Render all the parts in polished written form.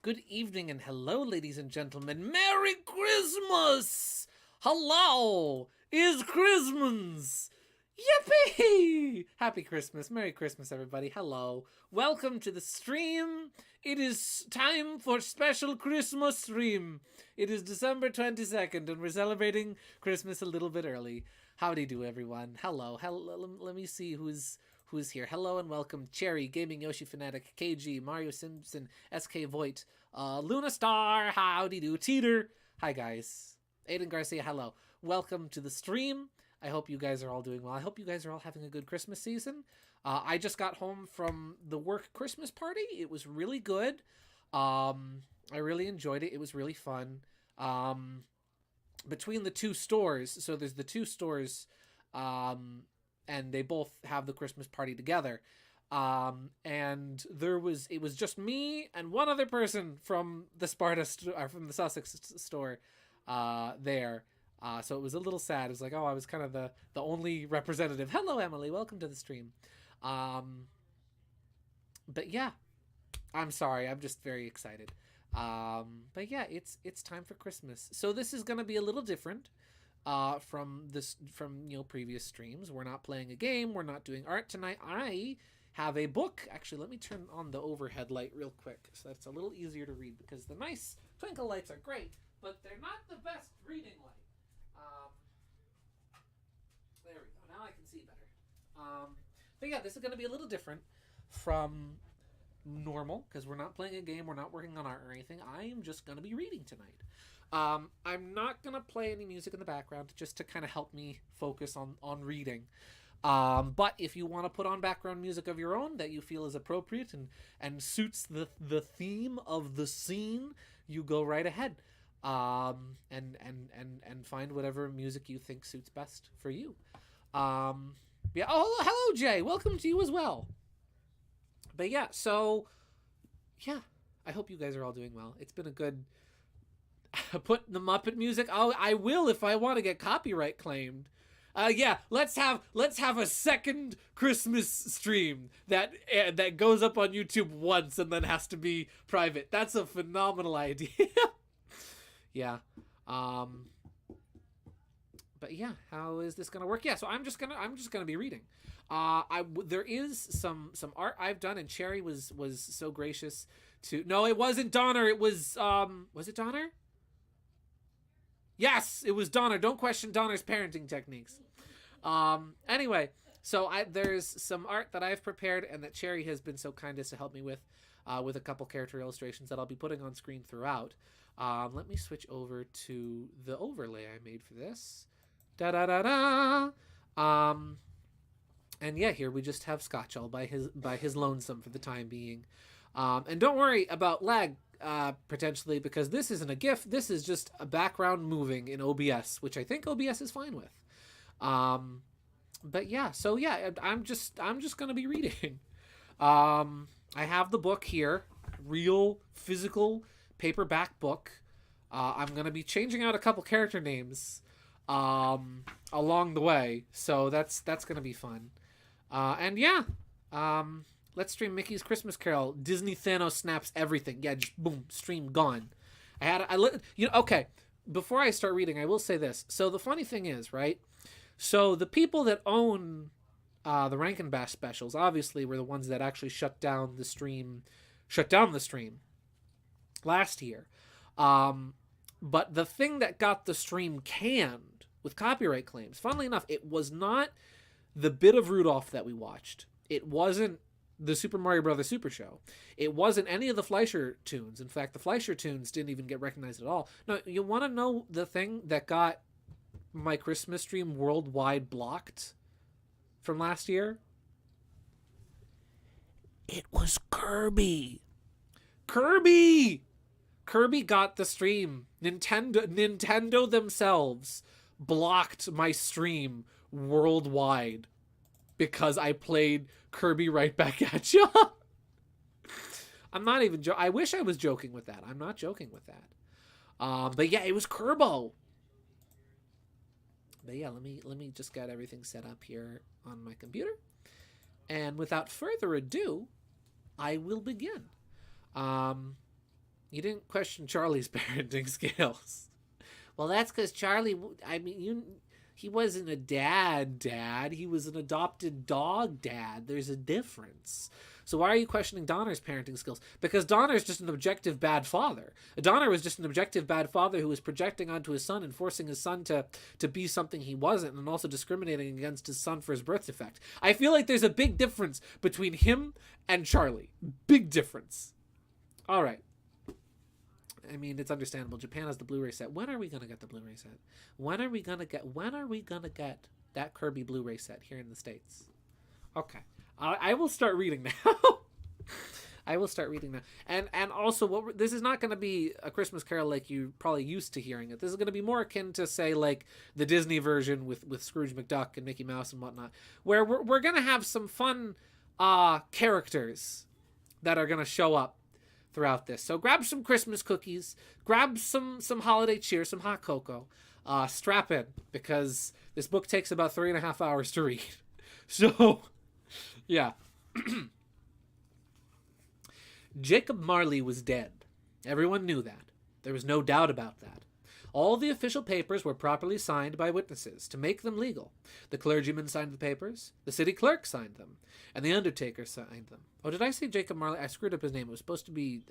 good evening, and hello, ladies and gentlemen. Merry Christmas! Hello! Is Christmas! Yippee! Happy Christmas. Merry Christmas, everybody. Hello. Welcome to the stream. It is time for special Christmas stream. It is December 22nd, and we're celebrating Christmas a little bit early. Howdy do, everyone. Hello. Let me see who's here. Hello and welcome. Cherry, Gaming Yoshi Fanatic, KG, Mario Simpson, SK Voigt, Luna Star, howdy do, Teeter. Hi, guys. Aiden Garcia, hello. Welcome to the stream. I hope you guys are all doing well. I hope you guys are all having a good Christmas season. I just got home from the work Christmas party. It was really good. I really enjoyed it. It was really fun. Between the two stores, so there's the two stores, and they both have the Christmas party together. And it was just me and one other person from the from the Sussex store, there. So it was a little sad. It was like, oh, I was kind of the only representative. Hello, Emily. Welcome to the stream. But yeah, I'm sorry. I'm just very excited. But yeah, it's time for Christmas. So this is going to be a little different from previous streams. We're not playing a game. We're not doing art tonight. I have a book. Actually, let me turn on the overhead light real quick so that's a little easier to read, because the nice twinkle lights are great, but they're not the best reading light. There we go. Now I can see better. But yeah, this is going to be a little different from normal because we're not playing a game. We're not working on art or anything. I am just going to be reading tonight. I'm not going to play any music in the background just to kind of help me focus on reading. But if you want to put on background music of your own that you feel is appropriate and suits the theme of the scene, you go right ahead. And find whatever music you think suits best for you. Yeah. Oh, hello, Jay. Welcome to you as well. But yeah, so yeah, I hope you guys are all doing well. It's been a good put the Muppet music. Oh, I will if I want to get copyright claimed. Yeah, let's have a second Christmas stream that goes up on YouTube once and then has to be private. That's a phenomenal idea. Yeah. But yeah, how is this gonna work? Yeah, so I'm just gonna be reading. There is some art I've done, and Cherry was so gracious to. No, it wasn't Donner. It was it Donner? Yes, it was Donner. Don't question Donner's parenting techniques. Anyway, so there's some art that I've prepared and that Cherry has been so kind as to help me with a couple character illustrations that I'll be putting on screen throughout. Let me switch over to the overlay I made for this. Da-da-da-da! And yeah, here we just have Scotch all by his lonesome for the time being. And don't worry about lag, potentially, because this isn't a GIF. This is just a background moving in OBS, which I think OBS is fine with. But yeah, so yeah, I'm just going to be reading. I have the book here, real physical paperback book. I'm going to be changing out a couple character names along the way, so that's going to be fun. And yeah, let's stream Mickey's Christmas Carol. Disney Thanos snaps everything. Yeah, just boom, stream gone. Okay, before I start reading, I will say this. So the funny thing is, right? So the people that own the Rankin Bass specials obviously were the ones that actually shut down the stream last year. But the thing that got the stream canned with copyright claims, funnily enough, it was not the bit of Rudolph that we watched. It wasn't the Super Mario Brothers Super Show. It wasn't any of the Fleischer tunes. In fact, the Fleischer tunes didn't even get recognized at all. No, you want to know the thing that got my Christmas stream worldwide blocked from last year? It was Kirby. Kirby got the stream. Nintendo themselves blocked my stream worldwide because I played Kirby Right Back at Ya. I'm not even joking. I wish I was joking with that. I'm not joking with that. But yeah, it was Kirbo. But yeah, let me just get everything set up here on my computer. And without further ado, I will begin. You didn't question Charlie's parenting skills. Well, that's because Charlie, he wasn't a dad. He was an adopted dog dad. There's a difference. So why are you questioning Donner's parenting skills? Because Donner's just an objective bad father. Donner was just an objective bad father who was projecting onto his son and forcing his son to be something he wasn't, and also discriminating against his son for his birth defect. I feel like there's a big difference between him and Charlie. Big difference. All right. I mean, it's understandable. Japan has the Blu-ray set. When are we gonna get the Blu-ray set? When are we gonna get that Kirby Blu-ray set here in the States? Okay, I will start reading now. I will start reading now. And also, this is not going to be a Christmas Carol like you probably used to hearing it. This is going to be more akin to, say, like the Disney version with Scrooge McDuck and Mickey Mouse and whatnot, where we're going to have some fun characters that are going to show up throughout this. So grab some Christmas cookies, grab some holiday cheer, some hot cocoa, strap in, because this book takes about 3.5 hours to read. So, yeah. Jacob Marley was dead. Everyone knew that. There was no doubt about that. All the official papers were properly signed by witnesses to make them legal. The clergyman signed the papers, the city clerk signed them, and the undertaker signed them. Oh, did I say Jacob Marley? I screwed up his name. It was supposed to be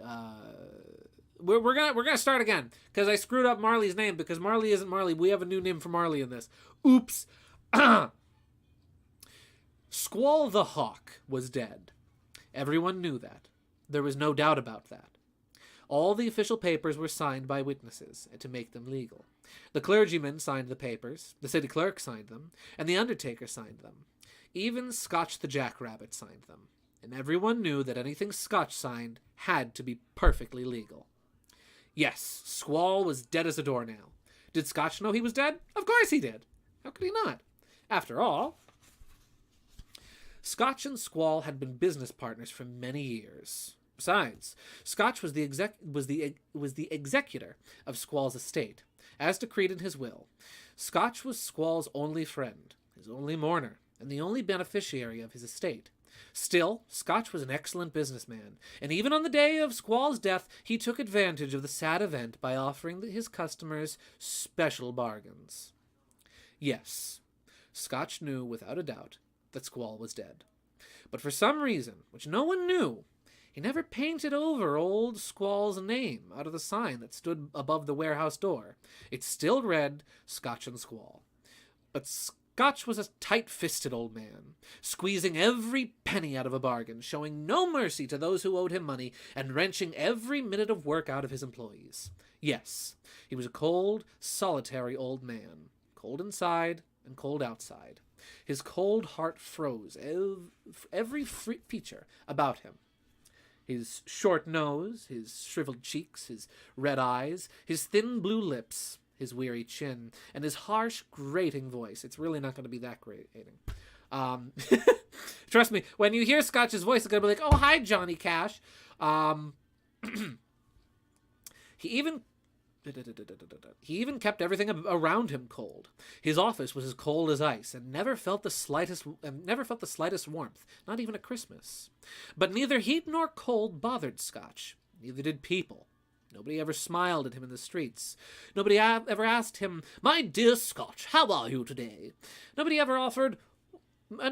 we're gonna start again, because I screwed up Marley's name, because Marley isn't Marley. We have a new name for Marley in this. Oops. Squall the Hawk was dead. Everyone knew that. There was no doubt about that. All the official papers were signed by witnesses to make them legal. The clergyman signed the papers, the city clerk signed them, and the undertaker signed them. Even Scotch the Jackrabbit signed them. And everyone knew that anything Scotch signed had to be perfectly legal. Yes, Squall was dead as a doornail. Did Scotch know he was dead? Of course he did. How could he not? After all, Scotch and Squall had been business partners for many years. Besides, Scotch was the executor of Squall's estate, as decreed in his will. Scotch was Squall's only friend, his only mourner, and the only beneficiary of his estate. Still, Scotch was an excellent businessman, and even on the day of Squall's death, he took advantage of the sad event by offering his customers special bargains. Yes, Scotch knew without a doubt that Squall was dead. But for some reason, which no one knew, he never painted over old Squall's name out of the sign that stood above the warehouse door. It still read Scotch and Squall. But Scotch was a tight-fisted old man, squeezing every penny out of a bargain, showing no mercy to those who owed him money, and wrenching every minute of work out of his employees. Yes, he was a cold, solitary old man, cold inside and cold outside. His cold heart froze every feature about him. His short nose, his shriveled cheeks, his red eyes, his thin blue lips, his weary chin, and his harsh, grating voice. It's really not going to be that grating. Trust me, when you hear Scotch's voice, it's going to be like, oh, hi, Johnny Cash. He even kept everything around him cold. His office was as cold as ice, and never felt the slightest warmth, not even at Christmas. But neither heat nor cold bothered Scotch. Neither did people. Nobody ever smiled at him in the streets. Nobody ever asked him, "My dear Scotch, how are you today?" Nobody ever offered, "Why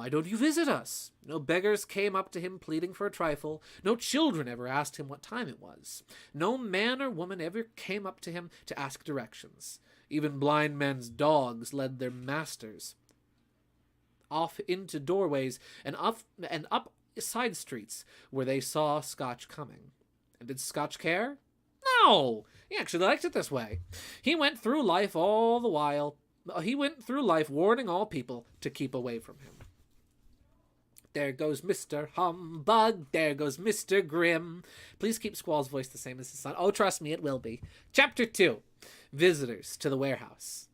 don't you visit us?" No beggars came up to him pleading for a trifle. No children ever asked him what time it was. No man or woman ever came up to him to ask directions. Even blind men's dogs led their masters off into doorways and up side streets where they saw Scotch coming. And did Scotch care? No! He actually liked it this way. He went through life warning all people to keep away from him. There goes Mr. Humbug. There goes Mr. Grimm. Please keep Squall's voice the same as his son. Oh, trust me, it will be. Chapter 2. Visitors to the warehouse.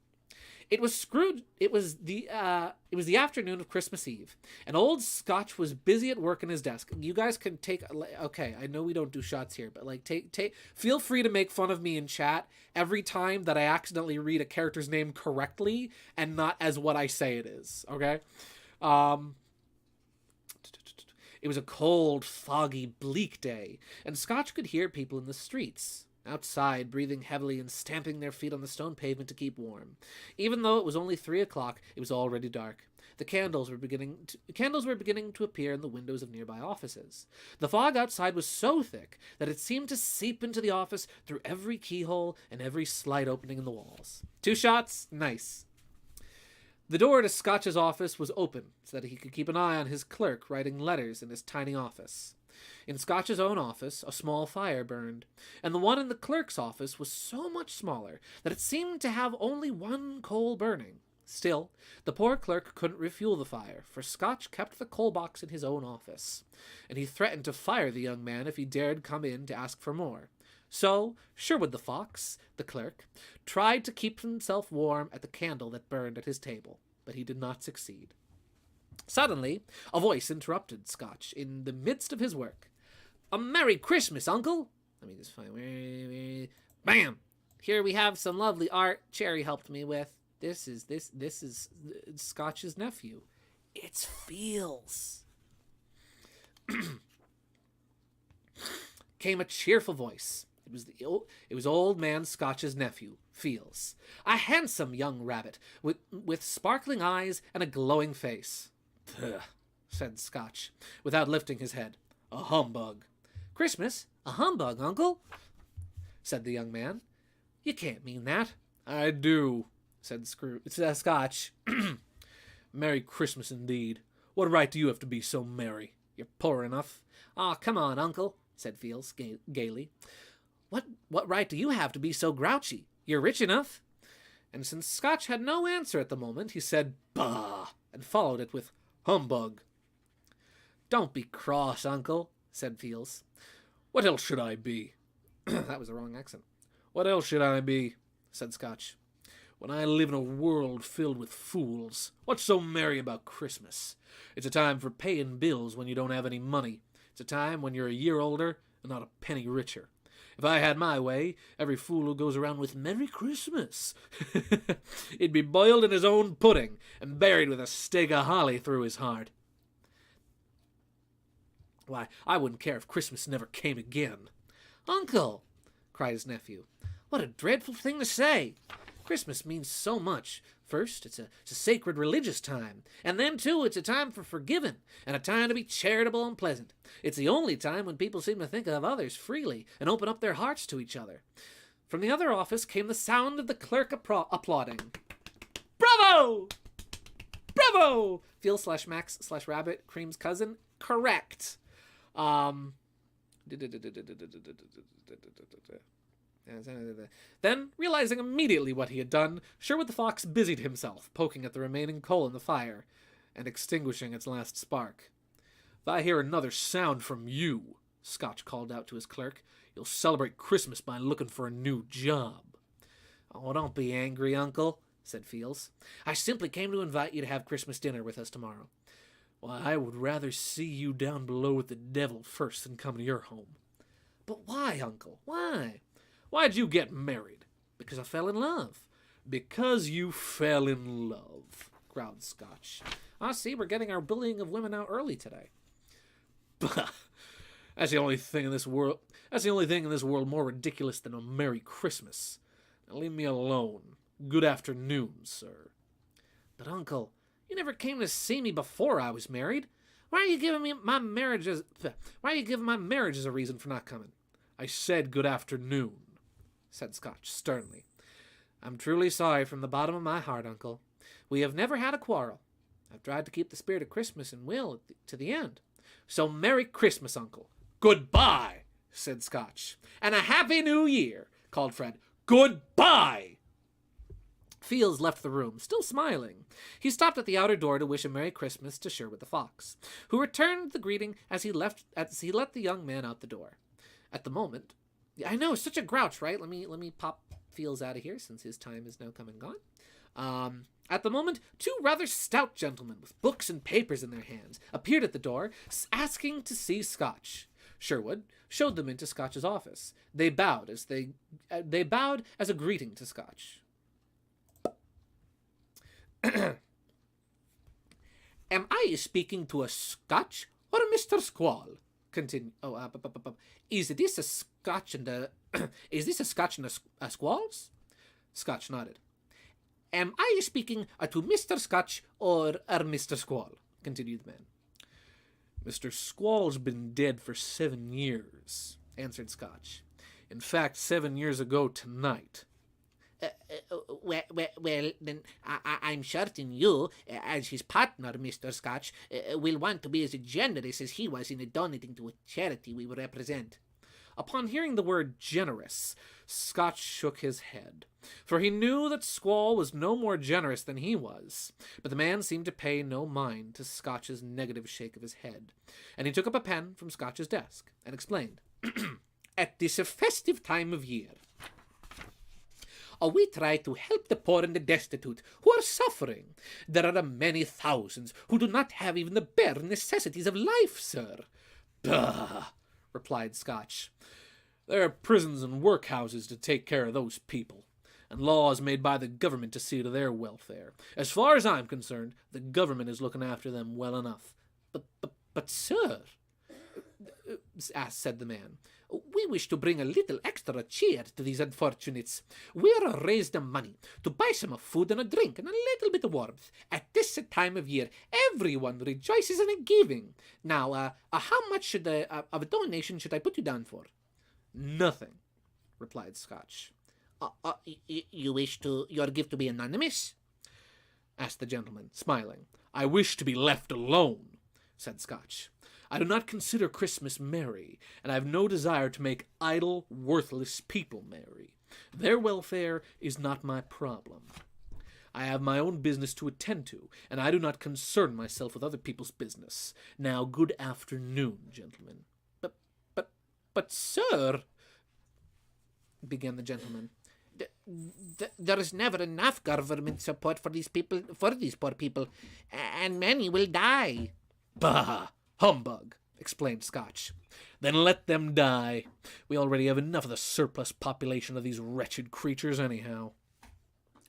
It was the afternoon of Christmas Eve, and old Scotch was busy at work in his desk. You guys can okay, I know we don't do shots here, but feel free to make fun of me in chat every time that I accidentally read a character's name correctly and not as what I say it is, okay? It was a cold, foggy, bleak day, and Scotch could hear people in the streets, outside, breathing heavily and stamping their feet on the stone pavement to keep warm. Even though it was only 3 o'clock, it was already dark. The candles were beginning to appear in the windows of nearby offices. The fog outside was so thick that it seemed to seep into the office through every keyhole and every slight opening in the walls. 2 shots? Nice. The door to Scotch's office was open so that he could keep an eye on his clerk writing letters in his tiny office. In Scotch's own office, a small fire burned, and the one in the clerk's office was so much smaller that it seemed to have only one coal burning. Still, the poor clerk couldn't refuel the fire, for Scotch kept the coal box in his own office, and he threatened to fire the young man if he dared come in to ask for more. So, Sherwood the fox, the clerk, tried to keep himself warm at the candle that burned at his table, but he did not succeed. Suddenly, a voice interrupted Scotch in the midst of his work. "A Merry Christmas, Uncle!" Let me just find... Bam! Here we have some lovely art Cherry helped me with. This is Scotch's nephew. It's Feels. Came a cheerful voice. It was old man Scotch's nephew, Feels, a handsome young rabbit with sparkling eyes and a glowing face. "Pugh," said Scotch, without lifting his head. "A humbug." "Christmas? A humbug, Uncle?" said the young man. "You can't mean that." "I do," said Scotch. "Merry Christmas indeed. What right do you have to be so merry? You're poor enough." "Aw, come on, Uncle," said Feels gaily. What right do you have to be so grouchy? You're rich enough." And since Scotch had no answer at the moment, he said, "Bah," and followed it with humbug. "Don't be cross, Uncle," said Feels. "What else should I be?" That was the wrong accent. "What else should I be?" said Scotch. "When I live in a world filled with fools, what's so merry about Christmas? It's a time for paying bills when you don't have any money. It's a time when you're a year older and not a penny richer. If I had my way, every fool who goes around with Merry Christmas he'd be boiled in his own pudding and buried with a stake of holly through his heart. Why, I wouldn't care if Christmas never came again." "Uncle," cried his nephew, "what a dreadful thing to say. Christmas means so much. First, it's a sacred religious time, and then, too, it's a time for forgiving, and a time to be charitable and pleasant. It's the only time when people seem to think of others freely and open up their hearts to each other." From the other office came the sound of the clerk applauding. "Bravo! Bravo!" Feels/Max/Rabbit, Cream's cousin. Correct. Then, realizing immediately what he had done, Sherwood the Fox busied himself, poking at the remaining coal in the fire, and extinguishing its last spark. "If I hear another sound from you," Scotch called out to his clerk, "you'll celebrate Christmas by looking for a new job." "Oh, don't be angry, Uncle," said Feels. "I simply came to invite you to have Christmas dinner with us tomorrow." "Why, I would rather see you down below with the devil first than come to your home." "But why, Uncle? Why?" "Why'd you get married?" "Because I fell in love." "Because you fell in love," growled Scotch. See, we're getting our bullying of women out early today. "Bah! That's the only thing in this world more ridiculous than a Merry Christmas. Now leave me alone. Good afternoon, sir." "But, Uncle, you never came to see me before I was married. Why are you giving my marriage as a reason for not coming?" "I said good afternoon," said Scotch sternly. "I'm truly sorry from the bottom of my heart, Uncle. We have never had a quarrel. I've tried to keep the spirit of Christmas and will to the end. So Merry Christmas, Uncle." "Goodbye," said Scotch. "And a Happy New Year," called Fred. "Goodbye." Feels left the room, still smiling. He stopped at the outer door to wish a Merry Christmas to Sherwood the Fox, who returned the greeting as he let the young man out the door. At the moment, I know, such a grouch, right? Let me pop Feels out of here since his time is now come and gone. At the moment, 2 rather stout gentlemen with books and papers in their hands appeared at the door, asking to see Scotch. Sherwood showed them into Scotch's office. They bowed as a greeting to Scotch. "Am I speaking to a Scotch or Mr. Squall? Continue. Is this a Scotch and a... is this a Scotch and a Squalls? Scotch nodded. Am I speaking to Mr. Scotch or Mr. Squall? Continued the man. Mr. Squall's been dead for 7 years, answered Scotch. In fact, 7 years ago tonight. Well, then I'm certain you, as his partner, Mr. Scotch, will want to be as generous as he was in donating to a charity we represent. Upon hearing the word generous, Scotch shook his head, for he knew that Squall was no more generous than he was. But the man seemed to pay no mind to Scotch's negative shake of his head, and he took up a pen from Scotch's desk and explained. At this festive time of year, we try to help the poor and the destitute who are suffering. There are many thousands who do not have even the bare necessities of life, sir. Bah, replied Scotch. There are prisons and workhouses to take care of those people, and laws made by the government to see to their welfare. As far as I'm concerned, the government is looking after them well enough. But sir, said the man, we wish to bring a little extra cheer to these unfortunates. We are raised the money to buy some food and a drink and a little bit of warmth. At this time of year, everyone rejoices in a giving. Now, how much of a donation should I put you down for? Nothing, replied Scotch. You wish your gift to be anonymous? Asked the gentleman, smiling. I wish to be left alone, said Scotch. I do not consider Christmas merry, and I have no desire to make idle, worthless people merry. Their welfare is not my problem. I have my own business to attend to, and I do not concern myself with other people's business. Now, good afternoon, gentlemen. But, sir, began the gentleman, there is never enough government support for these poor people, and many will die. Bah! Humbug, explained Scotch. Then let them die. We already have enough of the surplus population of these wretched creatures anyhow.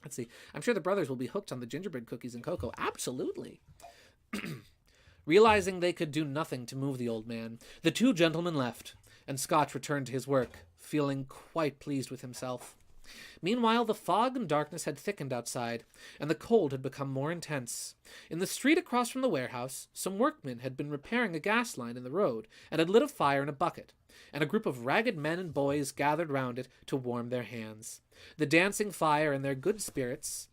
Let's see. I'm sure the brothers will be hooked on the gingerbread cookies and cocoa. Absolutely. Realizing they could do nothing to move the old man, the two gentlemen left, and Scotch returned to his work, feeling quite pleased with himself. Meanwhile, the fog and darkness had thickened outside, and the cold had become more intense. In the street across from the warehouse, some workmen had been repairing a gas line in the road, and had lit a fire in a bucket, and a group of ragged men and boys gathered round it to warm their hands. The dancing fire and their good spirits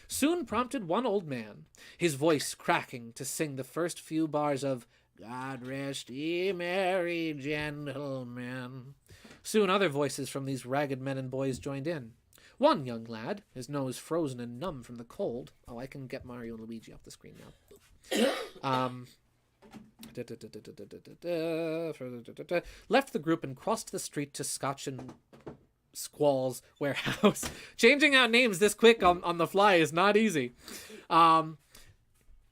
soon prompted one old man, his voice cracking, to sing the first few bars of God rest ye merry gentlemen. Soon other voices from these ragged men and boys joined in. One young lad, his nose frozen and numb from the cold. Oh, I can get Mario and Luigi off the screen now. Left the group and crossed the street to Scotch and Squall's warehouse. Changing out names this quick on the fly is not easy.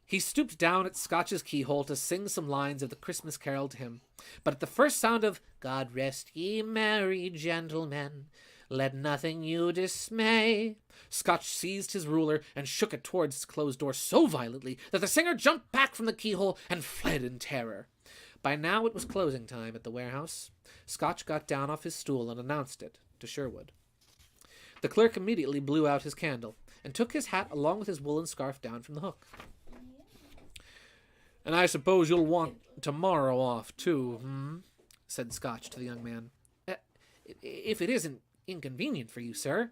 He stooped down at Scotch's keyhole to sing some lines of the Christmas carol to him. But at the first sound of God rest ye merry gentlemen, let nothing you dismay, Scotch seized his ruler and shook it towards his closed door so violently that the singer jumped back from the keyhole and fled in terror. By now it was closing time at the warehouse. Scotch got down off his stool and announced it to Sherwood. The clerk immediately blew out his candle and took his hat along with his woolen scarf down from the hook. And I suppose you'll want tomorrow off, too, said Scotch to the young man. If it isn't inconvenient for you, sir.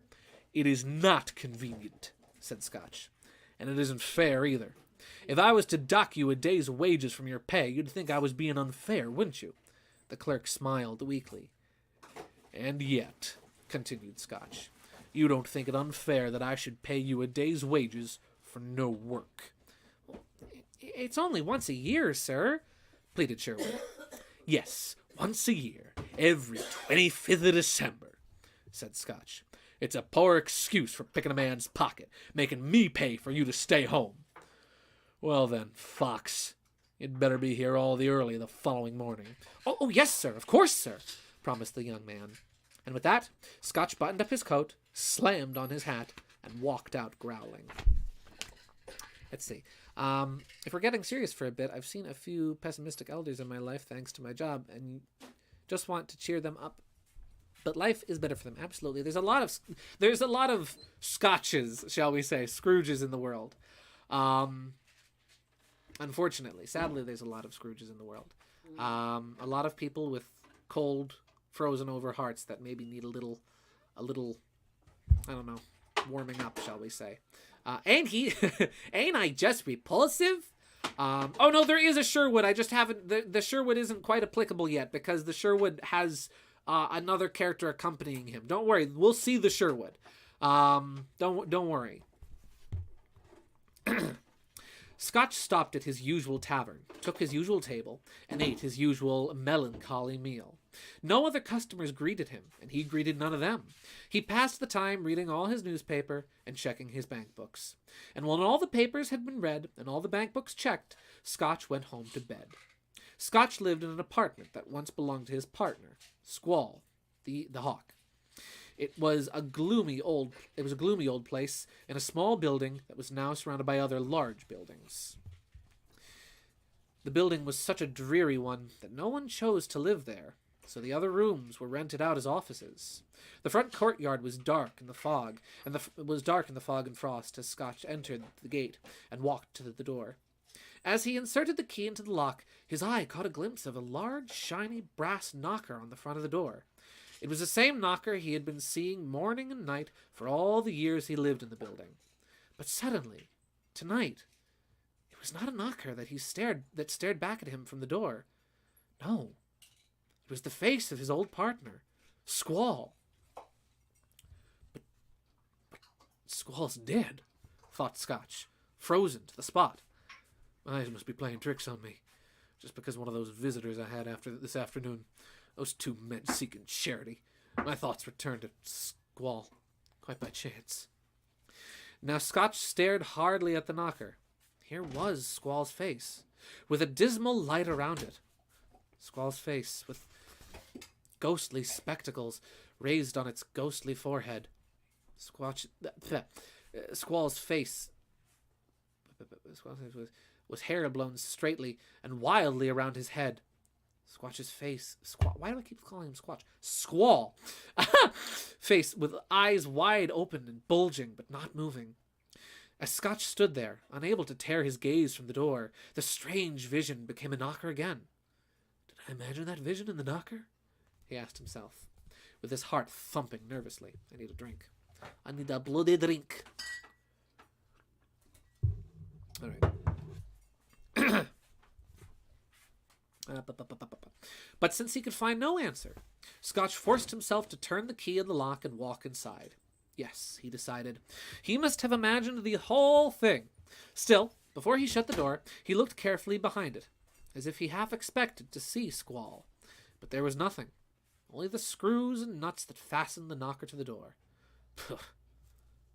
It is not convenient, said Scotch. And it isn't fair, either. If I was to dock you a day's wages from your pay, you'd think I was being unfair, wouldn't you? The clerk smiled weakly. And yet, continued Scotch, you don't think it unfair that I should pay you a day's wages for no work. It's only once a year, sir, pleaded Sherwood. Yes, once a year, every 25th of December, said Scotch. It's a poor excuse for picking a man's pocket, making me pay for you to stay home. Well then, Fox, you'd better be here all the early the following morning. Oh, yes, sir, of course, sir, promised the young man. And with that, Scotch buttoned up his coat, slammed on his hat, and walked out growling. Let's see. If we're getting serious for a bit, I've seen a few pessimistic elders in my life thanks to my job, and just want to cheer them up. But life is better for them. Absolutely. There's a lot of Scotches, shall we say, Scrooges in the world. Unfortunately, sadly, there's a lot of Scrooges in the world. A lot of people with cold, frozen over hearts that maybe need a little, I don't know, warming up, shall we say. Ain't I just repulsive? Oh no, there is a Sherwood. I just haven't, the Sherwood isn't quite applicable yet because the Sherwood has another character accompanying him. Don't worry, we'll see the Sherwood. Don't worry. Scotch stopped at his usual tavern, took his usual table, and ate his usual melancholy meal. No other customers greeted him, and he greeted none of them. He passed the time reading all his newspaper and checking his bank books. And when all the papers had been read and all the bank books checked, Scotch went home to bed. Scotch lived in an apartment that once belonged to his partner, Squall, the hawk. It was a gloomy old place in a small building that was now surrounded by other large buildings. The building was such a dreary one that no one chose to live there, so the other rooms were rented out as offices. The front courtyard was dark in the fog, and frost as Scotch entered the gate and walked to the door. As he inserted the key into the lock, his eye caught a glimpse of a large, shiny brass knocker on the front of the door. It was the same knocker he had been seeing morning and night for all the years he lived in the building. But suddenly, tonight, it was not a knocker that stared back at him from the door. No, it was the face of his old partner, Squall. But Squall's dead, thought Scotch, frozen to the spot. Eyes must be playing tricks on me, just because one of those visitors I had this afternoon. Those two men seeking charity. My thoughts returned to Squall, quite by chance. Now Scotch stared hardly at the knocker. Here was Squall's face, with a dismal light around it. Squall's face, with ghostly spectacles raised on its ghostly forehead. Squall's face was hair blown straightly and wildly around his head. Squatch's face. Why do I keep calling him Squatch? Squall. Face with eyes wide open and bulging, but not moving. As Scotch stood there, unable to tear his gaze from the door, the strange vision became a knocker again. Did I imagine that vision in the knocker? He asked himself, with his heart thumping nervously. I need a drink. I need a bloody drink. All right. But since he could find no answer, Scotch forced himself to turn the key in the lock and walk inside. Yes, he decided, he must have imagined the whole thing. Still, before he shut the door, he looked carefully behind it, as if he half expected to see Squall. But there was nothing, only the screws and nuts that fastened the knocker to the door. Pugh,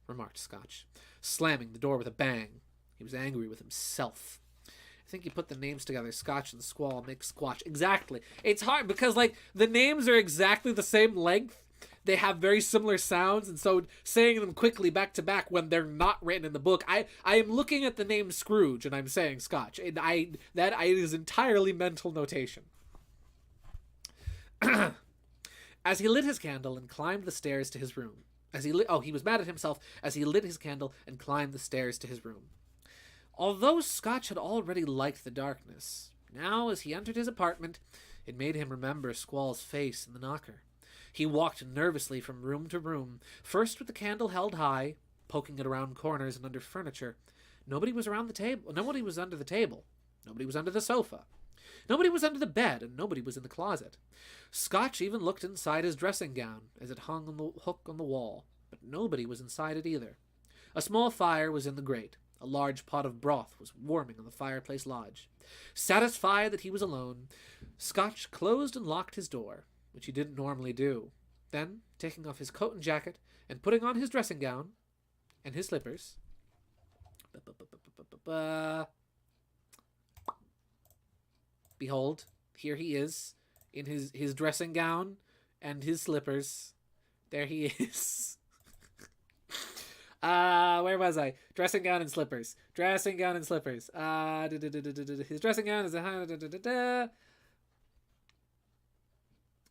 remarked Scotch, slamming the door with a bang. He was angry with himself. I think he put the names together. Scotch and Squall make Squatch. Exactly. It's hard because, like, the names are exactly the same length. They have very similar sounds, and so saying them quickly back to back when they're not written in the book, I am looking at the name Scrooge and I'm saying Scotch. And that is entirely mental notation. As he lit his candle and climbed the stairs to his room. He was mad at himself as he lit his candle and climbed the stairs to his room. Although Scotch had already liked the darkness, now as he entered his apartment, it made him remember Squall's face in the knocker. He walked nervously from room to room, first with the candle held high, poking it around corners and under furniture. Nobody was around the table. Nobody was under the table. Nobody was under the sofa. Nobody was under the bed, and nobody was in the closet. Scotch even looked inside his dressing gown, as it hung on the hook on the wall, but nobody was inside it either. A small fire was in the grate. A large pot of broth was warming on the fireplace lodge. Satisfied that he was alone, Scotch closed and locked his door, which he didn't normally do. Then, taking off his coat and jacket, and putting on his dressing gown, and his slippers... Behold, here he is, in his dressing gown, and his slippers. There he is. Where was I? Dressing gown and slippers. Dressing gown and slippers. His dressing gown is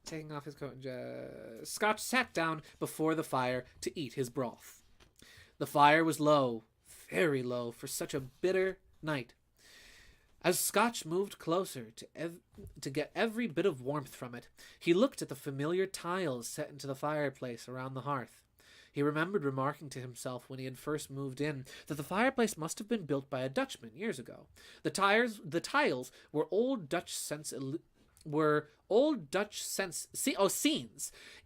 taking off his coat and Scotch sat down before the fire to eat his broth. The fire was low, very low, for such a bitter night. As Scotch moved closer to get every bit of warmth from it, he looked at the familiar tiles set into the fireplace around the hearth. He remembered remarking to himself when he had first moved in that the fireplace must have been built by a Dutchman years ago. The tiles were old Dutch scenes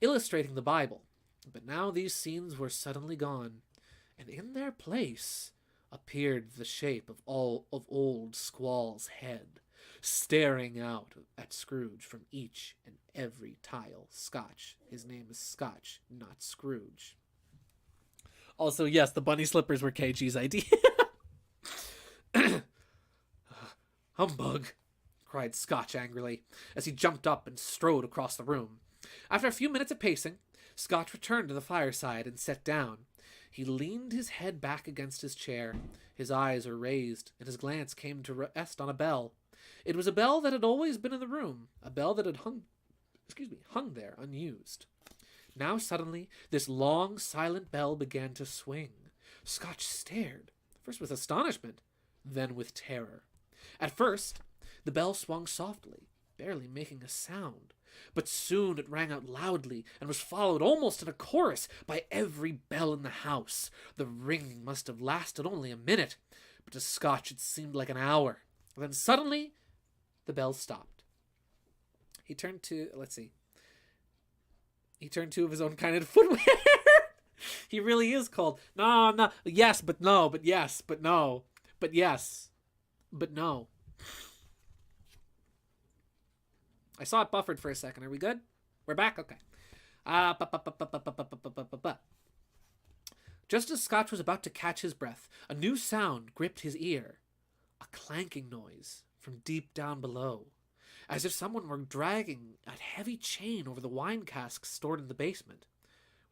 illustrating the Bible. But now these scenes were suddenly gone, and in their place appeared the shape of old Squall's head, staring out at Scrooge from each and every tile. Scotch. His name is Scotch, not Scrooge. Also, yes, the bunny slippers were KG's idea. Humbug, cried Scotch angrily, as he jumped up and strode across the room. After a few minutes of pacing, Scotch returned to the fireside and sat down. He leaned his head back against his chair. His eyes were raised, and his glance came to rest on a bell. It was a bell that had always been in the room, a bell that had hung there unused. Now suddenly, this long, silent bell began to swing. Scotch stared, first with astonishment, then with terror. At first, the bell swung softly, barely making a sound. But soon it rang out loudly and was followed almost in a chorus by every bell in the house. The ringing must have lasted only a minute, but to Scotch it seemed like an hour. Then suddenly, the bell stopped. He turned two of his own kind of footwear. He really is called. No, yes, but no, but yes, but no, but yes, but no. I saw it buffered for a second. Are we good? We're back? Okay. Just as Scotch was about to catch his breath, a new sound gripped his ear. A clanking noise from deep down below, as if someone were dragging a heavy chain over the wine casks stored in the basement.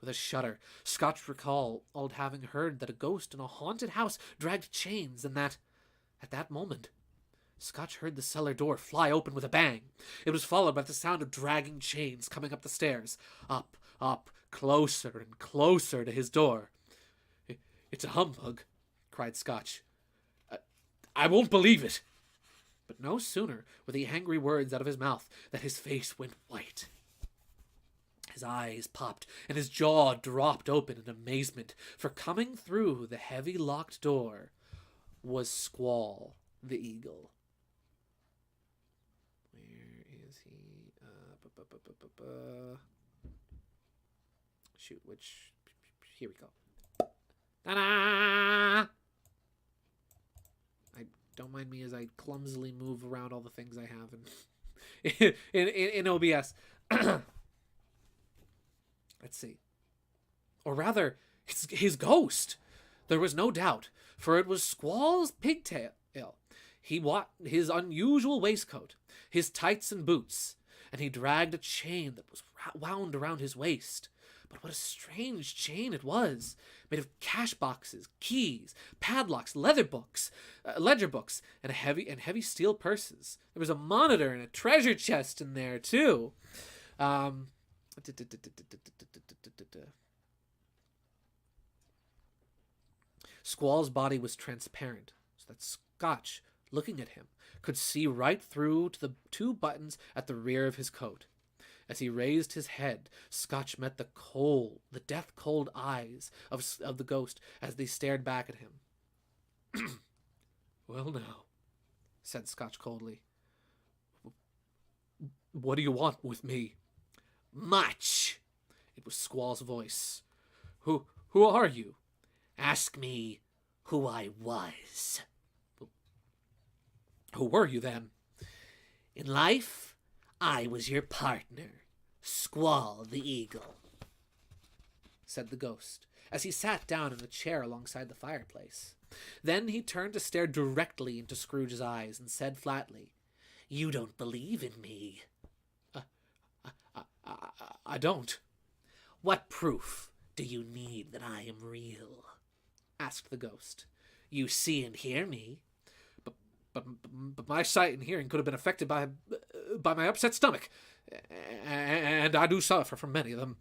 With a shudder, Scotch recalled having heard that a ghost in a haunted house dragged chains, and that, at that moment, Scotch heard the cellar door fly open with a bang. It was followed by the sound of dragging chains coming up the stairs. Up, closer and closer to his door. It's a humbug, cried Scotch. I won't believe it. But no sooner were the angry words out of his mouth than his face went white. His eyes popped, and his jaw dropped open in amazement, for coming through the heavy locked door was Squall the Eagle. Where is he? Shoot, which... Here we go. Ta-da! Don't mind me as I clumsily move around all the things I have in OBS. Let's see. Or rather, his ghost. There was no doubt, for it was Squall's pigtail. He wore his unusual waistcoat, his tights and boots, and he dragged a chain that was wound around his waist. But what a strange chain it was, made of cash boxes, keys, padlocks, ledger books, and heavy steel purses. There was a monitor and a treasure chest in there too. Squall's body was transparent, so that Scotch, looking at him, could see right through to the two buttons at the rear of his coat. As he raised his head, Scotch met the death-cold eyes of the ghost as they stared back at him. Well now, said Scotch coldly. What do you want with me? Much! It was Squall's voice. Who are you? Ask me who I was. Who were you then? In life, I was your partner, Squall the Eagle, said the ghost, as he sat down in a chair alongside the fireplace. Then he turned to stare directly into Scrooge's eyes and said flatly, You don't believe in me. I don't. What proof do you need that I am real? asked the ghost. You see and hear me. But my sight and hearing could have been affected by my upset stomach, and I do suffer from many of them,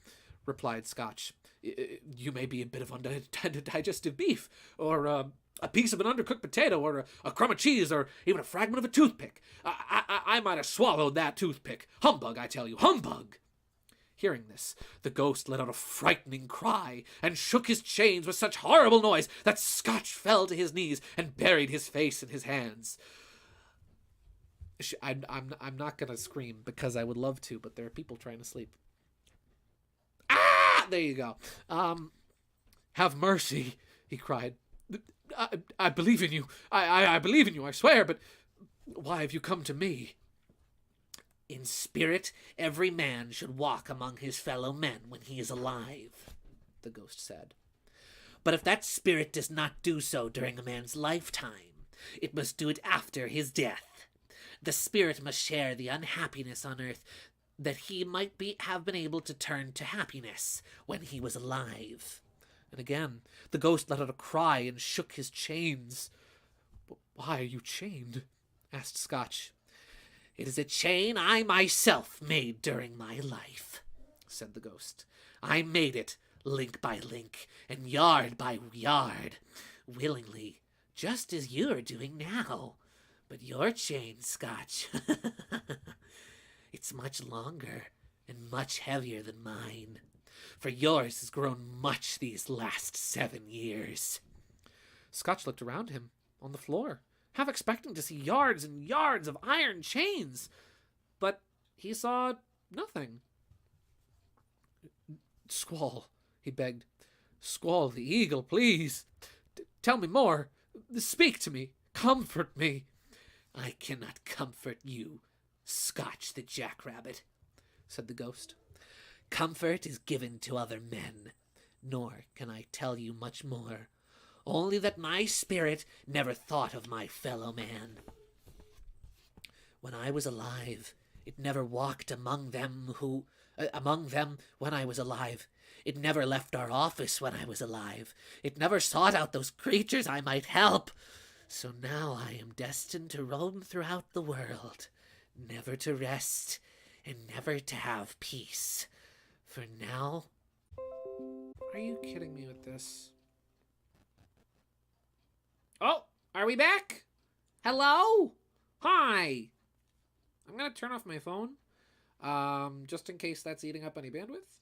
replied Scotch. You may be a bit of undigested beef, or a piece of an undercooked potato, or a crumb of cheese, or even a fragment of a toothpick. I might have swallowed that toothpick. Humbug, I tell you, humbug! Hearing this, the ghost let out a frightening cry and shook his chains with such horrible noise that Scotch fell to his knees and buried his face in his hands. I'm not gonna scream because I would love to, but there are people trying to sleep. Ah! There you go. Have mercy, he cried. I believe in you. I believe in you, I swear, but why have you come to me? In spirit, every man should walk among his fellow men when he is alive, the ghost said. But if that spirit does not do so during a man's lifetime, it must do it after his death. The spirit must share the unhappiness on earth that he might have been able to turn to happiness when he was alive. And again, the ghost let out a cry and shook his chains. Why are you chained? Asked Scotch. It is a chain I myself made during my life, said the ghost. I made it link by link and yard by yard, willingly, just as you are doing now. But your chain, Scotch, it's much longer and much heavier than mine, for yours has grown much these last 7 years. Scotch looked around him on the floor, half expecting to see yards and yards of iron chains, but he saw nothing. Squall, he begged. Squall the eagle, please. Tell me more. Speak to me. Comfort me. I cannot comfort you, Scotch the jackrabbit, said the ghost. Comfort is given to other men, nor can I tell you much more. Only that my spirit never thought of my fellow man. When I was alive, it never walked among them when I was alive. It never left our office when I was alive. It never sought out those creatures I might help. So now I am destined to roam throughout the world, never to rest and never to have peace. For now... Are you kidding me with this? Oh, are we back? Hello? Hi. I'm going to turn off my phone, just in case that's eating up any bandwidth.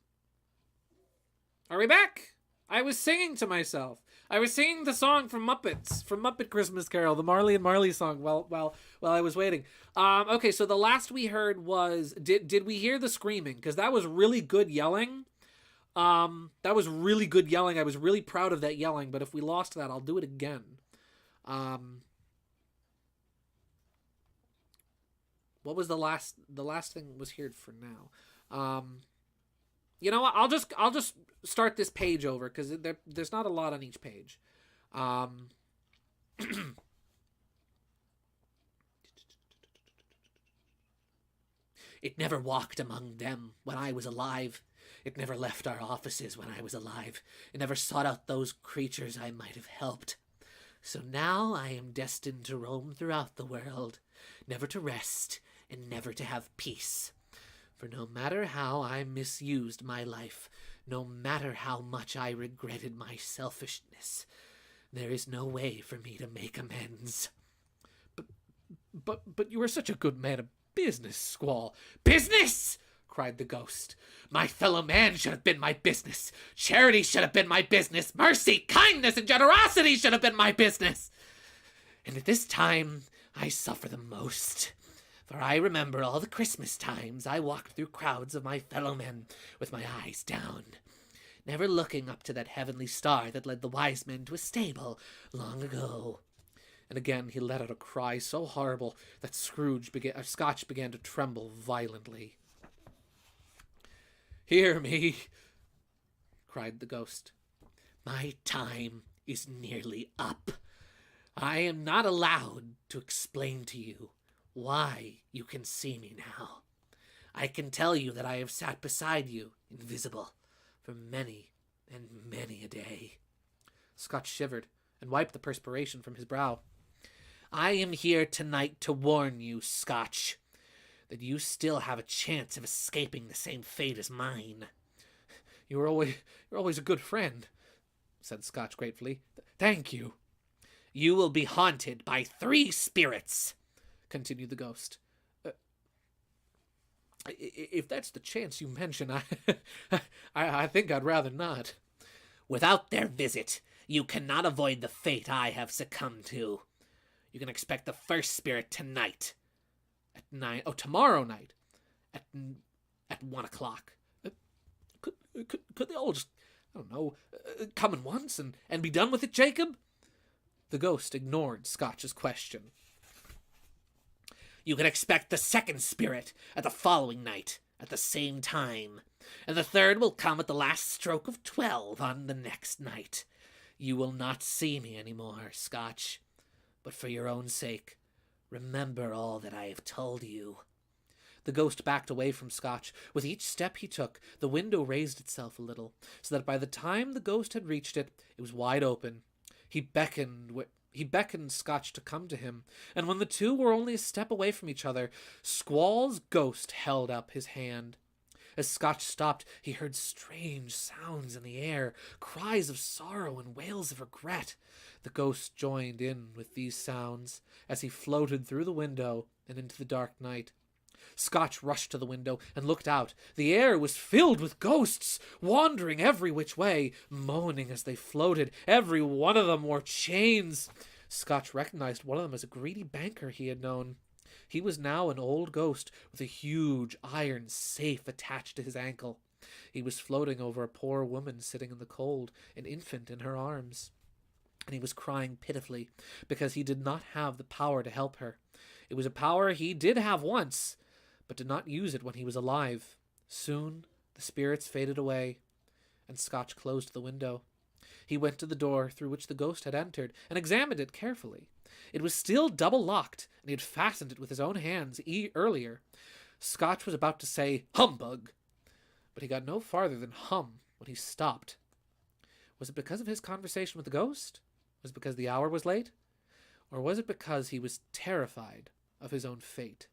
Are we back? I was singing to myself. I was singing the song from Muppets, from Muppet Christmas Carol, the Marley and Marley song while I was waiting. Okay, so the last we heard was, did we hear the screaming? Because that was really good yelling. That was really good yelling. I was really proud of that yelling, but if we lost that, I'll do it again. What was the last thing was heard for now? You know what? I'll just start this page over because there's not a lot on each page. It never walked among them when I was alive. It never left our offices when I was alive. It never sought out those creatures I might have helped. So now I am destined to roam throughout the world, never to rest and never to have peace. For no matter how I misused my life, no matter how much I regretted my selfishness, there is no way for me to make amends. But you were such a good man of business, Squall. Business! Cried the ghost. My fellow man should have been my business. Charity should have been my business. Mercy, kindness, and generosity should have been my business. And at this time, I suffer the most. For I remember all the Christmas times I walked through crowds of my fellow men with my eyes down, never looking up to that heavenly star that led the wise men to a stable long ago. And again he let out a cry so horrible that Scotch began to tremble violently. Hear me, cried the ghost. My time is nearly up. I am not allowed to explain to you why you can see me now. I can tell you that I have sat beside you, invisible, for many and many a day. Scotch shivered and wiped the perspiration from his brow. I am here tonight to warn you, Scotch, that you still have a chance of escaping the same fate as mine. You're always a good friend, said Scotch gratefully. Thank you. You will be haunted by 3 spirits, continued the ghost. If that's the chance you mention, I think I'd rather not. Without their visit, you cannot avoid the fate I have succumbed to. You can expect the first spirit tonight. At 9. Oh, tomorrow night. At 1 o'clock. Could they all just, I don't know, come at once and be done with it, Jacob? The ghost ignored Scotch's question. You can expect the second spirit at the following night, at the same time. And the third will come at the last stroke of 12 on the next night. You will not see me anymore, Scotch. But for your own sake, remember all that I have told you. The ghost backed away from Scotch. With each step he took, the window raised itself a little, so that by the time the ghost had reached it, it was wide open. He beckoned Scotch to come to him, and when the two were only a step away from each other, Squall's ghost held up his hand. As Scotch stopped, he heard strange sounds in the air, cries of sorrow and wails of regret. The ghost joined in with these sounds as he floated through the window and into the dark night. Scotch rushed to the window and looked out. The air was filled with ghosts, wandering every which way, moaning as they floated. Every one of them wore chains. Scotch recognized one of them as a greedy banker he had known. He was now an old ghost with a huge iron safe attached to his ankle. He was floating over a poor woman sitting in the cold, an infant in her arms. And he was crying pitifully because he did not have the power to help her. It was a power he did have once, but did not use it when he was alive. Soon the spirits faded away, and Scotch closed the window. He went to the door through which the ghost had entered and examined it carefully. It was still double locked, and he had fastened it with his own hands earlier. Scotch was about to say, "Humbug," but he got no farther than hum when he stopped. Was it because of his conversation with the ghost? Was it because the hour was late? Or was it because he was terrified of his own fate?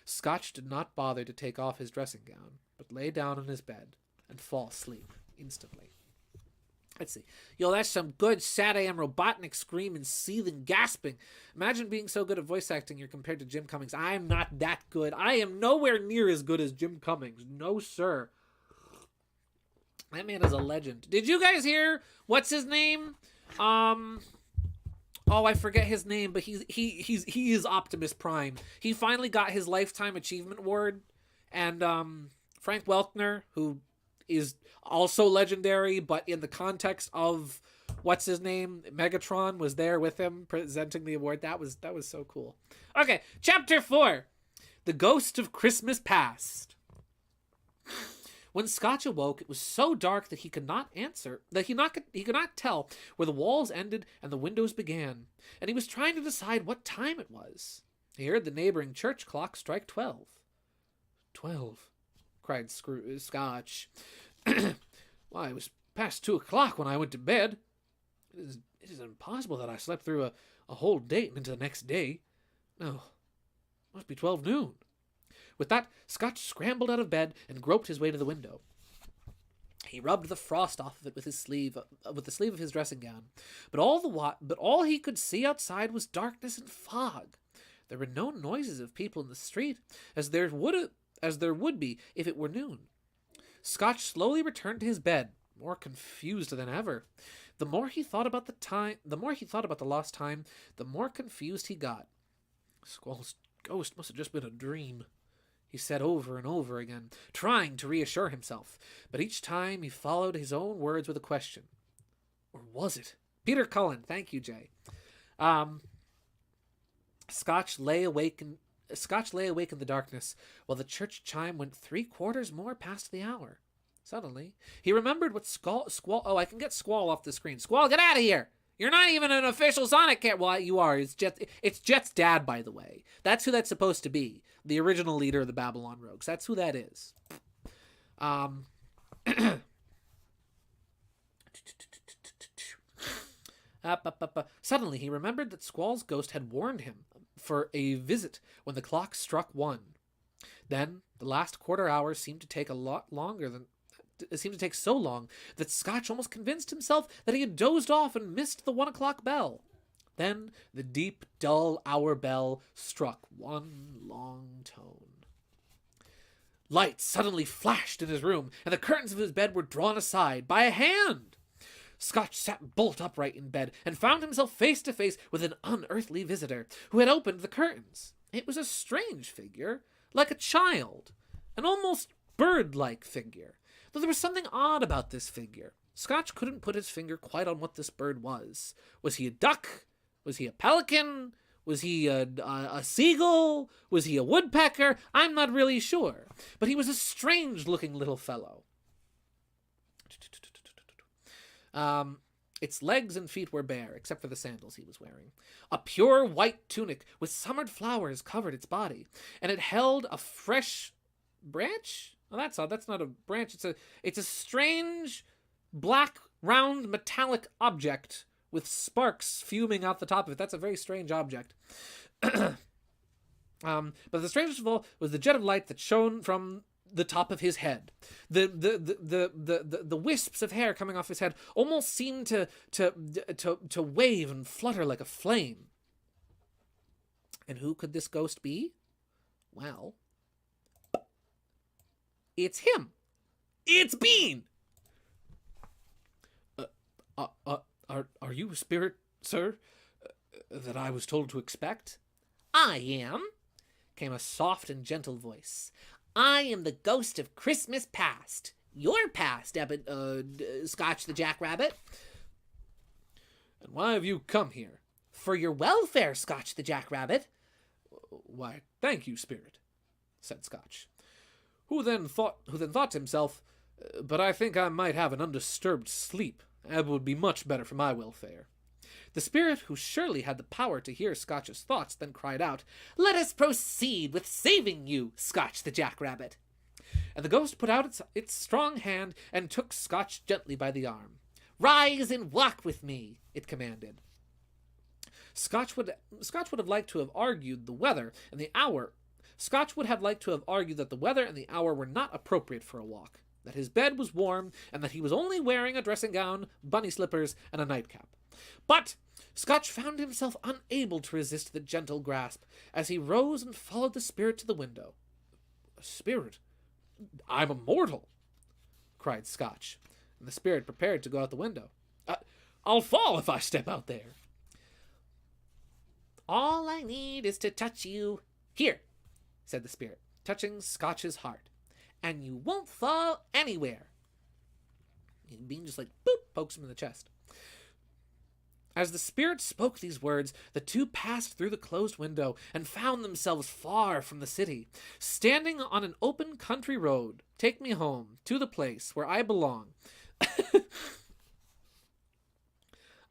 Scotch did not bother to take off his dressing gown, but lay down on his bed and fall asleep instantly. Let's see. Yo, that's some good sad AM Robotnik screaming, seething, gasping. Imagine being so good at voice acting you're compared to Jim Cummings. I am not that good. I am nowhere near as good as Jim Cummings. No, sir. That man is a legend. Did you guys hear, what's his name? Oh, I forget his name, but he is Optimus Prime. He finally got his Lifetime Achievement Award, and Frank Welkner, who is also legendary, but in the context of what's his name, Megatron, was there with him presenting the award. That was so cool. Okay, chapter 4, The Ghost of Christmas Past. When Scotch awoke, it was so dark that he could not tell where the walls ended and the windows began, and he was trying to decide what time it was. He heard the neighboring church clock strike 12. 12, cried Scotch. Why, it was past 2 o'clock when I went to bed. It is impossible that I slept through a whole day and into the next day. No, it must be 12 noon. With that, Scotch scrambled out of bed and groped his way to the window. He rubbed the frost off of it with the sleeve of his dressing gown, but all he could see outside was darkness and fog. There were no noises of people in the street, as there would be if it were noon. Scotch slowly returned to his bed, more confused than ever. The more he thought about the lost time, the more confused he got. Squall's ghost must have just been a dream, he said over and over again, trying to reassure himself, but each time he followed his own words with a question. Or was it? Peter Cullen, thank you, Jay. Scotch lay awake in the darkness, while the church chime went 3/4 more past the hour. Suddenly, he remembered what Squall... Oh, I can get Squall off the screen. Squall, get out of here! You're not even an official Sonic character. Well, you are. It's Jet's dad, by the way. That's who that's supposed to be. The original leader of the Babylon Rogues. That's who that is. Suddenly he remembered that Squall's ghost had warned him for a visit when the clock struck 1. Then the last quarter hour seemed to take so long that Scotch almost convinced himself that he had dozed off and missed the 1 o'clock bell. Then the deep, dull hour bell struck 1 long tone. Lights suddenly flashed in his room, and the curtains of his bed were drawn aside by a hand. Scotch sat bolt upright in bed and found himself face to face with an unearthly visitor who had opened the curtains. It was a strange figure, like a child, an almost bird-like figure, though there was something odd about this figure. Scotch couldn't put his finger quite on what this bird was. Was he a duck? Was he a pelican? Was he a seagull? Was he a woodpecker? I'm not really sure. But he was a strange-looking little fellow. Its legs and feet were bare, except for the sandals he was wearing. A pure white tunic with summered flowers covered its body, and it held a fresh branch? Oh, that's odd. That's not a branch. It's a strange, black, round, metallic object with sparks fuming out the top of it. That's a very strange object. But the strangest of all was the jet of light that shone from the top of his head. The wisps of hair coming off his head almost seemed to wave and flutter like a flame. And who could this ghost be? Well, it's him. It's Bean. Are you a spirit, sir, that I was told to expect? I am, came a soft and gentle voice. I am the ghost of Christmas past. Your past, Scotch the Jackrabbit. And why have you come here? For your welfare, Scotch the Jackrabbit. Why, thank you, spirit, said Scotch, who then thought to himself, but I think I might have an undisturbed sleep. That would be much better for my welfare. The spirit, who surely had the power to hear Scotch's thoughts, then cried out, Let us proceed with saving you, Scotch the Jackrabbit. And the ghost put out its strong hand and took Scotch gently by the arm. Rise and walk with me, it commanded. Scotch would have liked to have argued the weather and the hour. Scotch would have liked to have argued that the weather and the hour were not appropriate for a walk, that his bed was warm, and that he was only wearing a dressing gown, bunny slippers, and a nightcap. But Scotch found himself unable to resist the gentle grasp as he rose and followed the spirit to the window. Spirit? I'm immortal, cried Scotch, and the spirit prepared to go out the window. I'll fall if I step out there. All I need is to touch you. Here, said the spirit, touching Scotch's heart. And you won't fall anywhere. And Bean just boop, pokes him in the chest. As the spirit spoke these words, the two passed through the closed window and found themselves far from the city, standing on an open country road. Take me home, to the place where I belong.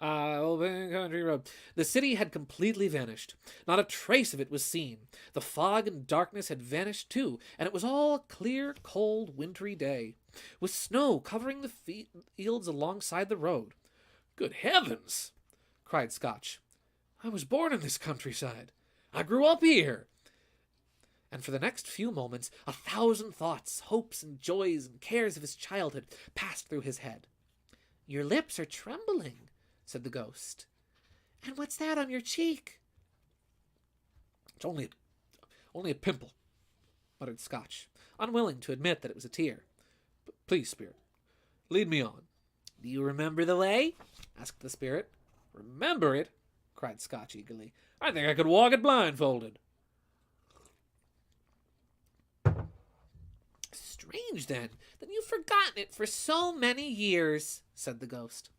Open country road. The city had completely vanished. Not a trace of it was seen. The fog and darkness had vanished too, and it was all a clear, cold, wintry day, with snow covering the fields alongside the road. Good heavens! Cried Scotch. I was born in this countryside. I grew up here. And for the next few moments, 1,000 thoughts, hopes, and joys and cares of his childhood passed through his head. Your lips are trembling, said the ghost. And what's that on your cheek? It's only a pimple, muttered Scotch, unwilling to admit that it was a tear. Please, spirit, lead me on. Do you remember the way? Asked the spirit. Remember it? Cried Scotch eagerly. I think I could walk it blindfolded. Strange, then, that you've forgotten it for so many years, said the ghost.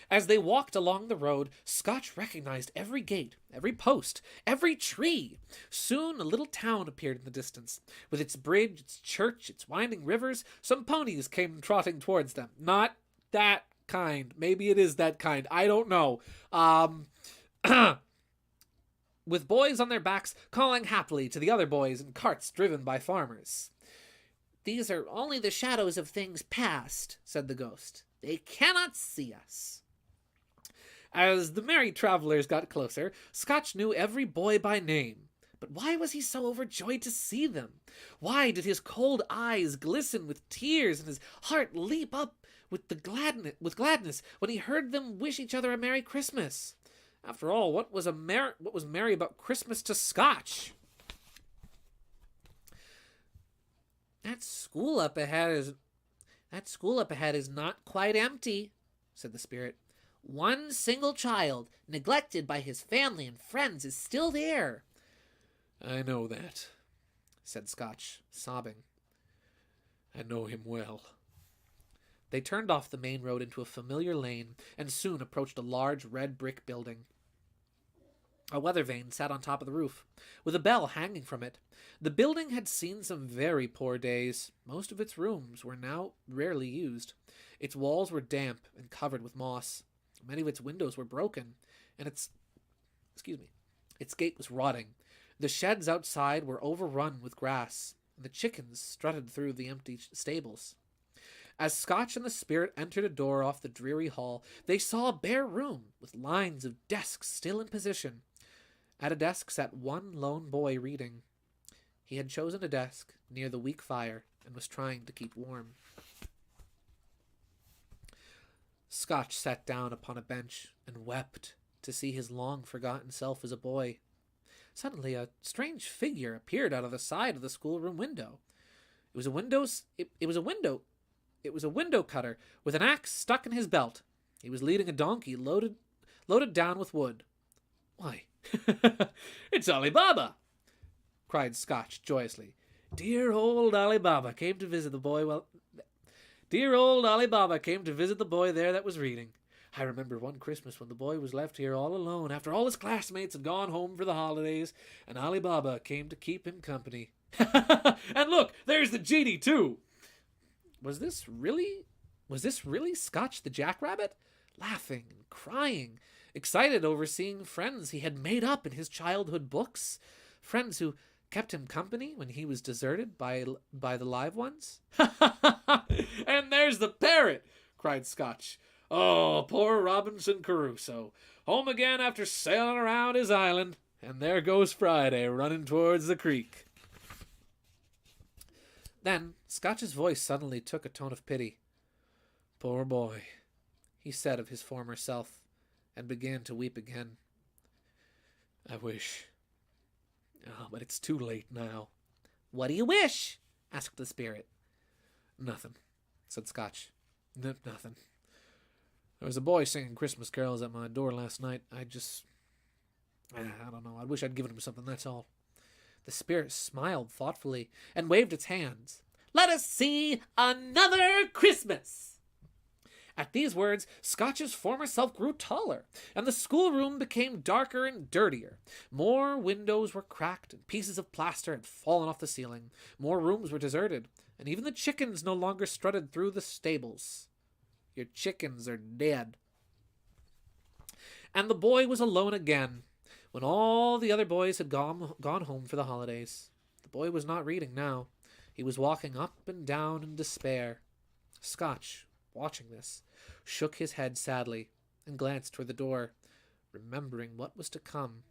As they walked along the road, Scotch recognized every gate, every post, every tree. Soon a little town appeared in the distance. With its bridge, its church, its winding rivers, some ponies came trotting towards them. Not that kind. Maybe it is that kind. I don't know. With boys on their backs calling happily to the other boys in carts driven by farmers. These are only the shadows of things past, said the ghost. They cannot see us. As the merry travelers got closer, Scotch knew every boy by name. But why was he so overjoyed to see them? Why did his cold eyes glisten with tears and his heart leap up with gladness when he heard them wish each other a Merry Christmas? After all, what was merry about Christmas to Scotch? That school up ahead is not quite empty, said the spirit. One single child, neglected by his family and friends, is still there. I know that, said Scotch, sobbing. I know him well. They turned off the main road into a familiar lane and soon approached a large red brick building. A weather vane sat on top of the roof, with a bell hanging from it. The building had seen some very poor days. Most of its rooms were now rarely used. Its walls were damp and covered with moss. Many of its windows were broken, and its gate was rotting. The sheds outside were overrun with grass, and the chickens strutted through the empty stables. As Scotch and the spirit entered a door off the dreary hall, they saw a bare room with lines of desks still in position. At a desk sat one lone boy reading. He had chosen a desk near the weak fire and was trying to keep warm. Scotch sat down upon a bench and wept to see his long-forgotten self as a boy. Suddenly, a strange figure appeared out of the side of the schoolroom window. It was a window cutter with an axe stuck in his belt. He was leading a donkey loaded down with wood. Why, it's Ali Baba! Cried Scotch joyously. Dear old Ali Baba came to visit the boy there that was reading. I remember one Christmas when the boy was left here all alone after all his classmates had gone home for the holidays, and Ali Baba came to keep him company. And look, there's the genie too. Was this really Scotch the Jackrabbit? Laughing and crying, excited over seeing friends he had made up in his childhood books, friends who kept him company when he was deserted by the live ones. And there's the parrot, cried Scotch. Oh, poor Robinson Crusoe, home again after sailing around his island, and there goes Friday running towards the creek. Then Scotch's voice suddenly took a tone of pity. Poor boy, he said of his former self, and began to weep again. I wish. Oh, but it's too late now. What do you wish? Asked the spirit. Nothing, said Scotch. Nothing. There was a boy singing Christmas carols at my door last night. I don't know. I wish I'd given him something, that's all. The spirit smiled thoughtfully and waved its hands. Let us see another Christmas! At these words, Scotch's former self grew taller, and the schoolroom became darker and dirtier. More windows were cracked, and pieces of plaster had fallen off the ceiling. More rooms were deserted, and even the chickens no longer strutted through the stables. Your chickens are dead. And the boy was alone again, when all the other boys had gone home for the holidays. The boy was not reading now. He was walking up and down in despair. Scotch, watching this, shook his head sadly and glanced toward the door, remembering what was to come.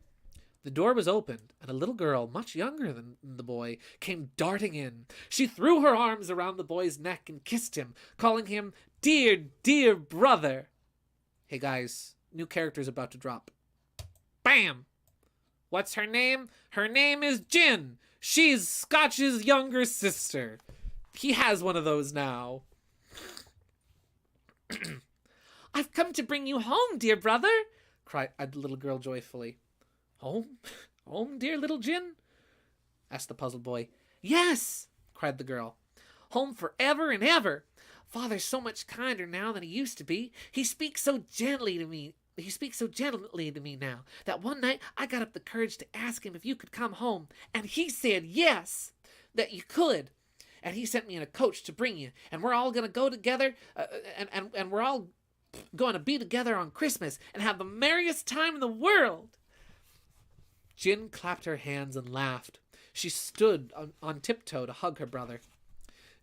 The door was opened, and a little girl, much younger than the boy, came darting in. She threw her arms around the boy's neck and kissed him, calling him, "Dear, dear brother." Hey guys, new character's about to drop. Bam! What's her name? Her name is Gin. She's Scotch's younger sister. He has one of those now. I've come to bring you home, dear brother, cried the little girl joyfully. Home? Home, dear little Gin? Asked the puzzled boy. Yes, cried the girl. Home forever and ever. Father's so much kinder now than he used to be. He speaks so gently to me now that one night I got up the courage to ask him if you could come home, and he said yes, that you could. And he sent me in a coach to bring you, and we're all going to go together, and we're all going to be together on Christmas and have the merriest time in the world. Gin clapped her hands and laughed. She stood on tiptoe to hug her brother,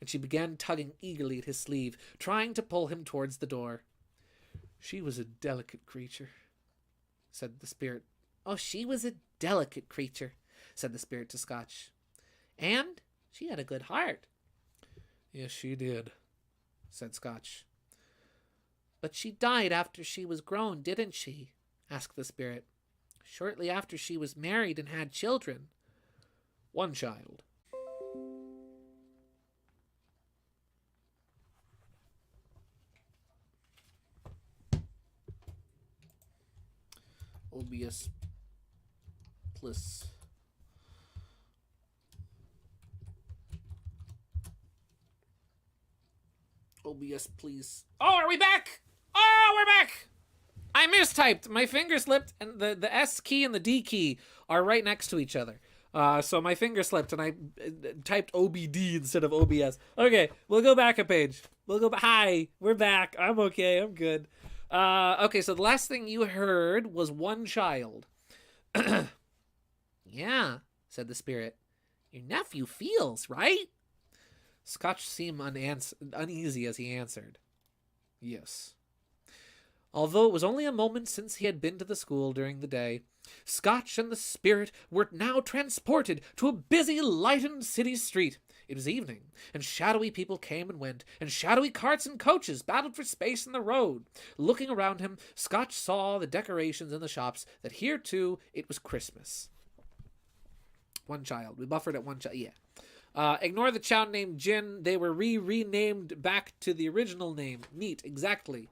and she began tugging eagerly at his sleeve, trying to pull him towards the door. She was a delicate creature, said the spirit. Oh, she was a delicate creature, said the spirit to Scotch. And she had a good heart. Yes, she did, said Scotch. But she died after she was grown, didn't she? Asked the spirit. Shortly after she was married and had children. One child. OBS plus. OBS, please. Oh, are we back? Oh, we're back! I mistyped. My finger slipped, and the S key and the D key are right next to each other. So my finger slipped, and I typed OBD instead of OBS. Okay, we'll go back a page. We'll go back. Hi, we're back. I'm okay. I'm good. Okay, so the last thing you heard was one child. Yeah, said the spirit. Your nephew feels, right? Scotch seemed uneasy as he answered. Yes. Although it was only a moment since he had been to the school during the day, Scotch and the spirit were now transported to a busy, lightened city street. It was evening, and shadowy people came and went, and shadowy carts and coaches battled for space in the road. Looking around him, Scotch saw the decorations in the shops, that here, too, it was Christmas. One child. We buffered at one child. Yeah. Ignore the child named Jin. They were renamed back to the original name. Neat, exactly.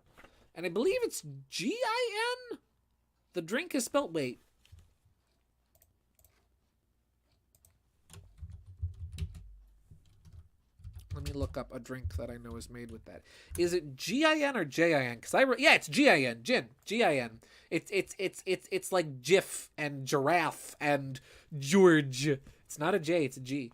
And I believe it's Gin? The drink is spelt... Wait. Let me look up a drink that I know is made with that. Is it Gin or Jin? Because yeah, it's Gin. Gin. Gin. It's like Jif and Giraffe and George. It's not a J, it's a G.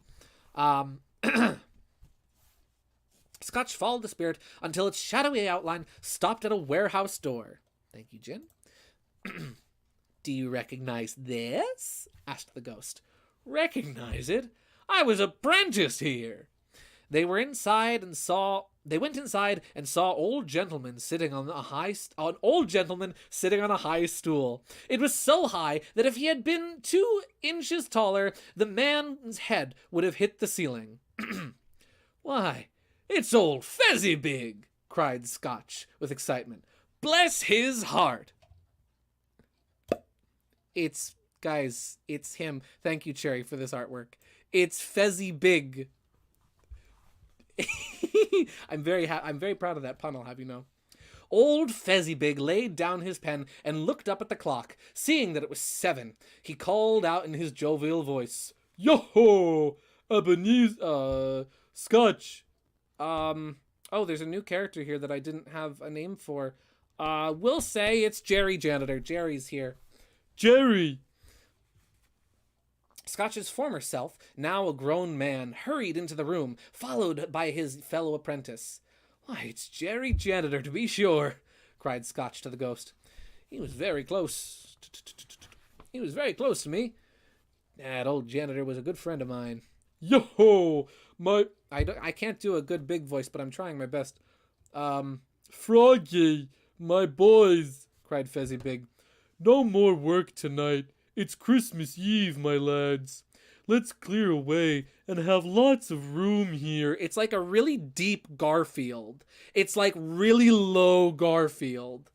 Scotch followed the spirit until its shadowy outline stopped at a warehouse door. Thank you, Jin. Do you recognize this? Asked the ghost. Recognize it? I was apprenticed here. They went inside and saw old gentlemen sitting on a high stool. It was so high that if he had been 2 inches taller, the man's head would have hit the ceiling. Why, it's old Fezzybig, cried Scotch with excitement. Bless his heart. It's him. Thank you, Cherry, for this artwork. It's Fezzybig. I'm very proud of that pun, I'll have you know. Old Fezzybig laid down his pen and looked up at the clock. Seeing that it was 7, he called out in his jovial voice, Yo-ho! Ebenezer, Scotch. Oh, there's a new character here that I didn't have a name for. We'll say it's Jerry Janitor. Jerry's here. Jerry! Scotch's former self, now a grown man, hurried into the room, followed by his fellow apprentice. Why, it's Jerry Janitor, to be sure, cried Scotch to the ghost. He was very close. He was very close to me. That old janitor was a good friend of mine. Yo-ho! I can't do a good big voice, but I'm trying my best. Froggy, my boys, cried Fezzybig. No more work tonight. It's Christmas Eve, my lads. Let's clear away and have lots of room here. It's like a really deep Garfield. It's like really low Garfield.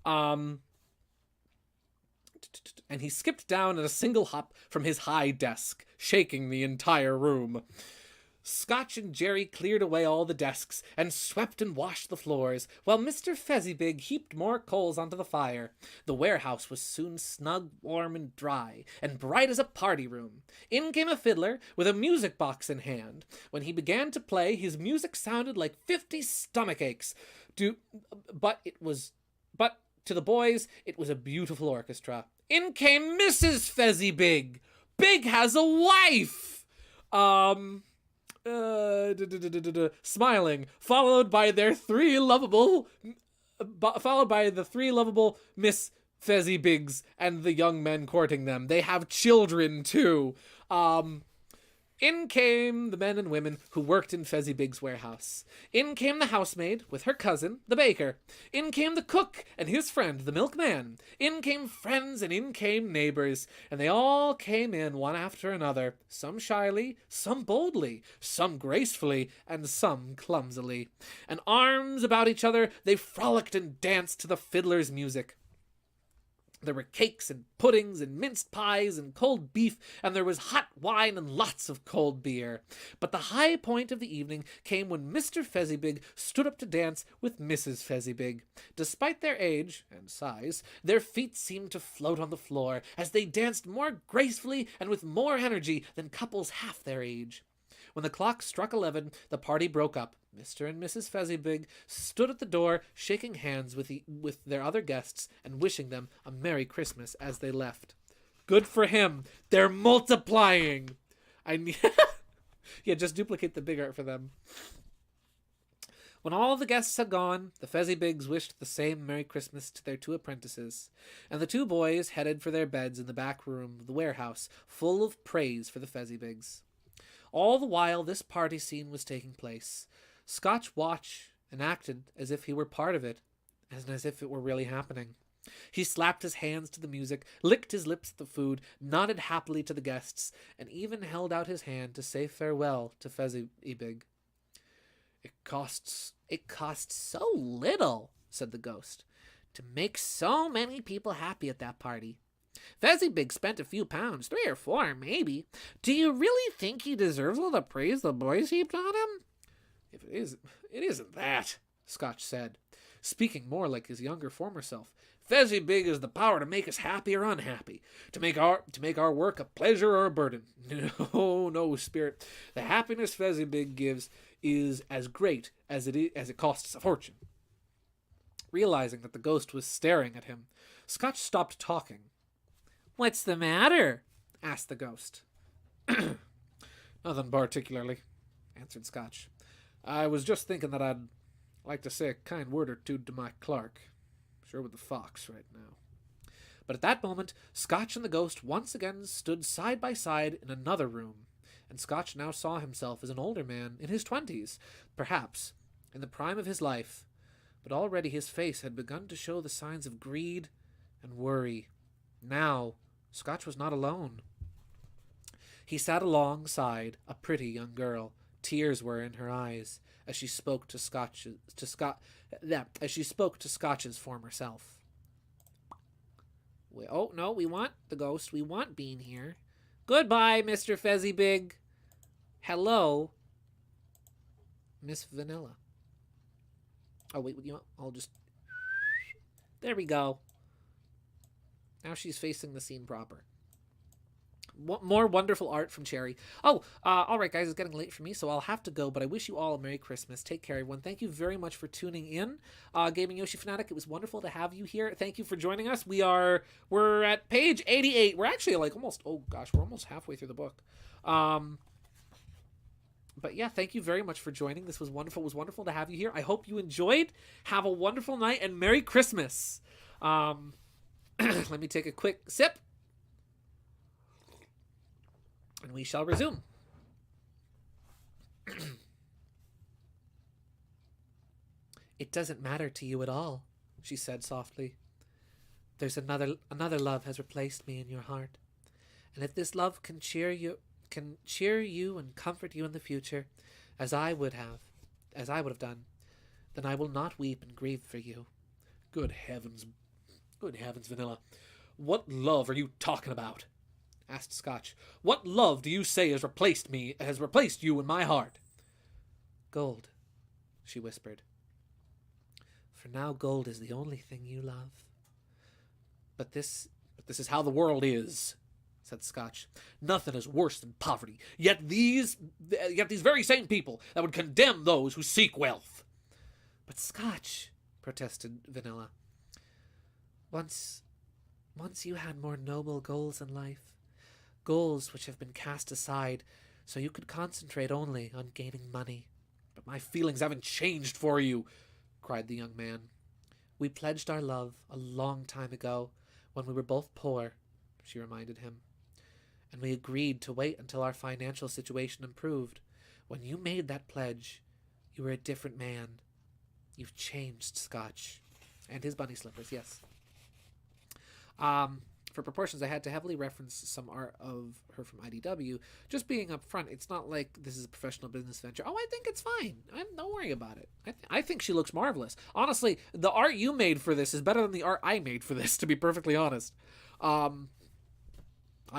And he skipped down at a single hop from his high desk, shaking the entire room. Scotch and Jerry cleared away all the desks and swept and washed the floors, while Mr. Fezzybig heaped more coals onto the fire. The warehouse was soon snug, warm, and dry, and bright as a party room. In came a fiddler with a music box in hand. When he began to play, his music sounded like 50 stomach aches. But to the boys, it was a beautiful orchestra. In came Mrs. Fezzybig. Big has a wife! Smiling, followed by the 3 lovable Miss Fezzybigs and the young men courting them. They have children too. In came the men and women who worked in Fezzybig's warehouse. In came the housemaid with her cousin, the baker. In came the cook and his friend, the milkman. In came friends and in came neighbors, and they all came in one after another, some shyly, some boldly, some gracefully, and some clumsily. And arms about each other, they frolicked and danced to the fiddler's music. There were cakes and puddings and minced pies and cold beef, and there was hot wine and lots of cold beer. But the high point of the evening came when Mr. Fezzybig stood up to dance with Mrs. Fezzybig. Despite their age and size, their feet seemed to float on the floor, as they danced more gracefully and with more energy than couples half their age. When the clock struck 11, the party broke up. Mr. and Mrs. Fezzybig stood at the door, shaking hands with their other guests and wishing them a Merry Christmas as they left. Good for him. They're multiplying. Yeah, just duplicate the big art for them. When all the guests had gone, the Fezzybigs wished the same Merry Christmas to their 2 apprentices, and the 2 boys headed for their beds in the back room of the warehouse, full of praise for the Fezzybigs. All the while this party scene was taking place, Scotch watched and acted as if he were part of it, and as if it were really happening. He slapped his hands to the music, licked his lips at the food, nodded happily to the guests, and even held out his hand to say farewell to Fezzybig. It costs so little, said the ghost, to make so many people happy at that party. Fezzybig spent a few pounds, 3 or 4, maybe. Do you really think he deserves all the praise the boys heaped on him? If it isn't that, Scotch said, speaking more like his younger former self. Fezzybig has the power to make us happy or unhappy, to make our work a pleasure or a burden. No, Spirit. The happiness Fezzybig gives is as great as it costs a fortune. Realizing that the ghost was staring at him, Scotch stopped talking. What's the matter? Asked the ghost. Nothing particularly, answered Scotch. I was just thinking that I'd like to say a kind word or two to my clerk. Sure with the fox right now. But at that moment, Scotch and the ghost once again stood side by side in another room, and Scotch now saw himself as an older man, in his 20s, perhaps, in the prime of his life, but already his face had begun to show the signs of greed and worry. Now, Scotch was not alone. He sat alongside a pretty young girl. Tears were in her eyes as she spoke to Scotch's former self. We want the ghost. We want Bean here. Goodbye, Mr. Fezzybig. Hello, Miss Vanilla. Oh, wait, I'll just... There we go. Now she's facing the scene proper. More wonderful art from Cherry. Oh, all right, guys, it's getting late for me, so I'll have to go, but I wish you all a Merry Christmas. Take care, everyone. Thank you very much for tuning in. Gaming Yoshi Fanatic, it was wonderful to have you here. Thank you for joining us. We're at page 88. We're actually we're almost halfway through the book. But yeah, thank you very much for joining. This was wonderful. It was wonderful to have you here. I hope you enjoyed. Have a wonderful night, and Merry Christmas. Let me take a quick sip. And we shall resume. It doesn't matter to you at all, she said softly. There's another love has replaced me in your heart. And if this love can cheer you and comfort you in the future, as I would have done, then I will not weep and grieve for you. Good heavens, Vanilla. What love are you talking about? Asked Scotch. What love do you say has replaced you in my heart? Gold, she whispered. For now gold is the only thing you love. But this is how the world is, said Scotch. Nothing is worse than poverty. Yet these very same people that would condemn those who seek wealth. But Scotch, protested Vanilla. Once you had more noble goals in life. Goals which have been cast aside, so you could concentrate only on gaining money. But my feelings haven't changed for you, cried the young man. We pledged our love a long time ago, when we were both poor, she reminded him. and we agreed to wait until our financial situation improved. When you made that pledge, you were a different man. You've changed, Scotch. And his bunny slippers, yes. For proportions, I had to heavily reference some art of her from IDW. Just being up front, it's not like this is a professional business venture. Oh, I think it's fine. Don't worry about it. I think she looks marvelous. Honestly, the art you made for this is better than the art I made for this, to be perfectly honest. I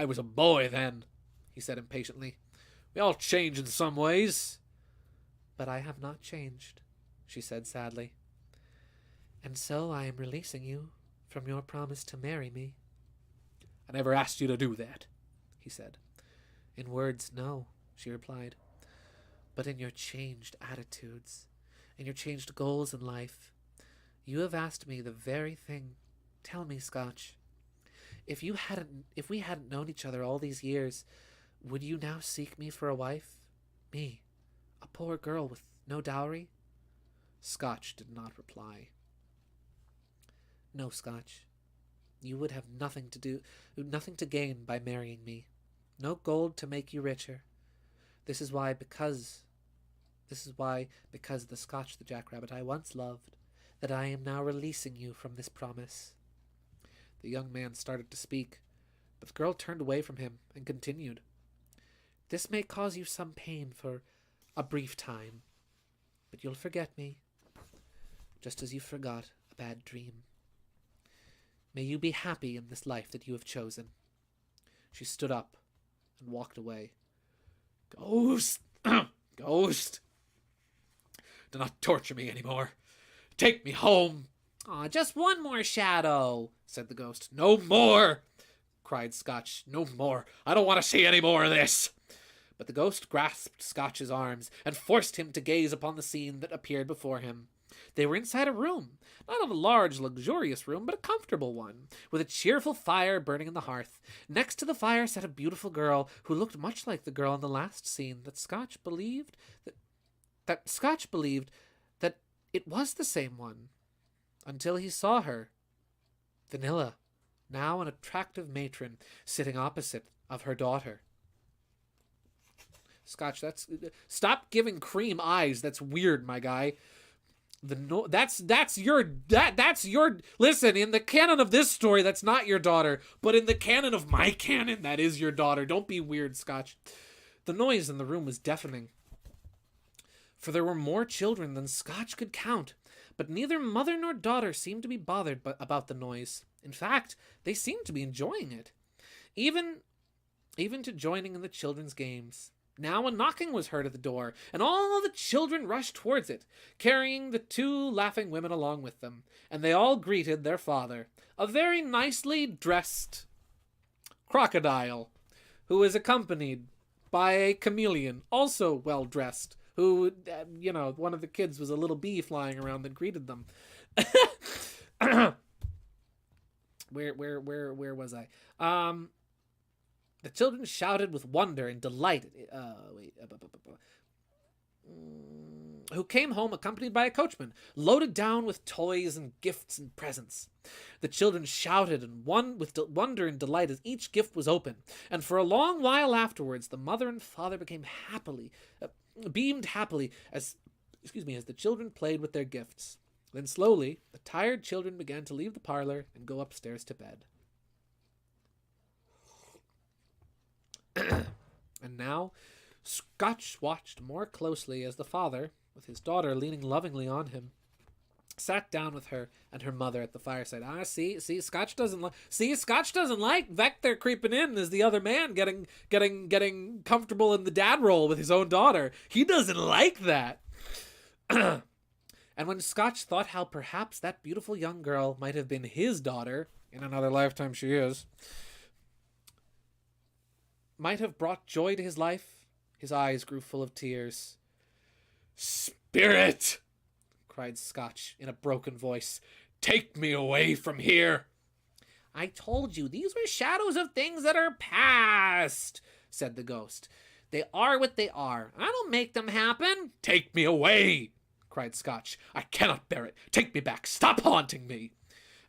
was a boy then, he said impatiently. We all change in some ways. But I have not changed, she said sadly. And so I am releasing you from your promise to marry me. I never asked you to do that, he said. In words, no, she replied. But in your changed attitudes, in your changed goals in life, you have asked me the very thing. Tell me, Scotch, if we hadn't known each other all these years, would you now seek me for a wife? Me, a poor girl with no dowry? Scotch did not reply. No, Scotch. You would have nothing to gain by marrying me. No gold to make you richer. This is why, because the Scotch the jackrabbit I once loved, that I am now releasing you from this promise. The young man started to speak, but the girl turned away from him and continued. This may cause you some pain for a brief time, but you'll forget me, just as you forgot a bad dream. May you be happy in this life that you have chosen. She stood up and walked away. Ghost! Ghost! Do not torture me anymore. Take me home. Aw, just one more shadow, said the ghost. No more, cried Scotch. No more. I don't want to see any more of this. But the ghost grasped Scotch's arms and forced him to gaze upon the scene that appeared before him. They were inside a room, not a large, luxurious room, but a comfortable one, with a cheerful fire burning in the hearth. Next to the fire sat a beautiful girl who looked much like the girl in the last scene. Scotch believed that it was the same one, until he saw her, Vanilla, now an attractive matron, sitting opposite of her daughter. Scotch, stop giving Cream eyes. That's weird, my guy. That's your listen, in the canon of this story, that's not your daughter, but in the canon of my canon, that is your daughter. Don't be weird, Scotch. The noise in the room was deafening, for there were more children than Scotch could count, but neither mother nor daughter seemed to be bothered about the noise. In fact, they seemed to be enjoying it, even to joining in the children's games. Now a knocking was heard at the door, and all the children rushed towards it, carrying the two laughing women along with them, and they all greeted their father, a very nicely dressed crocodile, who was accompanied by a chameleon, also well dressed, who, one of the kids was a little bee flying around that greeted them. Where was I? The children shouted with wonder and delight. Who came home accompanied by a coachman, loaded down with toys and gifts and presents. The children shouted and with wonder and delight as each gift was opened, and for a long while afterwards, the mother and father beamed happily as the children played with their gifts. Then slowly, the tired children began to leave the parlor and go upstairs to bed. And now, Scotch watched more closely as the father, with his daughter leaning lovingly on him, sat down with her and her mother at the fireside. See, Scotch doesn't like Vector creeping in as the other man getting comfortable in the dad role with his own daughter. He doesn't like that. And when Scotch thought how perhaps that beautiful young girl might have been his daughter, in another lifetime she is, might have brought joy to his life, his eyes grew full of tears. "Spirit!" cried Scotch in a broken voice. "Take me away from here!" "I told you, these were shadows of things that are past," said the ghost. "They are what they are. I don't make them happen." "Take me away!" cried Scotch. "I cannot bear it. Take me back. Stop haunting me."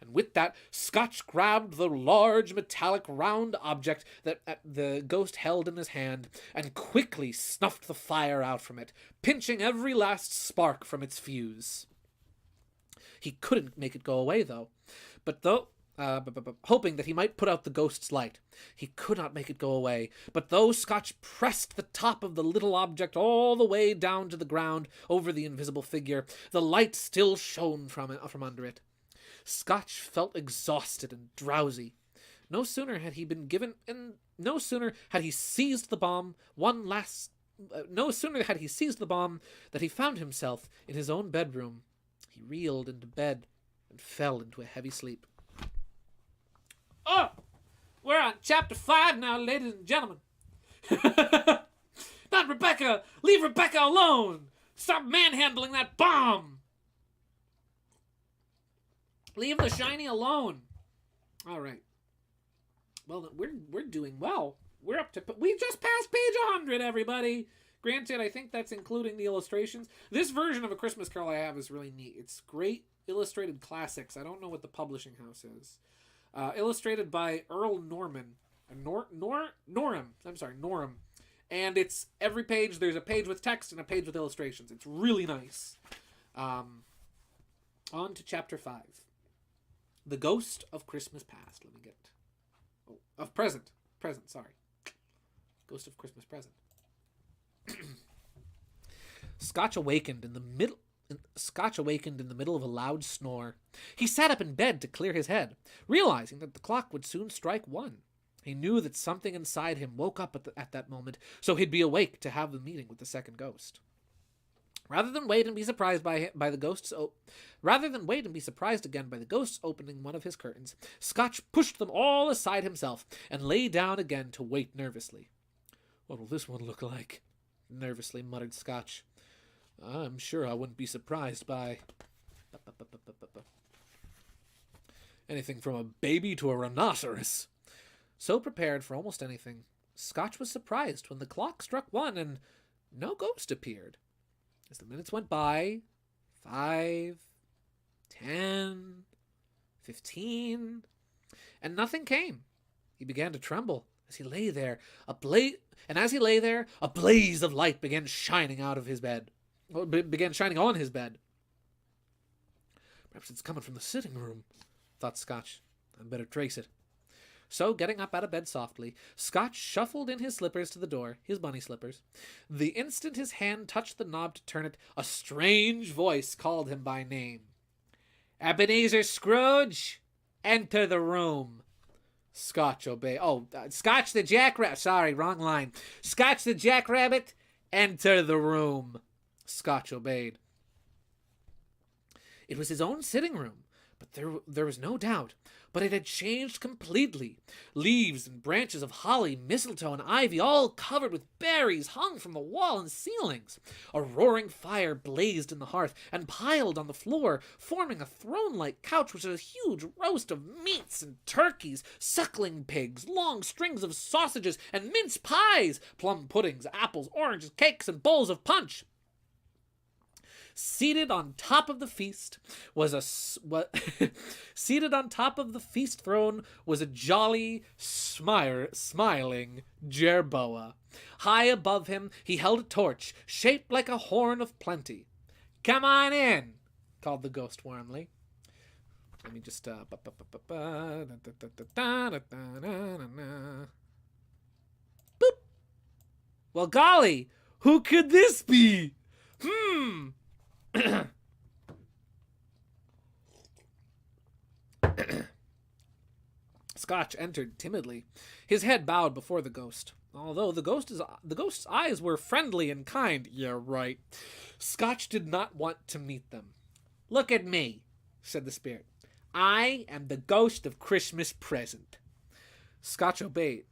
And with that, Scotch grabbed the large metallic round object that the ghost held in his hand and quickly snuffed the fire out from it, pinching every last spark from its fuse. He couldn't make it go away, though. Hoping that he might put out the ghost's light. He could not make it go away, but though Scotch pressed the top of the little object all the way down to the ground over the invisible figure, the light still shone from under it. Scotch felt exhausted and drowsy. No sooner had he seized the bomb that he found himself in his own bedroom. He reeled into bed and fell into a heavy sleep. Oh, we're on chapter 5 now, ladies and gentlemen. Not Rebecca! Leave Rebecca alone! Stop manhandling that bomb! Leave the shiny alone. All right. Well, we're doing well. We just passed page 100, everybody. Granted, I think that's including the illustrations. This version of A Christmas Carol I have is really neat. It's great illustrated classics. I don't know what the publishing house is. Illustrated by Earl Norman. Norham. And it's every page, there's a page with text and a page with illustrations. It's really nice. On to chapter 5. The Ghost of Christmas Past. Let me get... Oh, of Present. Present, sorry. Ghost of Christmas Present. Scotch awakened in the middle of a loud snore. He sat up in bed to clear his head, realizing that the clock would soon strike 1. He knew that something inside him woke up at that moment, so he'd be awake to have the meeting with the second ghost. Rather than wait and be surprised again by the ghosts opening one of his curtains, Scotch pushed them all aside himself and lay down again to wait nervously. "What will this one look like?" nervously muttered Scotch. "I'm sure I wouldn't be surprised by anything from a baby to a rhinoceros." So prepared for almost anything, Scotch was surprised when the clock struck 1 and no ghost appeared. As the minutes went by, 5, 10, 15, and nothing came. He began to tremble as he lay there. A blaze of light began shining out of his bed. Began shining on his bed. "Perhaps it's coming from the sitting room," thought Scotch. "I'd better trace it." So, getting up out of bed softly, Scotch shuffled in his slippers to the door, his bunny slippers. The instant his hand touched the knob to turn it, a strange voice called him by name. "Ebenezer Scrooge, enter the room." Scotch obeyed. Scotch the Jackrabbit. Sorry, wrong line. "Scotch the Jackrabbit, enter the room." Scotch obeyed. It was his own sitting room, but there was no doubt. But it had changed completely. Leaves and branches of holly, mistletoe, and ivy, all covered with berries, hung from the wall and ceilings. A roaring fire blazed in the hearth and piled on the floor, forming a throne-like couch which was a huge roast of meats and turkeys, suckling pigs, long strings of sausages, and mince pies, plum puddings, apples, oranges, cakes, and bowls of punch. Seated on top of the feast throne was a jolly, smiling jerboa. High above him, he held a torch shaped like a horn of plenty. "Come on in," called the ghost warmly. Let me just boop. "Well, golly, who could this be? Scotch entered timidly, his head bowed before the ghost. Although the ghost's eyes were friendly and kind, yeah, right, Scotch did not want to meet them. "Look at me," said the spirit. "I am the ghost of Christmas Present." Scotch obeyed.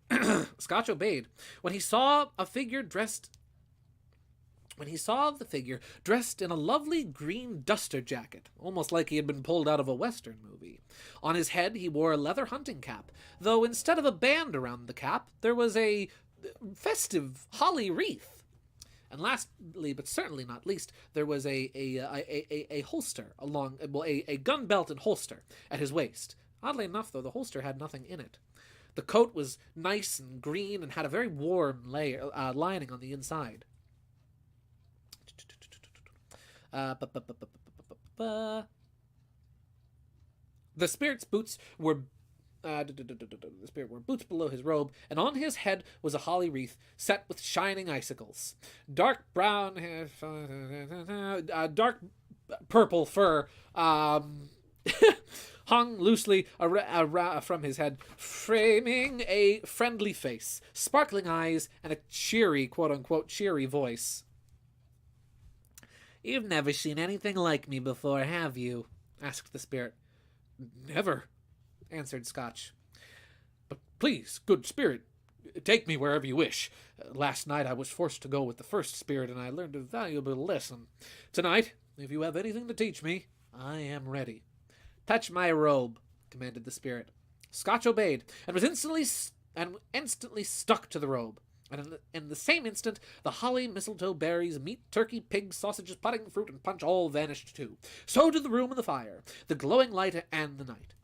When he saw the figure dressed in a lovely green duster jacket, almost like he had been pulled out of a Western movie. On his head he wore a leather hunting cap, though instead of a band around the cap, there was a festive holly wreath. And lastly, but certainly not least, there was a holster a gun belt and holster at his waist. Oddly enough, though, the holster had nothing in it. The coat was nice and green and had a very warm lining on the inside. The spirit's boots were boots below his robe, and on his head was a holly wreath set with shining icicles. Dark brown hair, dark purple fur hung loosely from his head, framing a friendly face, sparkling eyes, and a cheery, quote-unquote, cheery voice. "You've never seen anything like me before, have you?" asked the spirit. "Never," answered Scotch. "But please, good spirit, take me wherever you wish. Last night I was forced to go with the first spirit, and I learned a valuable lesson. Tonight, if you have anything to teach me, I am ready." "Touch my robe," commanded the spirit. Scotch obeyed, and was instantly stuck to the robe. And in the same instant, the holly, mistletoe, berries, meat, turkey, pigs, sausages, pudding, fruit, and punch all vanished too. So did the room and the fire, the glowing light and the night.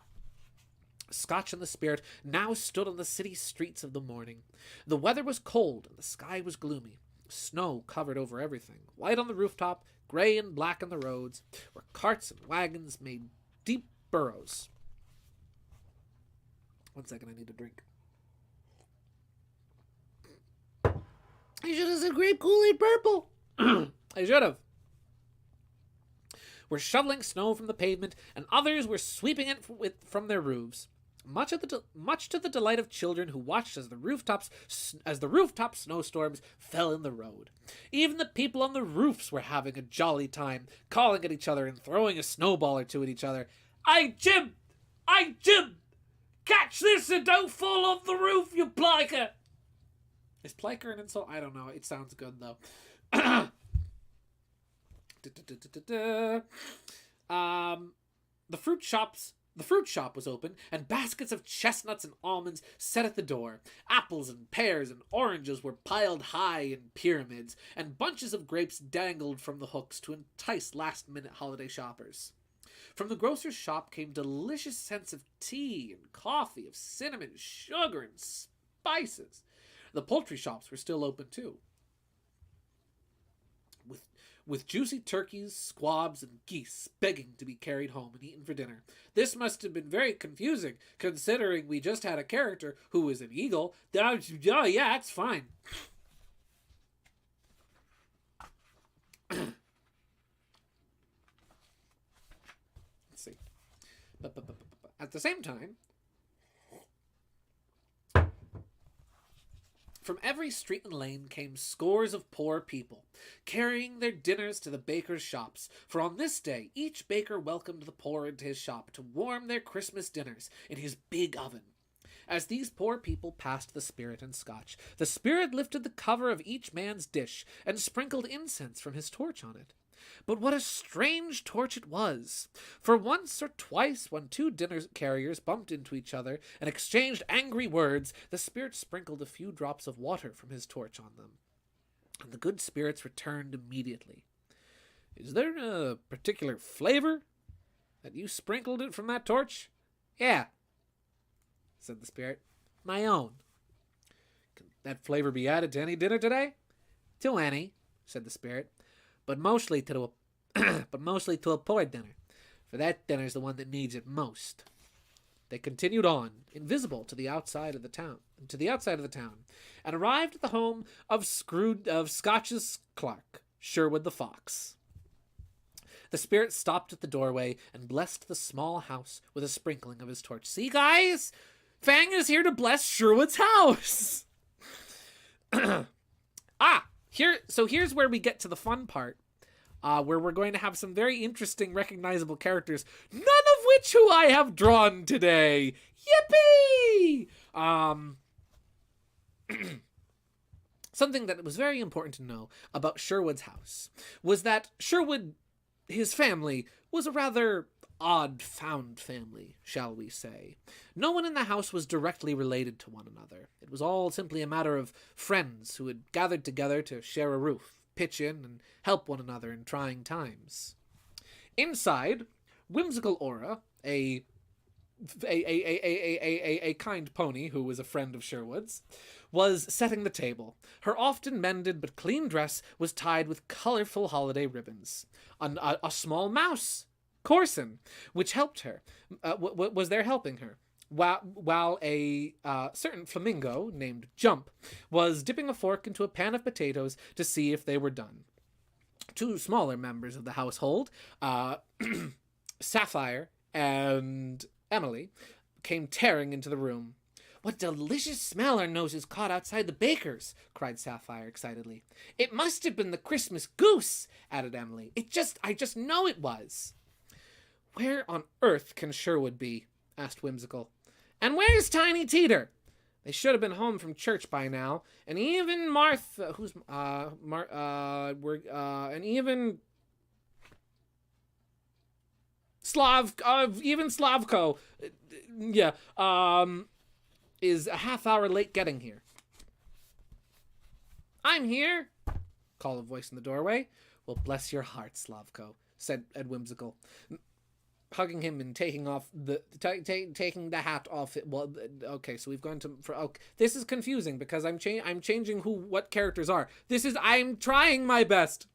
Scotch and the spirit now stood on the city streets of the morning. The weather was cold, and the sky was gloomy. Snow covered over everything, white on the rooftop, gray and black on the roads, where carts and wagons made deep burrows. One second, I need a drink. I should have said grape Kool-Aid purple. I should have. Were shoveling snow from the pavement, and others were sweeping it from their roofs. Much to the delight of children who watched as the rooftop snowstorms fell in the road. Even the people on the roofs were having a jolly time, calling at each other and throwing a snowball or two at each other. "Hey, Jim! Hey, Jim! Catch this and don't fall off the roof, you pliker!" Is pliker an insult? I don't know. It sounds good, though. The fruit shop was open, and baskets of chestnuts and almonds set at the door. Apples and pears and oranges were piled high in pyramids, and bunches of grapes dangled from the hooks to entice last-minute holiday shoppers. From the grocer's shop came delicious scents of tea and coffee, of cinnamon, sugar, and spices. The poultry shops were still open, too, with juicy turkeys, squabs, and geese begging to be carried home and eaten for dinner. This must have been very confusing, considering we just had a character who was an eagle. Oh, yeah, it's fine. Let's see. At the same time, from every street and lane came scores of poor people, carrying their dinners to the bakers' shops, for on this day each baker welcomed the poor into his shop to warm their Christmas dinners in his big oven. As these poor people passed the spirit and Scotch, the spirit lifted the cover of each man's dish and sprinkled incense from his torch on it. But what a strange torch it was! For once or twice, when two dinner carriers bumped into each other and exchanged angry words, the spirit sprinkled a few drops of water from his torch on them, and the good spirits returned immediately. "Is there a particular flavor that you sprinkled it from that torch?" "Yeah," said the spirit. "My own." "Can that flavor be added to any dinner today?" "To any," said the spirit. But mostly to a poor dinner, for that dinner's the one that needs it most." They continued on, invisible to the outside of the town, and arrived at the home of Scotch's clerk, Sherwood the Fox. The spirit stopped at the doorway and blessed the small house with a sprinkling of his torch. "See, guys, Fang is here to bless Sherwood's house." Here's where we get to the fun part, where we're going to have some very interesting, recognizable characters, none of which who I have drawn today. Yippee! Something that was very important to know about Sherwood's house was that Sherwood, his family, was a rather odd-found family, shall we say. No one in the house was directly related to one another. It was all simply a matter of friends who had gathered together to share a roof. pitch in and help one another in trying times. Inside, Whimsical Aura, a kind pony who was a friend of Sherwood's, was setting the table. Her often mended but clean dress was tied with colorful holiday ribbons. A small mouse, Corson, which helped her, was there helping her, while a certain flamingo named Jump was dipping a fork into a pan of potatoes to see if they were done. Two smaller members of the household, Sapphire and Emily, came tearing into the room. "What delicious smell our noses caught outside the baker's!" cried Sapphire excitedly. "It must have been the Christmas goose," added Emily. I just know it was." "Where on earth can Sherwood be?" asked Whimsical. "And where's Tiny Teeter? They should have been home from church by now. And even Martha, and even Slavko, is a half hour late getting here." "I'm here," called a voice in the doorway. "Well, bless your heart, Slavko," said Ed Whimsical, hugging him and taking the hat off. Well, okay, so we've gone to this is confusing because I'm changing what characters are. I'm trying my best.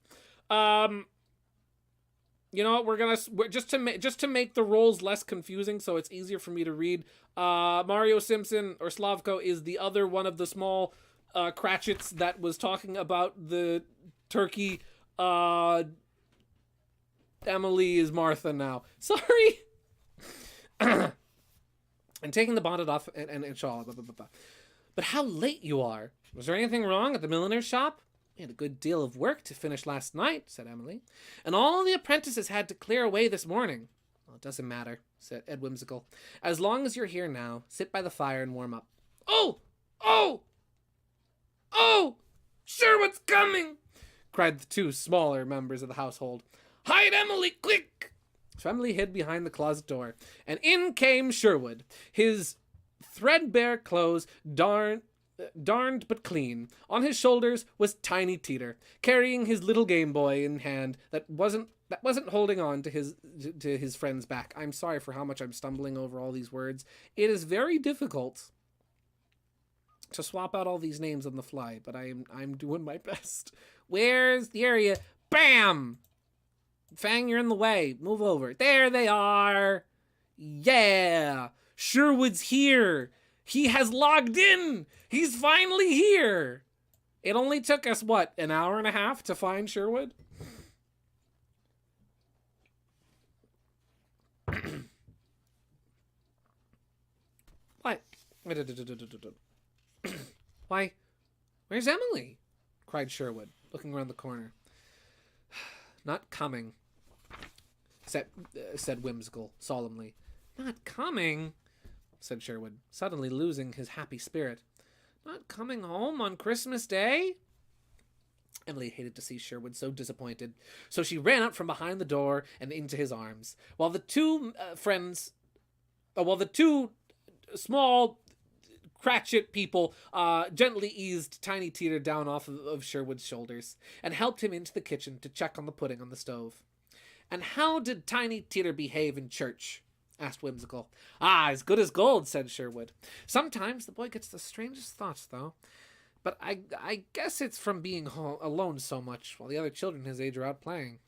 You know what? We're just to make the roles less confusing, so it's easier for me to read. Mario Simpson, or Slavko, is the other one of the small Cratchits that was talking about the turkey. Emily is Martha now. Sorry. And taking the bonnet off and shawl. Blah, blah, blah, blah. "But how late you are. Was there anything wrong at the milliner's shop?" "We had a good deal of work to finish last night," said Emily. "And all the apprentices had to clear away this morning." "Well, it doesn't matter," said Ed Whimsical. "As long as you're here now, sit by the fire and warm up." Oh! Sherwood's coming!" cried the two smaller members of the household. "Hide Emily, quick!" So Emily hid behind the closet door, and in came Sherwood, his threadbare clothes darned but clean. On his shoulders was Tiny Teeter, carrying his little Game Boy in hand that wasn't holding on to his friend's back. I'm sorry for how much I'm stumbling over all these words. It is very difficult to swap out all these names on the fly, but I'm doing my best. Where's the area? Bam! Fang, you're in the way. Move over. There they are. Yeah! Sherwood's here. He has logged in. He's finally here. It only took us, an hour and a half to find Sherwood? What? Why, where's Emily? Cried Sherwood, looking around the corner. Not coming, said Whimsical solemnly. Not coming, said Sherwood, suddenly losing his happy spirit. Not coming home on Christmas Day? Emily hated to see Sherwood so disappointed, so she ran out from behind the door and into his arms, while the two small Cratchit people gently eased Tiny Teeter down off of Sherwood's shoulders and helped him into the kitchen to check on the pudding on the stove. And how did Tiny Teeter behave in church? Asked Whimsical. As good as gold, said Sherwood. Sometimes the boy gets the strangest thoughts, though. But I guess it's from being alone so much while the other children his age are out playing.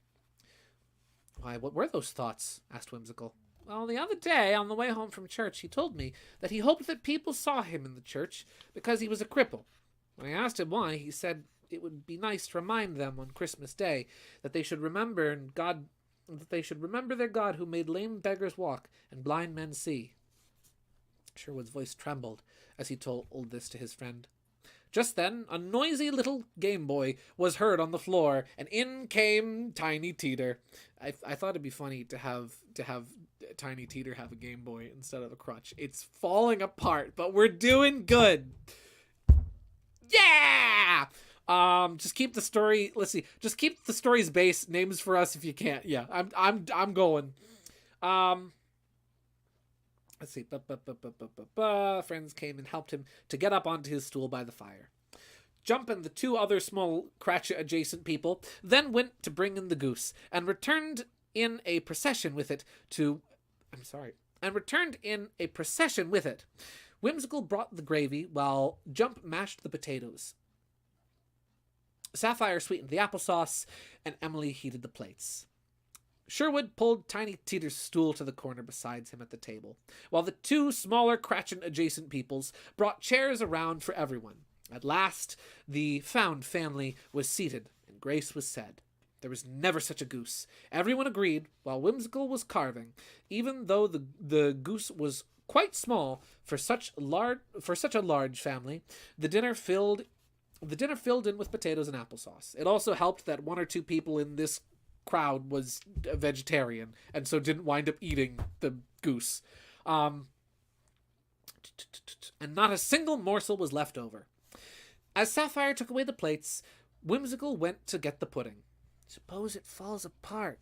Why, what were those thoughts? Asked Whimsical. Well, the other day, on the way home from church, he told me that he hoped that people saw him in the church because he was a cripple. When I asked him why, he said it would be nice to remind them on Christmas Day that they should remember their God who made lame beggars walk and blind men see. Sherwood's voice trembled as he told this to his friend. Just then, a noisy little Game Boy was heard on the floor, and in came Tiny Teeter. I thought it'd be funny to have Tiny Teeter have a Game Boy instead of a crutch. It's falling apart, but we're doing good. Yeah! Just keep the story. Let's see. Just keep the story's base names for us if you can't. Yeah, I'm going. Let's see. Friends came and helped him to get up onto his stool by the fire. Jump and the two other small Cratchit-adjacent people then went to bring in the goose, and returned in a procession with it Whimsical brought the gravy, while Jump mashed the potatoes. Sapphire sweetened the applesauce, and Emily heated the plates. Sherwood pulled Tiny Teeter's stool to the corner beside him at the table, while the two smaller Cratchit-adjacent peoples brought chairs around for everyone. At last, the found family was seated, and grace was said. There was never such a goose. Everyone agreed, while Whimsical was carving, even though the goose was quite small for such a large family. The dinner filled in with potatoes and applesauce. It also helped that one or two people in this crowd was a vegetarian, and so didn't wind up eating the goose. And not a single morsel was left over. As Sapphire took away the plates, Whimsical went to get the pudding. Suppose it falls apart,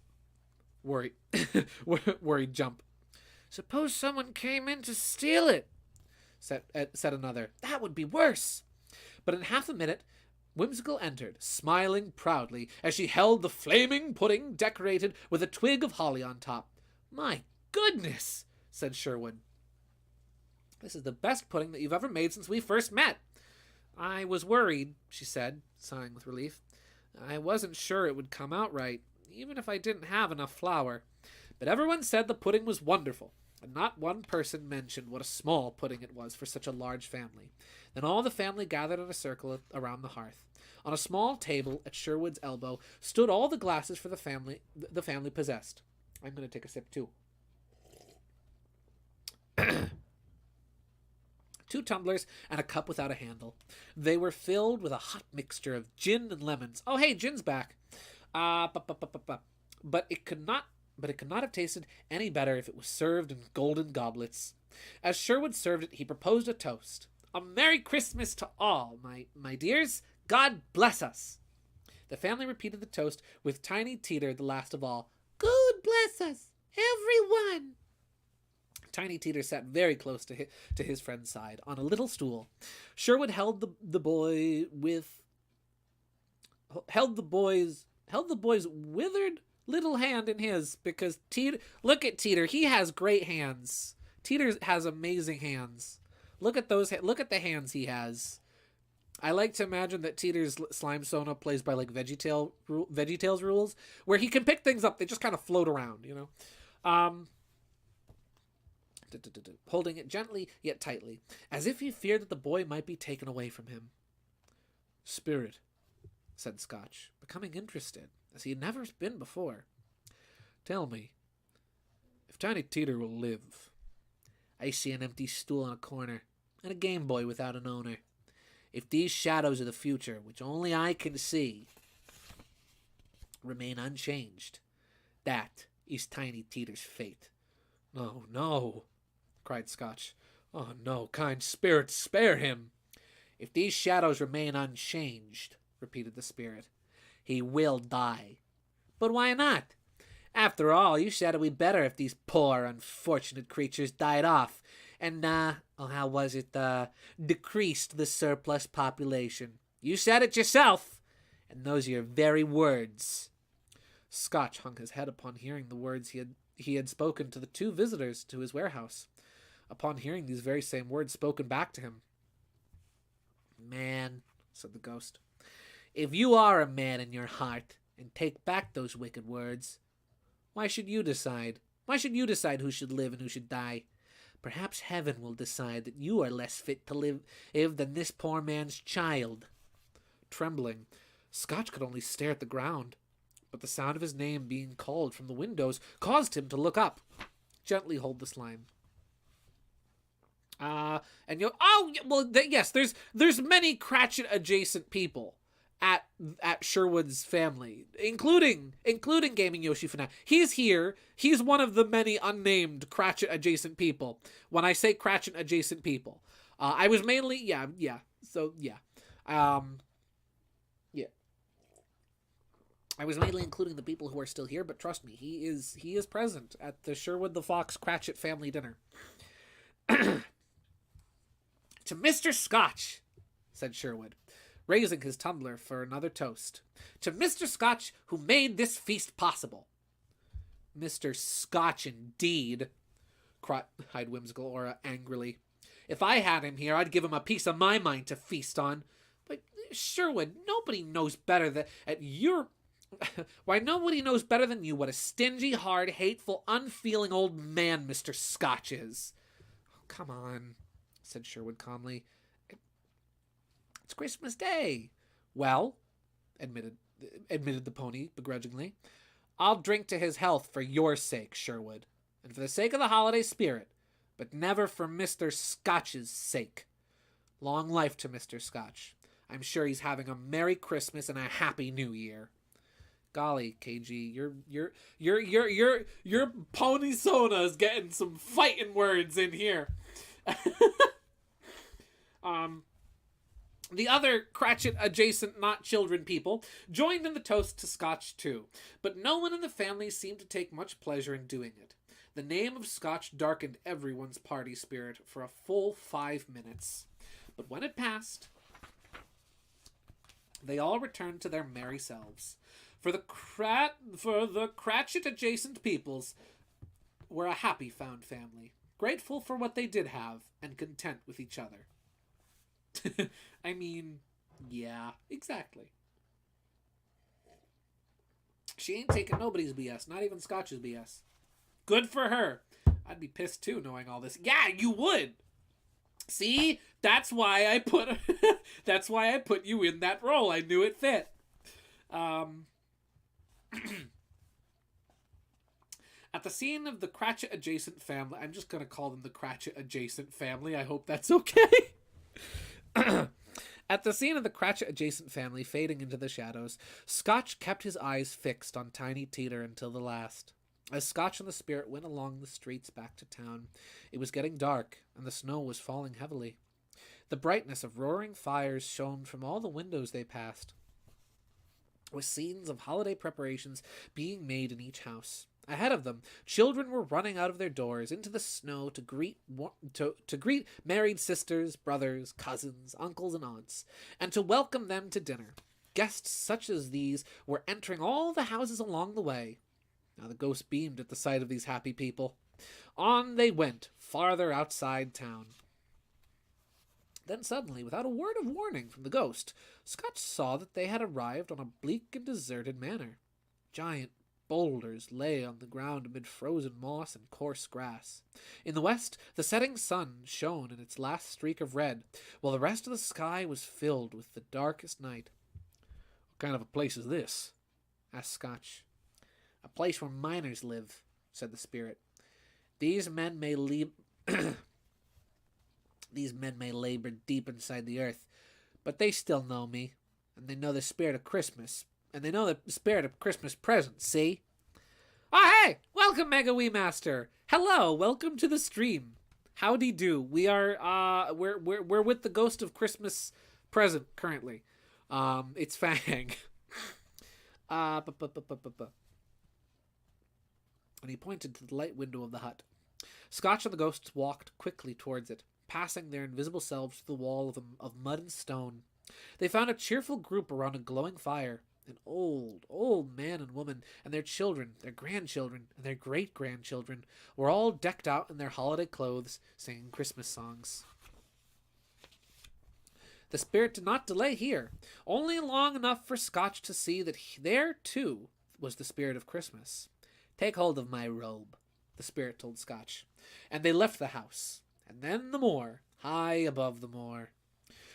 worried Jump. Suppose someone came in to steal it, said another. That would be worse. But in half a minute, Whimsical entered, smiling proudly as she held the flaming pudding decorated with a twig of holly on top. My goodness, said Sherwood. This is the best pudding that you've ever made since we first met. I was worried, she said, sighing with relief. I wasn't sure it would come out right, even if I didn't have enough flour. But everyone said the pudding was wonderful, and not one person mentioned what a small pudding it was for such a large family. Then all the family gathered in a circle around the hearth. On a small table at Sherwood's elbow stood all the glasses for the family possessed. I'm going to take a sip too. 2 tumblers, and a cup without a handle. They were filled with a hot mixture of gin and lemons. Oh, hey, gin's back. But it could not have tasted any better if it was served in golden goblets. As Sherwood served it, he proposed a toast. A Merry Christmas to all, my dears. God bless us. The family repeated the toast, with Tiny Teeter the last of all. God bless us, everyone. Tiny Teeter sat very close to his friend's side, on a little stool. Sherwood held the boy's withered little hand in his, because look at Teeter. He has great hands. Teeter has amazing hands. Look at the hands he has. I like to imagine that Teeter's slime Sona plays by like VeggieTales rules, where he can pick things up. They just kind of float around, you know. Holding it gently yet tightly, as if he feared that the boy might be taken away from him. Spirit, said Scotch, becoming interested, as he had never been before. Tell me, if Tiny Teeter will live. I see an empty stool in a corner, and a Game Boy without an owner. If these shadows of the future, which only I can see, remain unchanged, that is Tiny Teeter's fate. Oh, no, cried Scotch. Oh, no, kind spirit, spare him. If these shadows remain unchanged, repeated the spirit, he will die. But why not? After all, you said it would be better if these poor, unfortunate creatures died off, and, decreased the surplus population. You said it yourself, and those are your very words. Scotch hung his head upon hearing the words he had spoken to the 2 visitors to his warehouse, upon hearing these very same words spoken back to him. Man, said the ghost, if you are a man in your heart, and take back those wicked words, why should you decide? Why should you decide who should live and who should die? Perhaps heaven will decide that you are less fit to live than this poor man's child. Trembling, Scotch could only stare at the ground, but the sound of his name being called from the windows caused him to look up. Gently hold the slime. Yes, there's many Cratchit adjacent people at Sherwood's family, including Gaming Yoshi for now. He's here. He's one of the many unnamed Cratchit adjacent people. When I say Cratchit adjacent people, I was mainly I was mainly including the people who are still here, but trust me, he is present at the Sherwood the Fox Cratchit family dinner. To Mr. Scotch, said Sherwood, raising his tumbler for another toast. To Mr. Scotch, who made this feast possible. Mr. Scotch, indeed, cried Whimsical Aura angrily. If I had him here, I'd give him a piece of my mind to feast on. But Sherwood, nobody knows better than why, nobody knows better than you what a stingy, hard, hateful, unfeeling old man Mr. Scotch is. Oh, come on, said Sherwood calmly. It's Christmas Day. Well, admitted the pony begrudgingly, I'll drink to his health for your sake, Sherwood, and for the sake of the holiday spirit, but never for Mr. Scotch's sake. Long life to Mr. Scotch. I'm sure he's having a Merry Christmas and a Happy New Year. Golly, KG, your pony Sona is getting some fighting words in here. The other Cratchit-adjacent not-children people joined in the toast to Scotch too, but no one in the family seemed to take much pleasure in doing it. The name of Scotch darkened everyone's party spirit for a full 5 minutes. But when it passed, they all returned to their merry selves. For the Cratchit-adjacent peoples were a happy found family, grateful for what they did have, and content with each other. I mean, yeah, exactly. She ain't taking nobody's BS, not even Scotch's BS. Good for her. I'd be pissed too knowing all this. Yeah, you would. See? That's why I put you in that role. I knew it fit. At the scene of the Cratchit-adjacent family, I'm just going to call them the Cratchit-adjacent family. I hope that's okay. At the scene of the Cratchit-adjacent family fading into the shadows, Scotch kept his eyes fixed on Tiny Teeter until the last. As Scotch and the spirit went along the streets back to town, it was getting dark, and the snow was falling heavily. The brightness of roaring fires shone from all the windows they passed, with scenes of holiday preparations being made in each house. Ahead of them, children were running out of their doors into the snow to greet married sisters, brothers, cousins, uncles, and aunts, and to welcome them to dinner. Guests such as these were entering all the houses along the way. Now the ghost beamed at the sight of these happy people. On they went, farther outside town. Then suddenly, without a word of warning from the ghost, Scotch saw that they had arrived on a bleak and deserted manor. Giant boulders lay on the ground amid frozen moss and coarse grass. In the west, the setting sun shone in its last streak of red, while the rest of the sky was filled with the darkest night. "What kind of a place is this?" asked Scotch. "A place where miners live," said the spirit. These men may labor deep inside the earth, but they still know me, and they know the spirit of Christmas. And they know the spirit of Christmas presents, see? Oh, hey! Welcome, Mega Wee Master! Hello! Welcome to the stream. Howdy do. We are, we're with the ghost of Christmas present, currently. It's Fang. And he pointed to the light window of the hut. Scotch and the ghosts walked quickly towards it, passing their invisible selves to the wall of mud and stone. They found a cheerful group around a glowing fire. An old man and woman, and their children, their grandchildren, and their great-grandchildren were all decked out in their holiday clothes, singing Christmas songs. The spirit did not delay here, only long enough for Scotch to see that there, too, was the spirit of Christmas. "Take hold of my robe," the spirit told Scotch, and they left the house, and then the moor, high above the moor.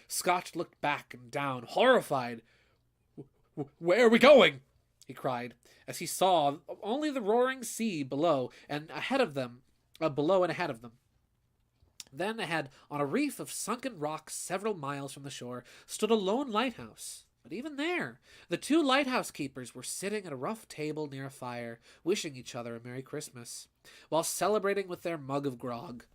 Scotch looked back and down, horrified. "Where are we going?" he cried, as he saw only the roaring sea below and ahead of them. Then ahead, on a reef of sunken rocks several miles from the shore, stood a lone lighthouse. But even there, the two lighthouse keepers were sitting at a rough table near a fire, wishing each other a Merry Christmas, while celebrating with their mug of grog.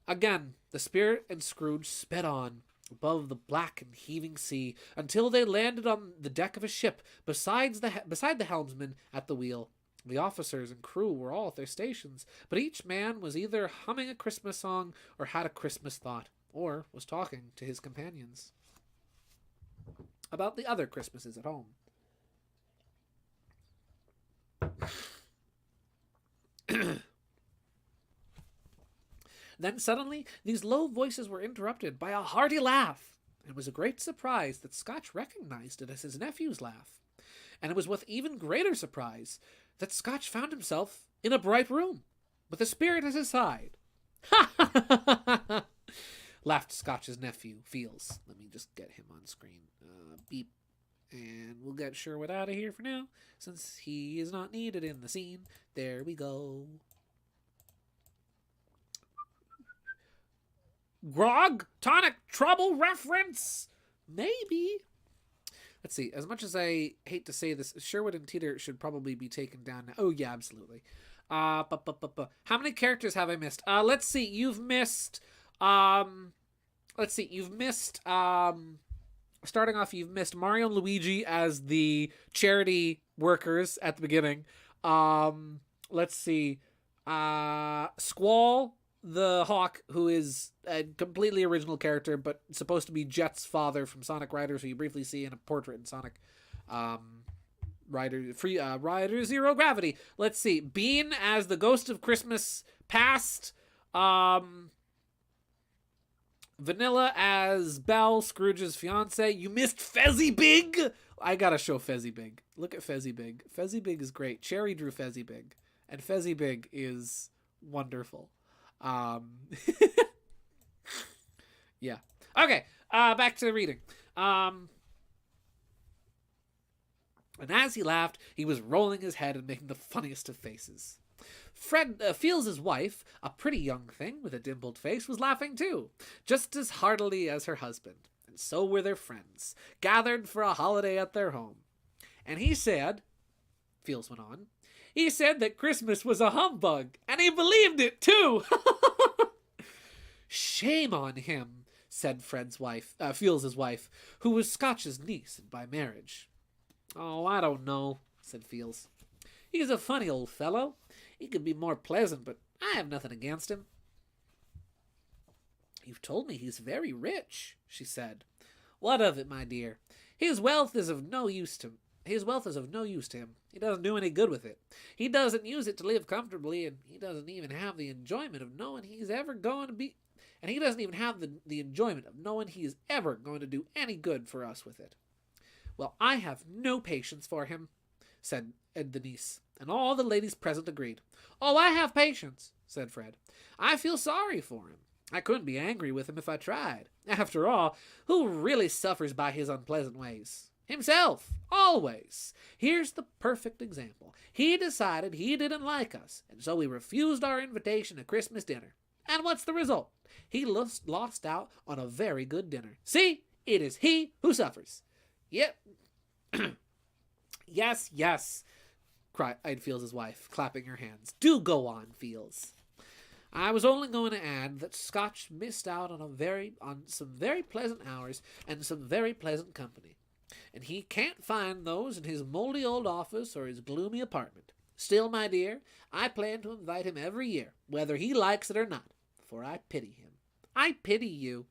Again, the spirit and Scrooge sped on, above the black and heaving sea, until they landed on the deck of a ship beside the helmsman at the wheel. The officers and crew were all at their stations, but each man was either humming a Christmas song or had a Christmas thought, or was talking to his companions. about the other Christmases at home. Then suddenly, these low voices were interrupted by a hearty laugh. It was a great surprise that Scotch recognized it as his nephew's laugh. And it was with even greater surprise that Scotch found himself in a bright room, with a spirit at his side. "Ha ha ha ha ha!" laughed Scotch's nephew, Feels. Let me just get him on screen. Beep. And we'll get Sherwood out of here for now, since he is not needed in the scene. There we go. Grog? Tonic trouble reference? Maybe. Let's see. As much as I hate to say this, Sherwood and Teeter should probably be taken down now. Oh, yeah, absolutely. How many characters have I missed? Let's see. You've missed... starting off, you've missed Mario and Luigi as the charity workers at the beginning. Let's see. Squall the Hawk, who is a completely original character, but supposed to be Jet's father from Sonic Riders, who you briefly see in a portrait in Sonic Rider Zero Gravity. Let's see. Bean as the Ghost of Christmas Past. Vanilla as Belle, Scrooge's fiance. You missed Fezzy Big. I gotta show Fezzy Big. Look at Fezzy Big. Fezzy Big is great. Cherry drew Fezzy Big, and Fezzy Big is wonderful. Yeah. Okay. Back to the reading. And as he laughed, he was rolling his head and making the funniest of faces. Fields' wife, a pretty young thing with a dimpled face, was laughing too, just as heartily as her husband, and so were their friends, gathered for a holiday at their home. And he said, Fields went on, he said that Christmas was a humbug, and he believed it too. Shame on him, said Fields' wife, who was Scotch's niece by marriage. Oh, I don't know, said Fields. He's a funny old fellow. He could be more pleasant, but I have nothing against him. You've told me he's very rich, she said. What of it, my dear? His wealth is of no use to him. He doesn't do any good with it. He doesn't use it to live comfortably, and he doesn't even have the enjoyment of knowing he's ever going to be... And he doesn't even have the enjoyment of knowing he's ever going to do any good for us with it. Well, I have no patience for him, said the niece, and all the ladies present agreed. Oh, I have patience, said Fred. I feel sorry for him. I couldn't be angry with him if I tried. After all, who really suffers by his unpleasant ways? Himself, always. Here's the perfect example. He decided he didn't like us, and so he refused our invitation to Christmas dinner. And what's the result? He lost out on a very good dinner. See, it is he who suffers. Yep. Yes, cried Fields' wife, clapping her hands. Do go on, Fields. I was only going to add that Scotch missed out on some very pleasant hours and some very pleasant company, and he can't find those in his moldy old office or his gloomy apartment. Still, my dear, I plan to invite him every year, whether he likes it or not, for I pity him. I pity you.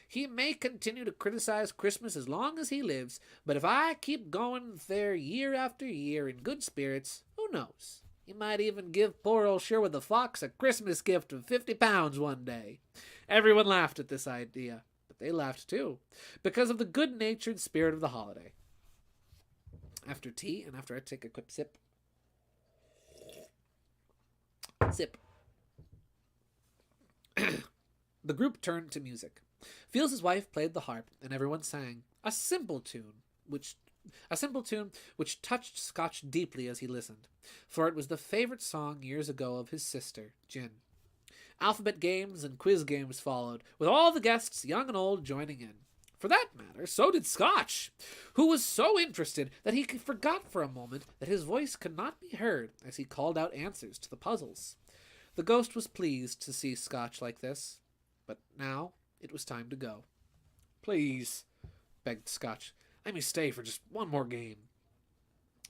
He may continue to criticize Christmas as long as he lives, but if I keep going there year after year in good spirits, who knows? He might even give poor old Sherwood the Fox a Christmas gift of £50 one day. Everyone laughed at this idea, but they laughed too, because of the good-natured spirit of the holiday. After tea, and after I take a quick sip. The group turned to music. Fields' wife played the harp, and everyone sang a simple tune which touched Scotch deeply as he listened, for it was the favorite song years ago of his sister, Gin. Alphabet games and quiz games followed, with all the guests, young and old, joining in. For that matter, so did Scotch, who was so interested that he forgot for a moment that his voice could not be heard as he called out answers to the puzzles. The ghost was pleased to see Scotch like this, but now it was time to go. Please, begged Scotch, let me stay for just one more game.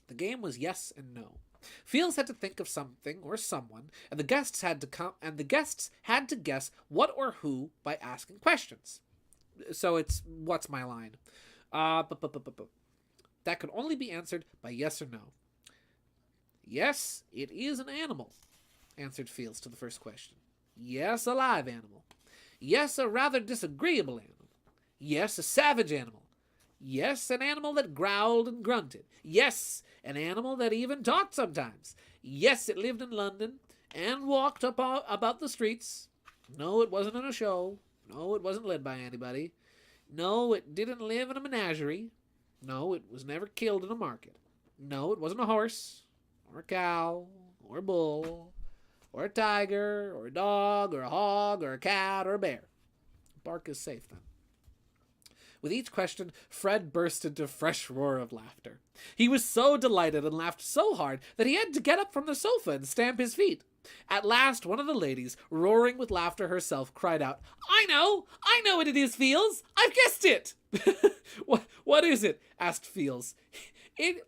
The game was yes and no. Fields had to think of something or someone, and the guests had to guess what or who by asking questions. So it's what's my line? That could only be answered by yes or no. Yes, it is an animal, answered Fields to the first question. Yes, a live animal. Yes, a rather disagreeable animal. Yes, a savage animal. Yes, an animal that growled and grunted. Yes, an animal that even talked sometimes. Yes, it lived in London and walked about the streets. No, it wasn't in a show. No, it wasn't led by anybody. No, it didn't live in a menagerie. No, it was never killed in a market. No, it wasn't a horse, or a cow, or a bull, or a tiger, or a dog, or a hog, or a cat, or a bear. Bark is safe, then. With each question, Fred burst into a fresh roar of laughter. He was so delighted and laughed so hard that he had to get up from the sofa and stamp his feet. At last, one of the ladies, roaring with laughter herself, cried out, I know what it is, Fields! I've guessed it! What is it? Asked Fields. It's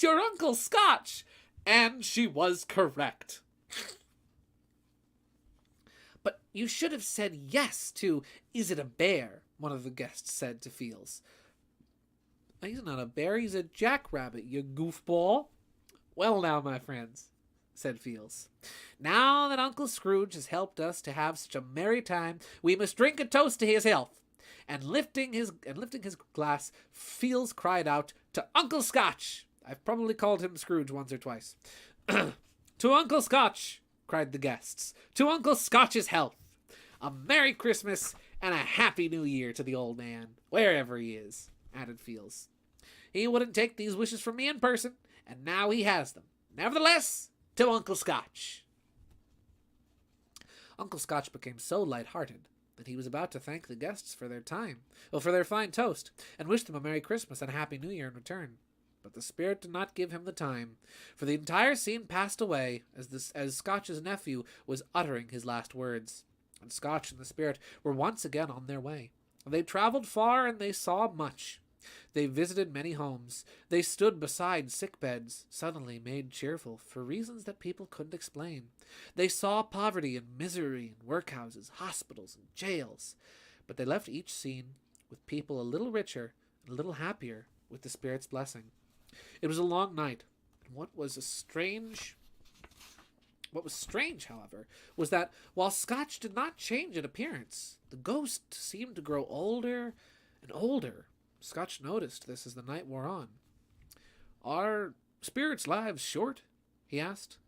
your Uncle Scotch! And she was correct. But you should have said yes to, is it a bear? One of the guests said to Fields. He's not a bear, he's a jackrabbit, you goofball. Well now, my friends, said Fields, now that Uncle Scrooge has helped us to have such a merry time, we must drink a toast to his health. And lifting his glass, Fields cried out, to Uncle Scotch. I've probably called him Scrooge once or twice. To Uncle Scotch, cried the guests. To Uncle Scotch's health. A Merry Christmas and a Happy New Year to the old man, wherever he is, added Fields. He wouldn't take these wishes from me in person, and now he has them. Nevertheless, to Uncle Scotch. Uncle Scotch became so light-hearted that he was about to thank the guests for their for their fine toast, and wish them a Merry Christmas and a Happy New Year in return. But the spirit did not give him the time, for the entire scene passed away as Scotch's nephew was uttering his last words, and Scotch and the spirit were once again on their way. They traveled far and they saw much. They visited many homes. They stood beside sick beds, suddenly made cheerful for reasons that people couldn't explain. They saw poverty and misery in workhouses, hospitals, and jails. But they left each scene with people a little richer and a little happier with the spirit's blessing. It was a long night, and what was strange, however, was that while Scotch did not change in appearance, the ghost seemed to grow older and older. Scotch noticed this as the night wore on. Are spirits' lives short? He asked.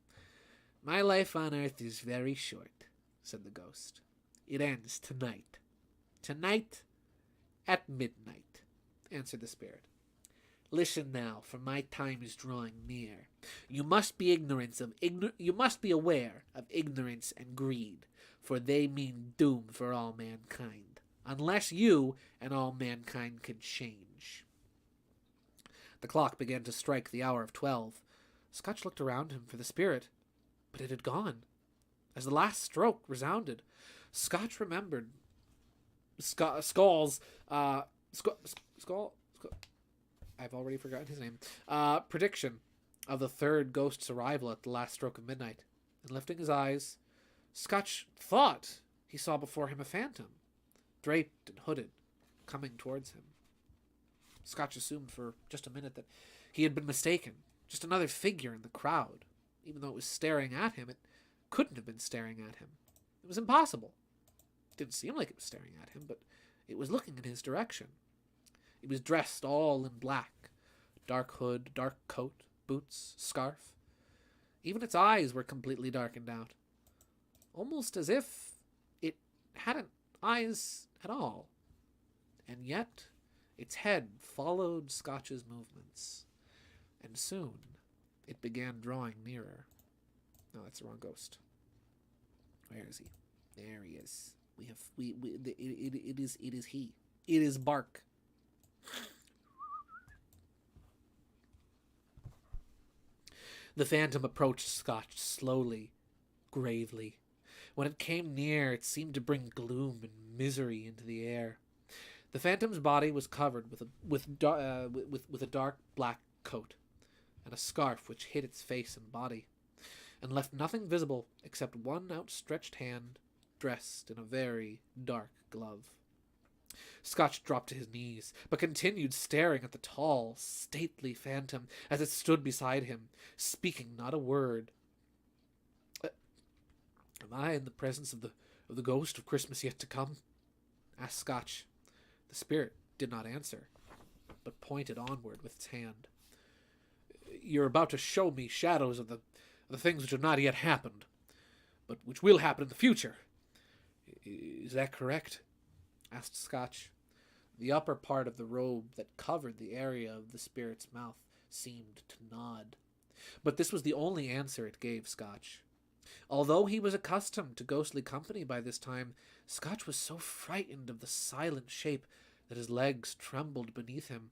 My life on earth is very short, said the ghost. It ends tonight. Tonight at midnight, answered the spirit. Listen now, for my time is drawing near. You must be aware of ignorance and greed, for they mean doom for all mankind, unless you and all mankind can change. The clock began to strike the hour of 12. Scotch looked around him for the spirit, but it had gone. As the last stroke resounded, Scotch remembered Skull's I've already forgotten his name. Prediction of the third ghost's arrival at the last stroke of midnight. And lifting his eyes, Scotch thought he saw before him a phantom, draped and hooded, coming towards him. Scotch assumed for just a minute that he had been mistaken, just another figure in the crowd. Even though it was staring at him, it couldn't have been staring at him. It was impossible. It didn't seem like it was staring at him, but it was looking in his direction. He was dressed all in black, dark hood, dark coat, boots, scarf. Even its eyes were completely darkened out, almost as if it hadn't eyes at all. And yet, its head followed Scotch's movements, and soon it began drawing nearer. No, that's the wrong ghost. Where is he? There he is. It is he. It is Bark. The phantom approached Scotch slowly, gravely. When it came near, it seemed to bring gloom and misery into the air. The phantom's body was covered with a dark black coat, and a scarf which hid its face and body, and left nothing visible except one outstretched hand dressed in a very dark glove. Scotch dropped to his knees, but continued staring at the tall, stately phantom as it stood beside him, speaking not a word. Am I in the presence of the ghost of Christmas yet to come? Asked Scotch. The spirit did not answer, but pointed onward with its hand. You're about to show me shadows of the things which have not yet happened, but which will happen in the future. Is that correct? Asked Scotch. The upper part of the robe that covered the area of the spirit's mouth seemed to nod. But this was the only answer it gave Scotch. Although he was accustomed to ghostly company by this time, Scotch was so frightened of the silent shape that his legs trembled beneath him,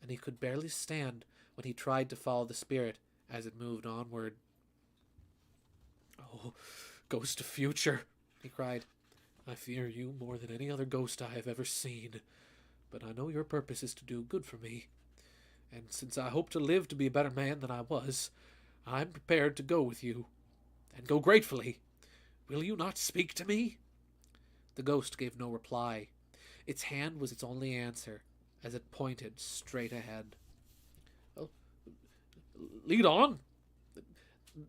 and he could barely stand when he tried to follow the spirit as it moved onward. Oh, ghost of future, he cried. I fear you more than any other ghost I have ever seen, but I know your purpose is to do good for me, and since I hope to live to be a better man than I was, I'm prepared to go with you, and go gratefully. Will you not speak to me? The ghost gave no reply. Its hand was its only answer, as it pointed straight ahead. Well, lead on.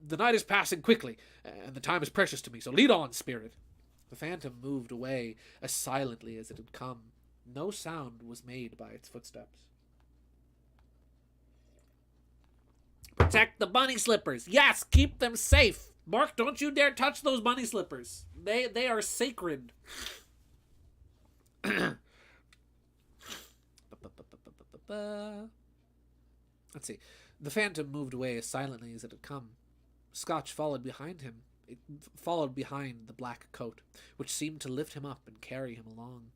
The night is passing quickly, and the time is precious to me, so lead on, spirit. The phantom moved away as silently as it had come. No sound was made by its footsteps. Protect the bunny slippers. Yes, keep them safe. Mark, don't you dare touch those bunny slippers. They are sacred. Let's see. The phantom moved away as silently as it had come. Scotch followed behind him. It followed behind the black coat, which seemed to lift him up and carry him along.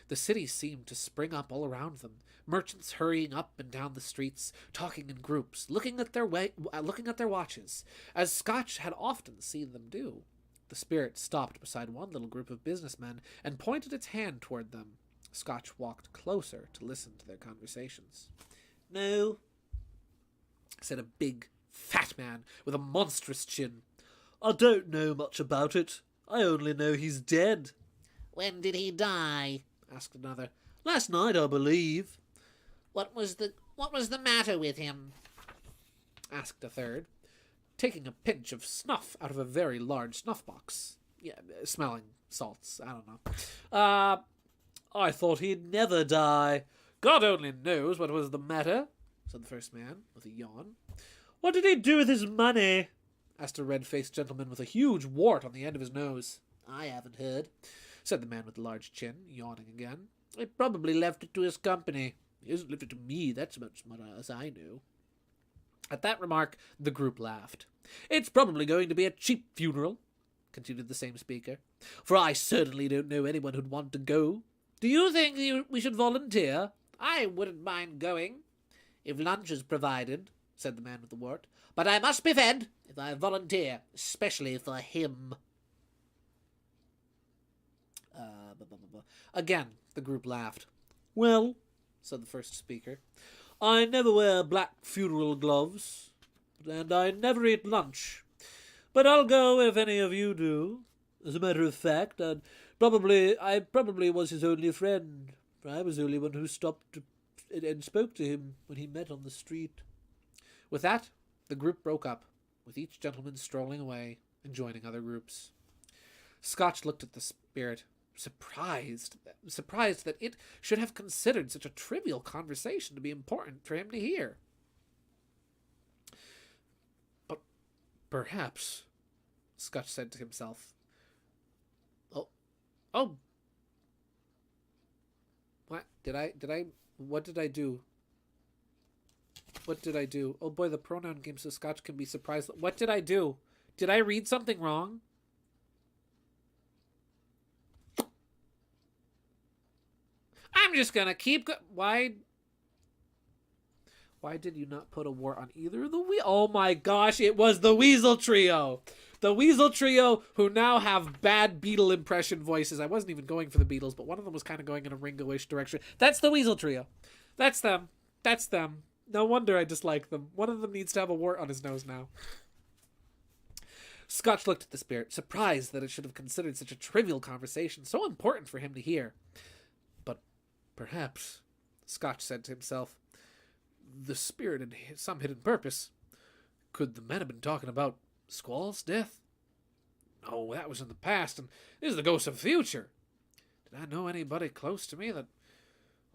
The city seemed to spring up all around them, merchants hurrying up and down the streets, talking in groups, looking at their watches, as Scotch had often seen them do. The spirit stopped beside one little group of businessmen and pointed its hand toward them. Scotch walked closer to listen to their conversations. No, said a big, fat man with a monstrous chin. I don't know much about it. I only know he's dead. When did he die? Asked another. Last night, I believe. What was the matter with him? Asked a third, taking a pinch of snuff out of a very large snuff box. Yeah, smelling salts. I don't know. I thought he'd never die. God only knows what was the matter, said the first man with a yawn. What did he do with his money? Asked a red-faced gentleman with a huge wart on the end of his nose. I haven't heard, said the man with the large chin, yawning again. He probably left it to his company. He hasn't left it to me, that's much as I know. At that remark, the group laughed. It's probably going to be a cheap funeral, continued the same speaker, for I certainly don't know anyone who'd want to go. Do you think we should volunteer? I wouldn't mind going, if lunch is provided, said the man with the wart. But I must be fed if I volunteer, especially for him. Again, the group laughed. Well, said the first speaker, I never wear black funeral gloves, and I never eat lunch. But I'll go if any of you do. As a matter of fact, I probably was his only friend, for I was the only one who stopped and spoke to him when he met on the street. With that, the group broke up, with each gentleman strolling away and joining other groups. Scotch looked at the spirit, surprised that it should have considered such a trivial conversation to be important for him to hear. But perhaps, Scotch said to himself. Oh. What did I do? What did I do? Oh boy, the pronoun game so Scotch can be surprised. What did I do? Did I read something wrong? I'm just gonna keep Why did you not put a wart on either of the Oh my gosh, it was the Weasel Trio! The Weasel Trio, who now have bad Beatle impression voices. I wasn't even going for the Beatles, but one of them was kind of going in a Ringo-ish direction. That's the Weasel Trio. That's them. No wonder I dislike them. One of them needs to have a wart on his nose now. Scotch looked at the spirit, surprised that it should have considered such a trivial conversation, so important for him to hear. Perhaps, Scotch said to himself, the spirit had some hidden purpose. Could the men have been talking about Squall's death? No, that was in the past, and this is the ghost of the future. Did I know anybody close to me that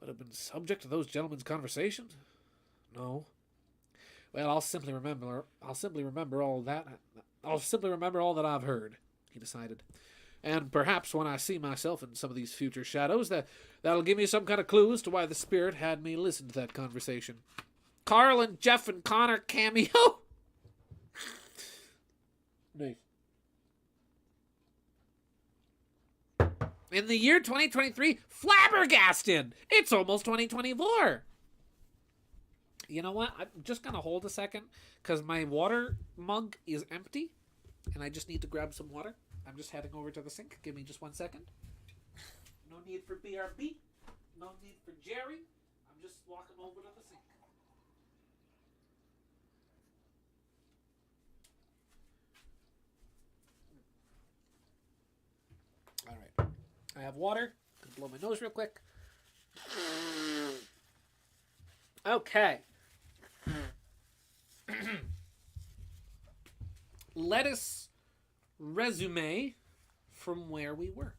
would have been subject to those gentlemen's conversation? No. Well, I'll simply remember all that I've heard, he decided. And perhaps when I see myself in some of these future shadows, that'll give me some kind of clue as to why the spirit had me listen to that conversation. Carl and Jeff and Connor cameo. Nice. In the year 2023, flabbergasted! It's almost 2024! You know what? I'm just going to hold a second, because my water mug is empty, and I just need to grab some water. I'm just heading over to the sink. Give me just 1 second. No need for BRB. No need for Jerry. I'm just walking over to the sink. All right. I have water. I'm going to blow my nose real quick. Okay. Let us resume from where we were.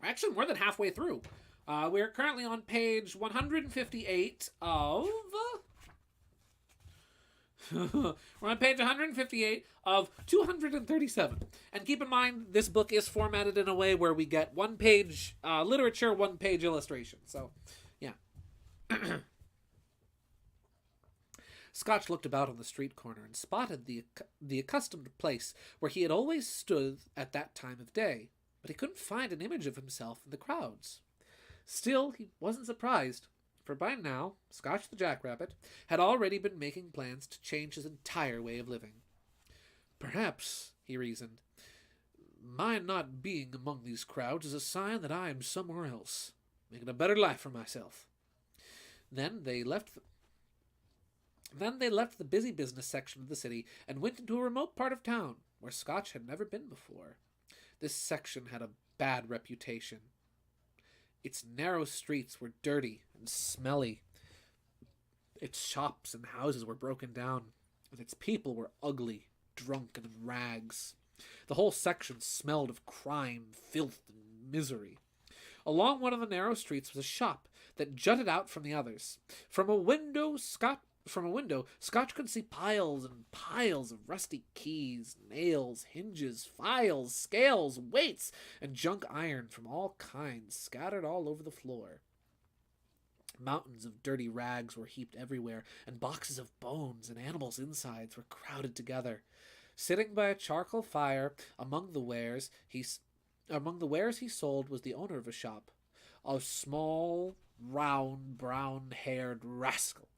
We're actually more than halfway through. We're currently on page 158 of... We're on page 158 of 237. And keep in mind, this book is formatted in a way where we get 1 page literature, 1 page illustration. So, yeah. Scotch looked about on the street corner and spotted the accustomed place where he had always stood at that time of day, but he couldn't find an image of himself in the crowds. Still, he wasn't surprised, for by now, Scotch the Jackrabbit had already been making plans to change his entire way of living. Perhaps, he reasoned, my not being among these crowds is a sign that I am somewhere else, making a better life for myself. Then they left the busy business section of the city and went into a remote part of town where Scotch had never been before. This section had a bad reputation. Its narrow streets were dirty and smelly. Its shops and houses were broken down, and its people were ugly, drunk, and in rags. The whole section smelled of crime, filth, and misery. Along one of the narrow streets was a shop that jutted out from the others. From a window, Scotch could see piles and piles of rusty keys, nails, hinges, files, scales, weights, and junk iron from all kinds scattered all over the floor. Mountains of dirty rags were heaped everywhere, and boxes of bones and animals' insides were crowded together. Sitting by a charcoal fire among the wares he sold was the owner of a shop, a small, round, brown-haired rascal,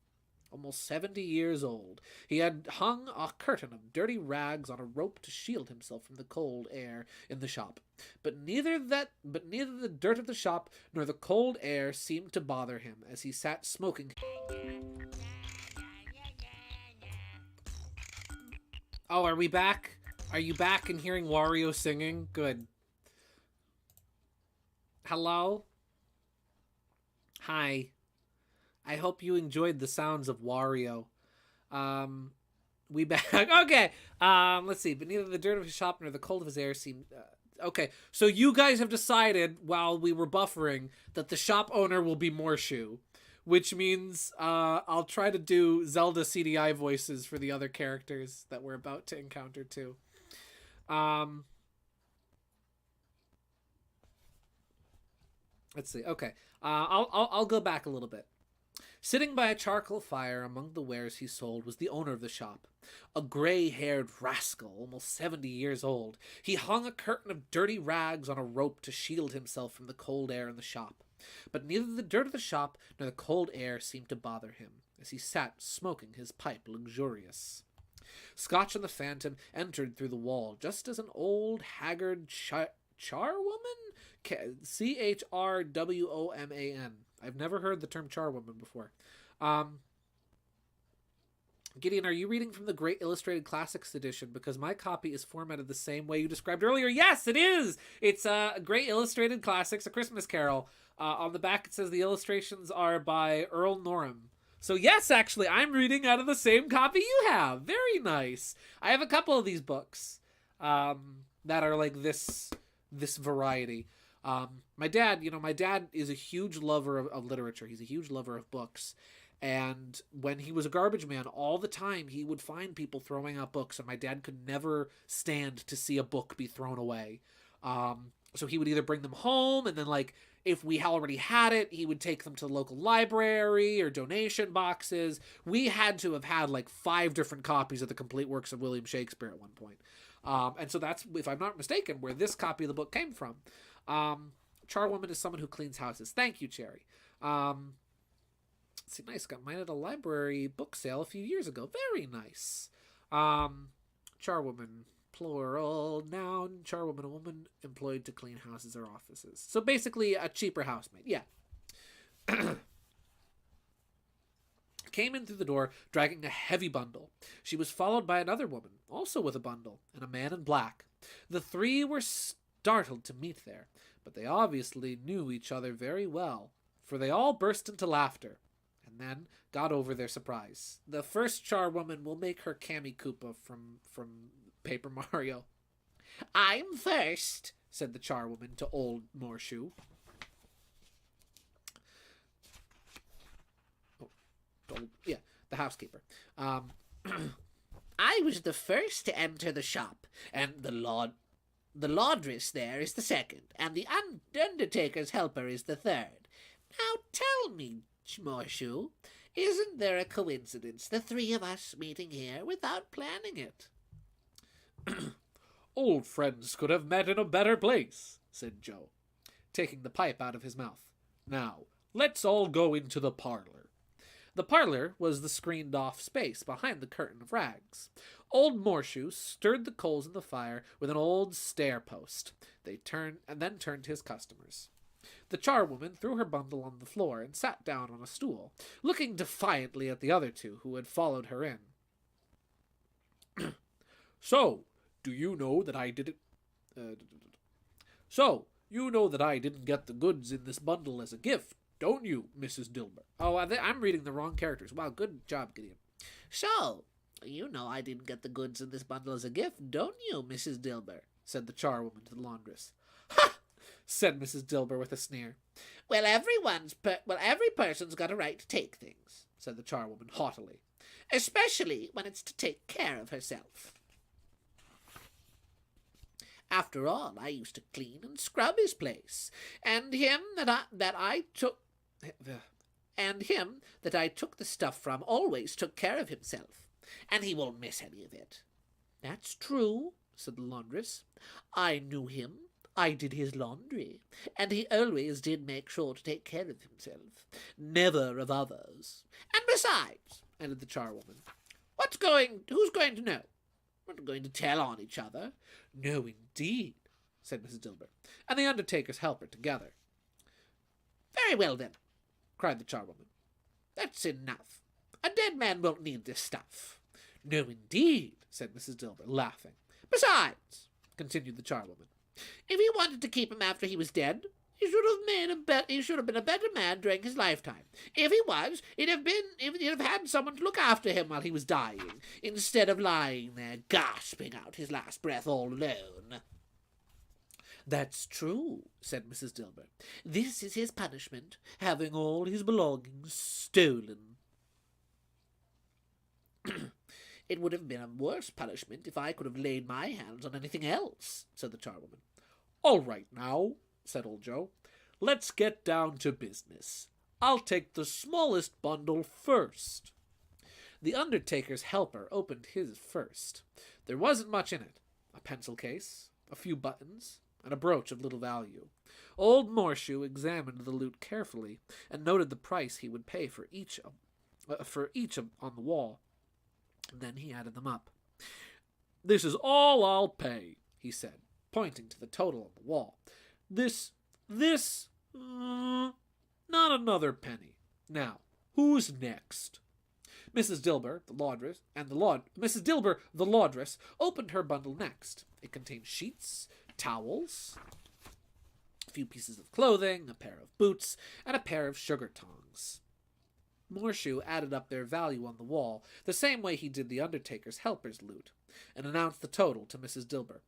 almost 70 years old. He had hung a curtain of dirty rags on a rope to shield himself from the cold air in the shop. But neither the dirt of the shop nor the cold air seemed to bother him as he sat smoking. Oh, are we back? Are you back and hearing Wario singing? Good. Hello? Hi. I hope you enjoyed the sounds of Wario. We back. Okay. Let's see. But neither the dirt of his shop nor the cold of his air seemed... okay. So you guys have decided, while we were buffering, that the shop owner will be Morshu. Which means I'll try to do Zelda CDI voices for the other characters that we're about to encounter too. Let's see. Okay. I'll go back a little bit. Sitting by a charcoal fire among the wares he sold was the owner of the shop, a gray-haired rascal, almost 70 years old. He hung a curtain of dirty rags on a rope to shield himself from the cold air in the shop. But neither the dirt of the shop nor the cold air seemed to bother him, as he sat smoking his pipe luxurious. Scotch and the Phantom entered through the wall just as an old, haggard charwoman? C-H-R-W-O-M-A-N. I've never heard the term charwoman before. Gideon, are you reading from the Great Illustrated Classics edition? Because my copy is formatted the same way you described earlier. Yes, it is! It's Great Illustrated Classics, A Christmas Carol. On the back it says the illustrations are by Earl Norham. So yes, actually, I'm reading out of the same copy you have. Very nice. I have a couple of these books that are like this variety. My dad is a huge lover of literature. He's a huge lover of books. And when he was a garbage man, all the time he would find people throwing out books, and my dad could never stand to see a book be thrown away. So he would either bring them home, and then, like, if we already had it, he would take them to the local library or donation boxes. We had to have had, like, 5 different copies of the complete works of William Shakespeare at one point. And so that's, if I'm not mistaken, where this copy of the book came from. Charwoman is someone who cleans houses. Thank you, Cherry. See, nice. Got mine at a library book sale a few years ago. Very nice. Charwoman, plural, noun. Charwoman, a woman employed to clean houses or offices. So basically a cheaper housemaid. Yeah. Came in through the door, dragging a heavy bundle. She was followed by another woman, also with a bundle, and a man in black. The 3 were startled to meet there, but they obviously knew each other very well, for they all burst into laughter, and then got over their surprise. The first charwoman will make her Cammy Koopa from Paper Mario. "I'm first," said the charwoman to old Morshoe. The housekeeper. "I was the first to enter the shop, and the laundress there is the second, and the undertaker's helper is the third. Now tell me, Morshoe, isn't there a coincidence, the 3 of us meeting here without planning it?" "Old friends could have met in a better place," said Joe, taking the pipe out of his mouth. "Now, let's all go into the parlor." The parlor was the screened-off space behind the curtain of rags. Old Morshoe stirred the coals in the fire with an old stair-post. Then turned to his customers. The charwoman threw her bundle on the floor and sat down on a stool, looking defiantly at the other 2 who had followed her in. "So, you know that I didn't get the goods in this bundle as a gift, don't you, Mrs. Dilber?" Oh, I'm reading the wrong characters. Wow, good job, Gideon. "So, you know I didn't get the goods in this bundle as a gift, don't you, Mrs. Dilber?" said the charwoman to the laundress. "Ha!" said Mrs. Dilber with a sneer. Well, every person's got a right to take things," said the charwoman haughtily, "especially when it's to take care of herself. After all, I used to clean and scrub his place, and him that I took the stuff from always took care of himself, and he won't miss any of it." "That's true," said the laundress. "I knew him. I did his laundry, and he always did make sure to take care of himself, never of others. And besides," added the charwoman, "who's going to know? We're not going to tell on each other." "No, indeed," said Mrs. Dilber, and the undertaker's helper together. "Very well, then," cried the charwoman. "That's enough. A dead man won't need this stuff." "No, indeed," said Mrs. Dilber, laughing. "Besides," continued the charwoman, "if he wanted to keep him after he was dead, he should have been a better man during his lifetime. If he was, he'd have had someone to look after him while he was dying, instead of lying there gasping out his last breath all alone." "That's true," said Mrs. Dilber. "This is his punishment, having all his belongings stolen." "It would have been a worse punishment if I could have laid my hands on anything else," said the charwoman. "All right now," said old Joe. "Let's get down to business. I'll take the smallest bundle first." The undertaker's helper opened his first. There wasn't much in it. A pencil case, a few buttons, and a brooch of little value. Old Morshoe examined the loot carefully and noted the price he would pay for each on the wall. Then he added them up. "This is all I'll pay," he said, pointing to the total on the wall. This, not another penny. Now, who's next?" Mrs. Dilber, the laundress, Mrs. Dilber, the laundress, opened her bundle next. It contained sheets, towels, a few pieces of clothing, a pair of boots, and a pair of sugar tongs. Morshoe added up their value on the wall, the same way he did the undertaker's helper's loot, and announced the total to Mrs. Dilber.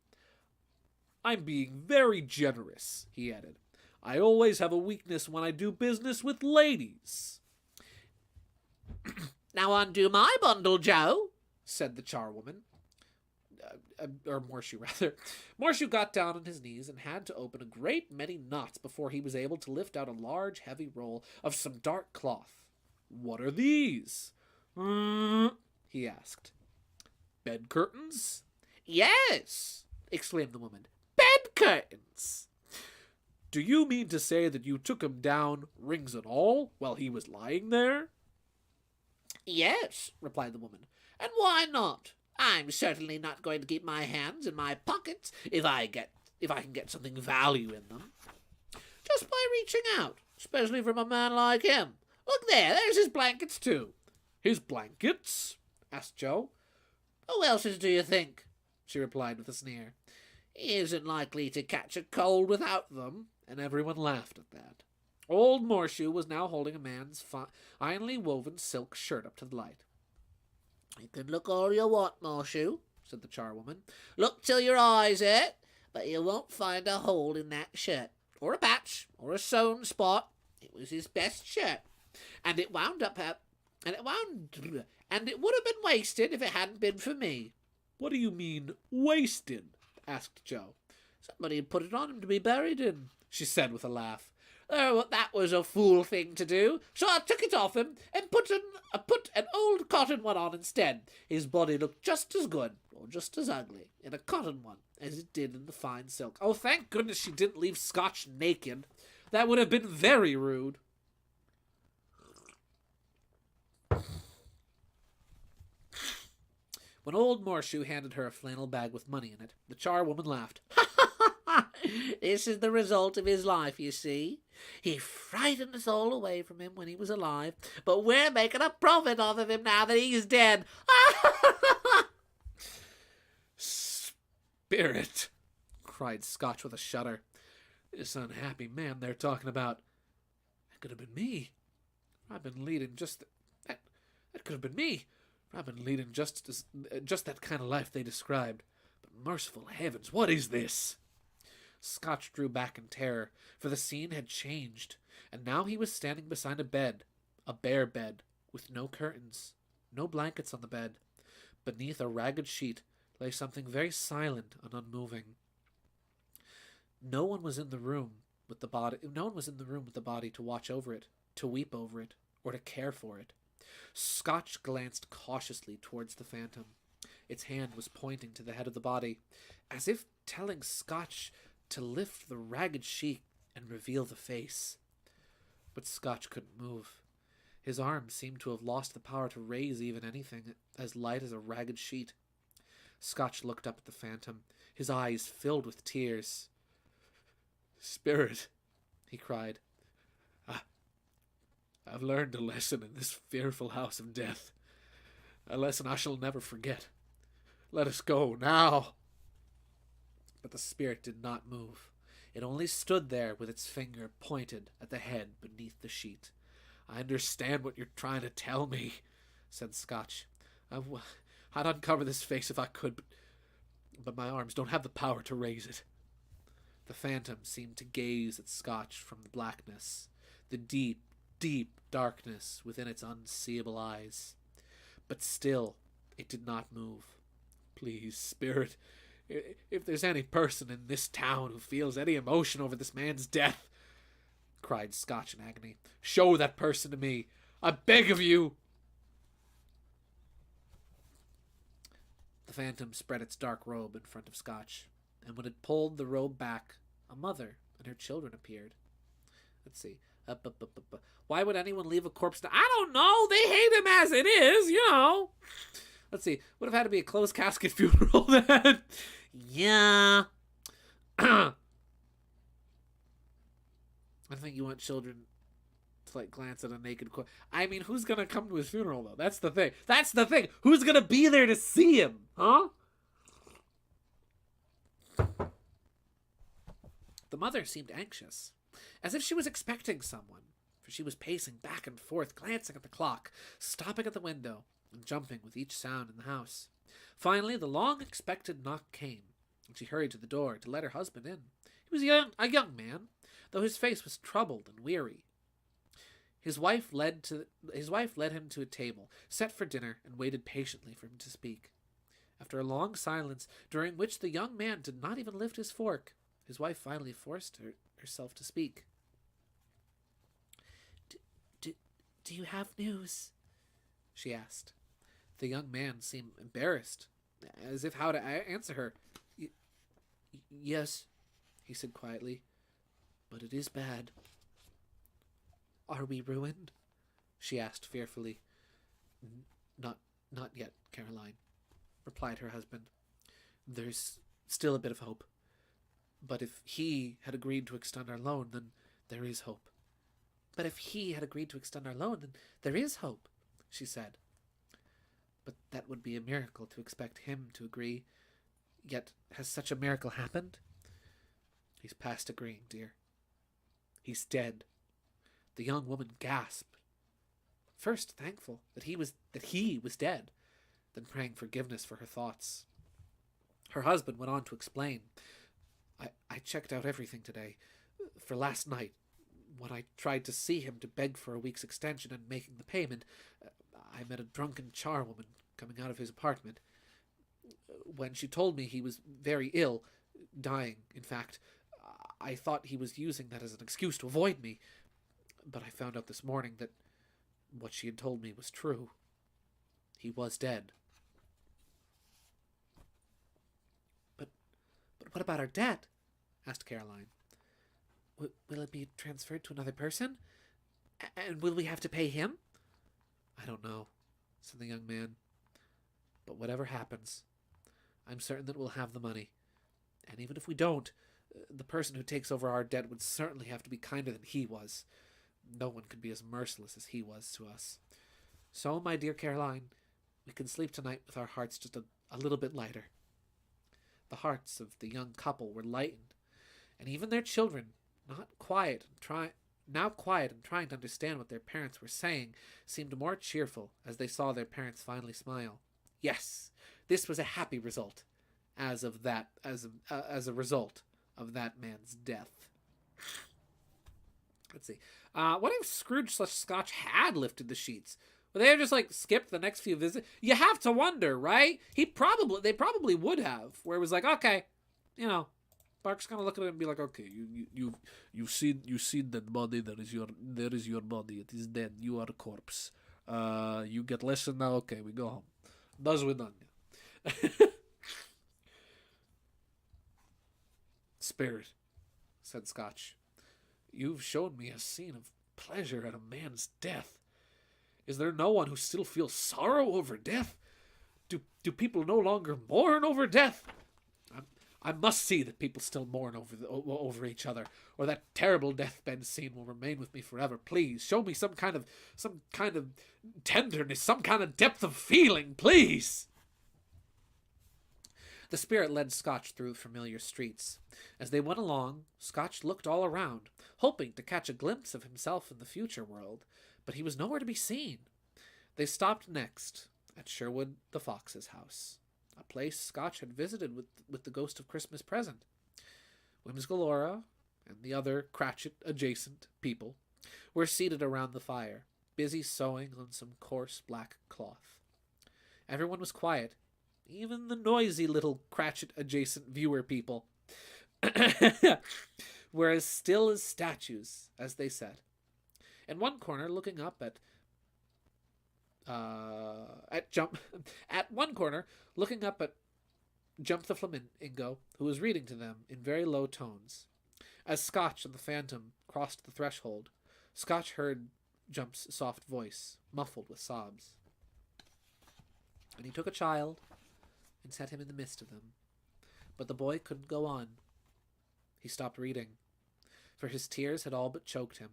"I'm being very generous," he added. "I always have a weakness when I do business with ladies." "Now undo my bundle, Joe," said the charwoman. Or Morshoe, rather. Morshoe got down on his knees and had to open a great many knots before he was able to lift out a large, heavy roll of some dark cloth. "What are these?" he asked. "Bed curtains?" "Yes," exclaimed the woman. "Bed curtains." "Do you mean to say that you took him down, rings and all, while he was lying there?" "Yes," replied the woman. "And why not? I'm certainly not going to keep my hands in my pockets if I can get something value in them. Just by reaching out, especially from a man like him. Look there's his blankets too." "His blankets?" asked Joe. "Who else's do you think?" she replied with a sneer. "He isn't likely to catch a cold without them." And everyone laughed at that. Old Morshoe was now holding a man's finely woven silk shirt up to the light. "You can look all you want, Morshoe," said the charwoman. "Look till your eyes hurt, but you won't find a hole in that shirt, or a patch, or a sewn spot. It was his best shirt, and it would have been wasted if it hadn't been for me." "What do you mean, wasted?" asked Joe. "Somebody had put it on him to be buried in," she said with a laugh. "Oh, that was a fool thing to do, so I took it off him and put an old cotton one on instead. His body looked just as good, or just as ugly, in a cotton one as it did in the fine silk." Oh, thank goodness she didn't leave Scotch naked. That would have been very rude. When old Morshoe handed her a flannel bag with money in it, the charwoman laughed. "This is the result of his life, you see. He frightened us all away from him when he was alive, but we're making a profit off of him now that he's dead." "Spirit!" cried Scotch with a shudder. "This unhappy man they're talking about. That could have been me. I've been leading just that. That could have been me. I've been leading just that kind of life they described. But merciful heavens, what is this?" Scotch drew back in terror, for the scene had changed, and now he was standing beside a bed, a bare bed, with no curtains, no blankets on the bed. Beneath a ragged sheet lay something very silent and unmoving. No one was in the room with the body to watch over it, to weep over it, or to care for it. Scotch glanced cautiously towards the phantom. Its hand was pointing to the head of the body, as if telling Scotch to lift the ragged sheet and reveal the face. But Scotch couldn't move. His arms seemed to have lost the power to raise even anything as light as a ragged sheet. Scotch looked up at the phantom, his eyes filled with tears. "Spirit," he cried, "I've learned a lesson in this fearful house of death, a lesson I shall never forget. Let us go now." But the spirit did not move. It only stood there with its finger pointed at the head beneath the sheet. "I understand what you're trying to tell me," said Scotch. "I'd uncover this face if I could, but my arms don't have the power to raise it." The phantom seemed to gaze at Scotch from the blackness, the deep, deep darkness within its unseeable eyes. But still it did not move. "Please, spirit, if there's any person in this town who feels any emotion over this man's death," cried Scotch in agony, "show that person to me. I beg of you." The phantom spread its dark robe in front of Scotch, and when it pulled the robe back, a mother and her children appeared. Let's see. Why would anyone leave a corpse? I don't know. They hate him as it is, you know. Let's see. Would have had to be a closed casket funeral then. Yeah. I think you want children like glance at a naked corpse. I mean, who's gonna come to his funeral though? That's the thing. That's the thing. Who's gonna be there to see him? Huh? The mother seemed anxious, as if she was expecting someone, for she was pacing back and forth, glancing at the clock, stopping at the window, and jumping with each sound in the house. Finally, the long-expected knock came, and she hurried to the door to let her husband in. He was a young man, though his face was troubled and weary. His wife led him to a table, set for dinner, and waited patiently for him to speak. After a long silence, during which the young man did not even lift his fork, his wife finally forced herself to speak. Do you have news? She asked. The young man seemed embarrassed, as if how to answer her. Yes, he said quietly, but it is bad. Are we ruined? She asked fearfully. Not yet, Caroline, replied her husband. There's still a bit of hope. But if he had agreed to extend our loan, then there is hope. But if he had agreed to extend our loan, then there is hope, she said. But that would be a miracle to expect him to agree. Yet has such a miracle happened? He's past agreeing, dear. He's dead. The young woman gasped. First thankful that he was dead, then praying forgiveness for her thoughts. Her husband went on to explain. I checked out everything today. For last night, when I tried to see him to beg for a week's extension and making the payment, I met a drunken charwoman coming out of his apartment. When she told me he was very ill, dying, in fact, I thought he was using that as an excuse to avoid me. But I found out this morning that what she had told me was true. He was dead. But what about our debt? Asked Caroline. Will it be transferred to another person? And will we have to pay him? I don't know, said the young man. But whatever happens, I'm certain that we'll have the money. And even if we don't, the person who takes over our debt would certainly have to be kinder than he was. No one could be as merciless as he was to us. So, my dear Caroline, we can sleep tonight with our hearts just a little bit lighter. The hearts of the young couple were lightened, and even their children, now quiet and trying to understand what their parents were saying, seemed more cheerful as they saw their parents finally smile. Yes, this was a happy result, as a result of that man's death. Let's see. What if Scrooge/Scotch had lifted the sheets? Would they have just skipped the next few visits? You have to wonder, right? They probably would have, where it was okay, Bark's gonna look at it and be like, okay, you see that body, there is your body, it is dead, you are a corpse. You get lesson now, okay, we go home. Thus we done. Spirit, said Scotch, you've shown me a scene of pleasure at a man's death. Is there no one who still feels sorrow over death? Do people no longer mourn over death? I must see that people still mourn over each other, or that terrible deathbed scene will remain with me forever. Please, show me some kind of tenderness, some kind of depth of feeling, please. The spirit led Scotch through familiar streets. As they went along, Scotch looked all around, hoping to catch a glimpse of himself in the future world, but he was nowhere to be seen. They stopped next at Sherwood the Fox's house, a place Scotch had visited with the ghost of Christmas Present. Whimsgalora and the other Cratchit-adjacent people were seated around the fire, busy sewing on some coarse black cloth. Everyone was quiet, even the noisy little Cratchit-adjacent viewer people, were as still as statues as they sat. In one corner, looking up at Jump the Flamingo, who was reading to them in very low tones. As Scotch and the Phantom crossed the threshold, Scotch heard Jump's soft voice, muffled with sobs. And he took a child and set him in the midst of them. But the boy couldn't go on. He stopped reading, for his tears had all but choked him.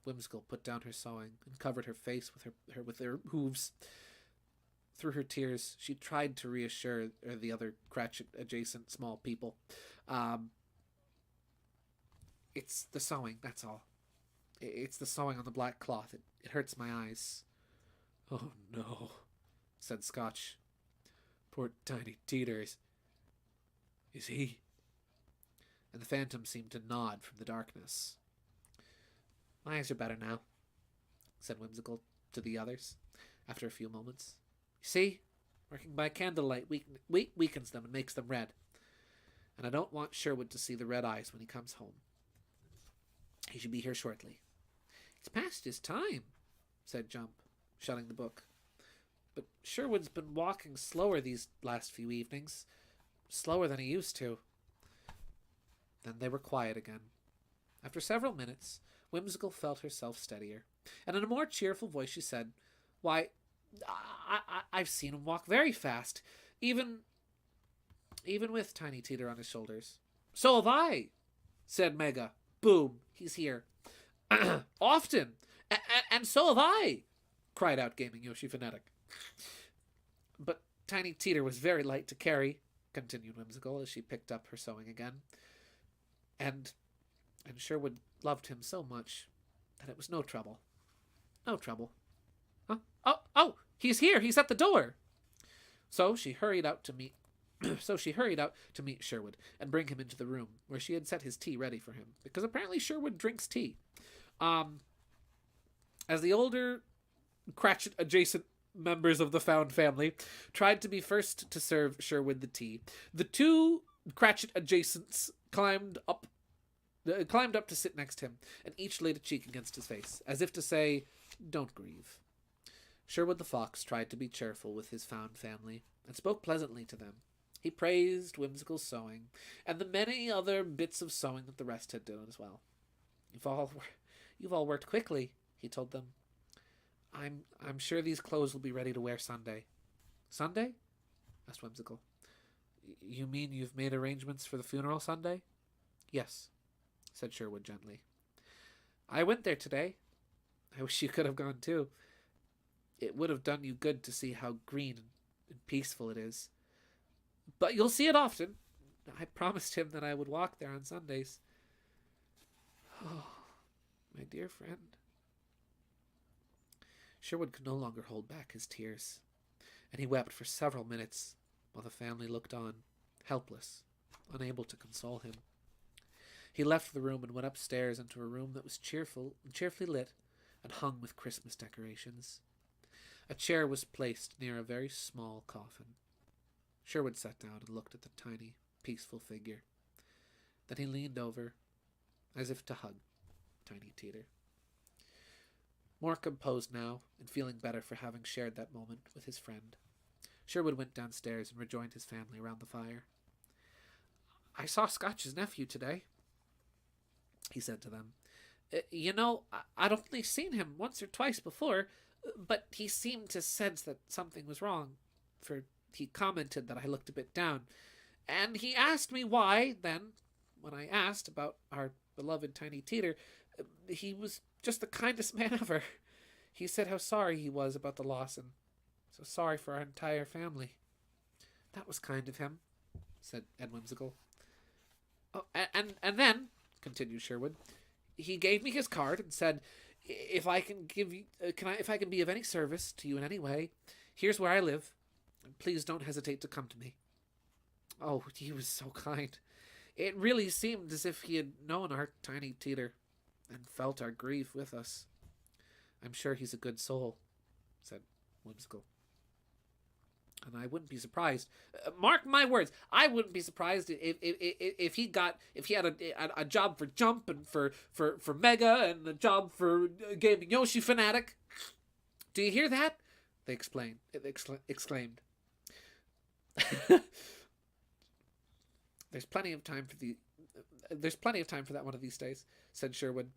Whimsical put down her sewing and covered her face with her hooves. Through her tears, she tried to reassure the other Cratchit-adjacent small people. It's the sewing, that's all. It's the sewing on the black cloth. It hurts my eyes. Oh, no, said Scotch. Poor Tiny Teeters. Is he? And the phantom seemed to nod from the darkness. My eyes are better now, said Whimsical to the others, after a few moments. You see, working by candlelight weakens them and makes them red. And I don't want Sherwood to see the red eyes when he comes home. He should be here shortly. It's past his time, said Jump, shutting the book. But Sherwood's been walking slower these last few evenings. Slower than he used to. Then they were quiet again. After several minutes, Whimsical felt herself steadier, and in a more cheerful voice she said, Why, I've seen him walk very fast, even with Tiny Teeter on his shoulders. So have I, said Mega. Boom, he's here. Often, and so have I, cried out Gaming Yoshi Fanatic. But Tiny Teeter was very light to carry, continued Whimsical as she picked up her sewing again. And Sherwood loved him so much that it was no trouble. No trouble. Huh? Oh, he's here. He's at the door. So she hurried out to meet Sherwood and bring him into the room where she had set his tea ready for him, because apparently Sherwood drinks tea. As the older Cratchit-adjacent members of the Found family tried to be first to serve Sherwood the tea, the two Cratchit-adjacents climbed up to sit next to him, and each laid a cheek against his face, as if to say, Don't grieve. Sherwood the Fox tried to be cheerful with his Found family, and spoke pleasantly to them. He praised Whimsical's sewing, and the many other bits of sewing that the rest had done as well. You've all worked quickly, he told them. I'm sure these clothes will be ready to wear Sunday. Sunday? Asked Whimsical. You mean you've made arrangements for the funeral Sunday? Yes, said Sherwood gently. I went there today. I wish you could have gone too. It would have done you good to see how green and peaceful it is. But you'll see it often. I promised him that I would walk there on Sundays. Oh, my dear friend. Sherwood could no longer hold back his tears, and he wept for several minutes while the family looked on, helpless, unable to console him. He left the room and went upstairs into a room that was cheerfully lit and hung with Christmas decorations. A chair was placed near a very small coffin. Sherwood sat down and looked at the tiny, peaceful figure. Then he leaned over, as if to hug Tiny Teeter. More composed now, and feeling better for having shared that moment with his friend, Sherwood went downstairs and rejoined his family around the fire. I saw Scotch's nephew today, he said to them. I'd only seen him once or twice before, but he seemed to sense that something was wrong, for he commented that I looked a bit down. And he asked me why, then, when I asked about our beloved Tiny Teeter, he was just the kindest man ever. He said how sorry he was about the loss, and so sorry for our entire family. That was kind of him, said Ed Whimsical. Oh, and then, continued Sherwood, he gave me his card and said, if I can be of any service to you in any way, here's where I live, and please don't hesitate to come to me. Oh, he was so kind. It really seemed as if he had known our Tiny Teeter and felt our grief with us. I'm sure he's a good soul, said Whimsical. And I wouldn't be surprised. Mark my words, I wouldn't be surprised if he had a job for Jump and for Mega and a job for Gaming Yoshi Fanatic. Do you hear that? They exclaimed. There's plenty of time for that one of these days, said Sherwood.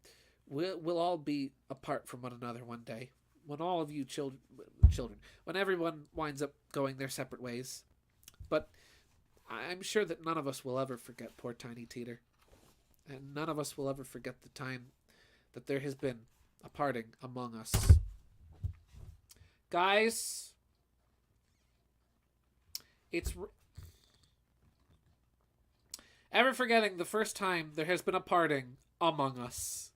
We'll all be apart from one another one day, when all of you children, when everyone winds up going their separate ways. But I'm sure that none of us will ever forget poor Tiny Teeter, and none of us will ever forget the time that there has been a parting among us. Guys, ever forgetting the first time there has been a parting among us.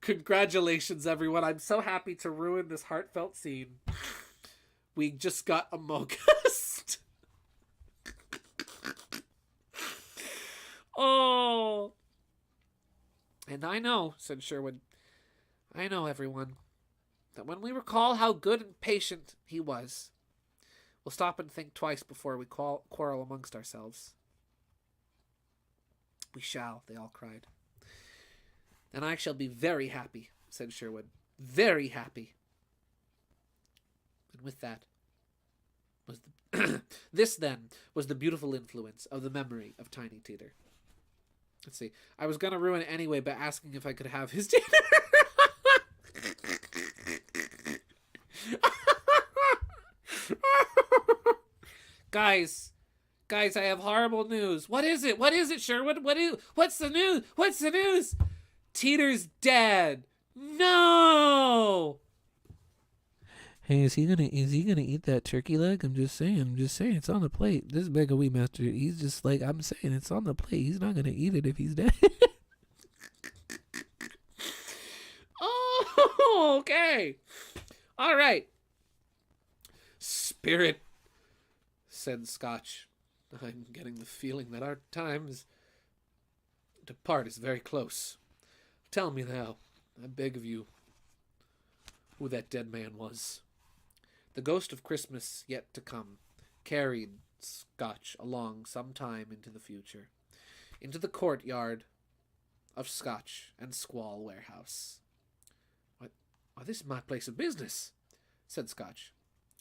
Congratulations, everyone. I'm so happy to ruin this heartfelt scene. We just got Among Us. Oh. And I know, said Sherwood, I know, everyone, that when we recall how good and patient he was, we'll stop and think twice before we quarrel amongst ourselves. We shall, they all cried. And I shall be very happy, said Sherwood. Very happy. And with that, this then was the beautiful influence of the memory of Tiny Teeter. Let's see. I was going to ruin it anyway by asking if I could have his dinner. Guys, I have horrible news. What is it? What is it, Sherwood? What's the news? What's the news? Teeter's dead. No! Hey, is he gonna eat that turkey leg? I'm just saying, it's on the plate. This Mega Wee Master, he's just like, I'm saying, it's on the plate. He's not gonna eat it if he's dead. Oh, okay. All right. Spirit, said Scotch. I'm getting the feeling that our times to part is very close. Tell me now, I beg of you, who that dead man was. The ghost of Christmas yet to come carried Scotch along some time into the future, into the courtyard of Scotch and Squall Warehouse. Why, this is my place of business, said Scotch.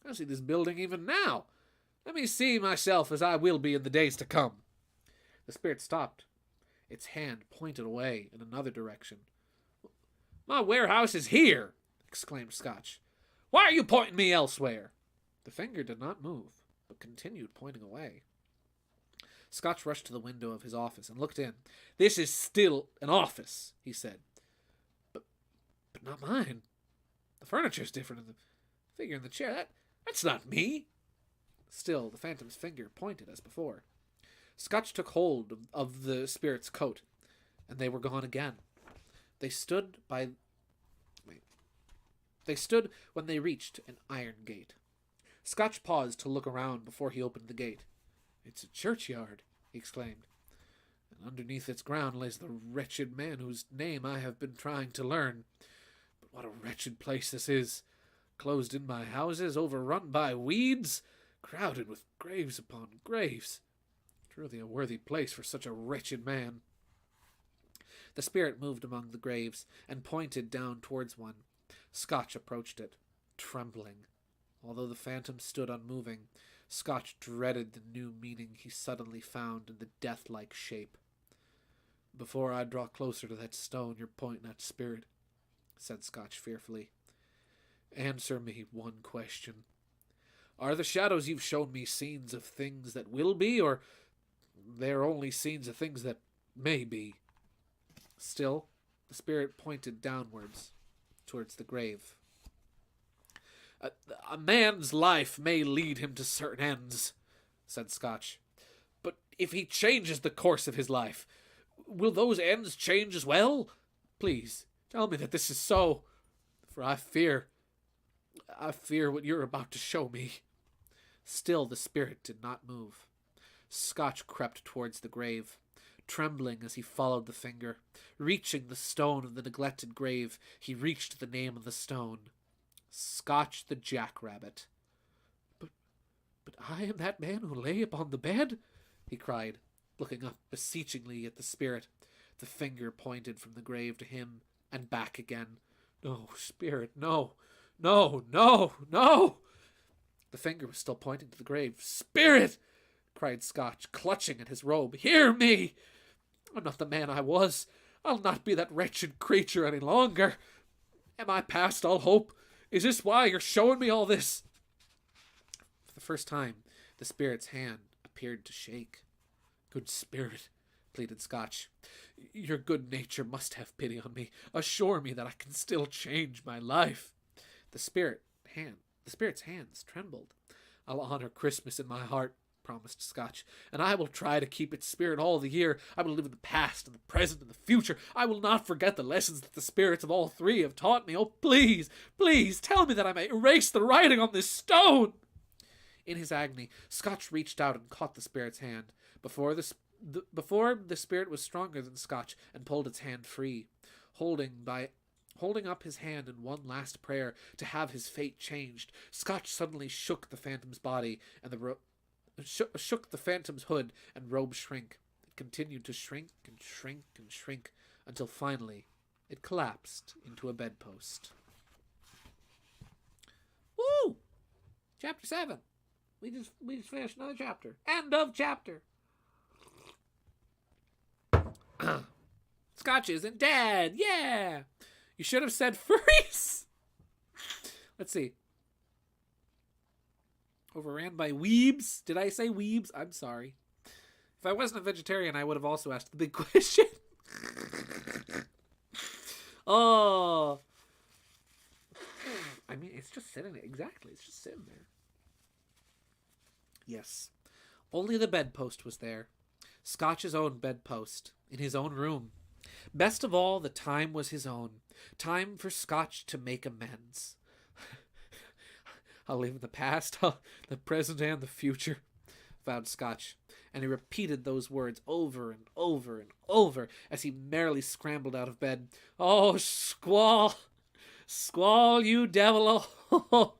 I see this building even now. Let me see myself as I will be in the days to come. The spirit stopped. Its hand pointed away in another direction. My warehouse is here, exclaimed Scotch. Why are you pointing me elsewhere? The finger did not move, but continued pointing away. Scotch rushed to the window of his office and looked in. This is still an office, he said. But not mine. The furniture's different, and the figure in the chair, that's not me. Still, the phantom's finger pointed as before. Scotch took hold of the spirit's coat, and they were gone again. They stood when they reached an iron gate. Scotch paused to look around before he opened the gate. It's a churchyard, he exclaimed, and underneath its ground lays the wretched man whose name I have been trying to learn. But what a wretched place this is, closed in by houses, overrun by weeds, crowded with graves upon graves. Truly a worthy place for such a wretched man. The spirit moved among the graves and pointed down towards one. Scotch approached it, trembling. Although the phantom stood unmoving, Scotch dreaded the new meaning he suddenly found in the death-like shape. Before I draw closer to that stone you're pointing at, spirit, said Scotch fearfully, answer me one question. Are the shadows you've shown me scenes of things that will be, or they're only scenes of things that may be? Still, the spirit pointed downwards, towards the grave. A man's life may lead him to certain ends, said Scotch. But if he changes the course of his life, will those ends change as well? Please, tell me that this is so, for I fear what you're about to show me. Still the spirit did not move. Scotch crept towards the grave, trembling as he followed the finger. Reaching the stone of the neglected grave, he reached the name of the stone. Scotch the Jackrabbit. But I am that man who lay upon the bed? He cried, looking up beseechingly at the spirit. The finger pointed from the grave to him and back again. No, spirit, no, no, no, no! The finger was still pointing to the grave. Spirit! Cried Scotch, clutching at his robe. Hear me! I'm not the man I was. I'll not be that wretched creature any longer. Am I past all hope? Is this why you're showing me all this? For the first time, the spirit's hand appeared to shake. Good spirit, pleaded Scotch. Your good nature must have pity on me. Assure me that I can still change my life. The spirit's hands trembled. I'll honor Christmas in my heart, promised Scotch, and I will try to keep its spirit all the year. I will live in the past and the present and the future. I will not forget the lessons that the spirits of all three have taught me. Oh, please, please, tell me that I may erase the writing on this stone. In his agony, Scotch reached out and caught the spirit's hand. Before the spirit was stronger than Scotch and pulled its hand free, holding up his hand in one last prayer to have his fate changed. Scotch suddenly shook the phantom's body and shook the phantom's hood and robe shrink. It continued to shrink and shrink and shrink until finally it collapsed into a bedpost. Woo! Chapter 7. We just finished another chapter. End of chapter. Scotch isn't dead. Yeah. You should have said furries. Let's see. Overran by weebs. Did I say weebs? I'm sorry. If I wasn't a vegetarian, I would have also asked the big question. Oh. I mean, it's just sitting there. Exactly. It's just sitting there. Yes. Only the bedpost was there. Scotch's own bedpost. In his own room. Best of all, the time was his own. Time for Scotch to make amends. I'll live in the past, the present, and the future, vowed Scotch, and he repeated those words over and over and over as he merrily scrambled out of bed. Oh, Squall! Squall, you devil! Oh,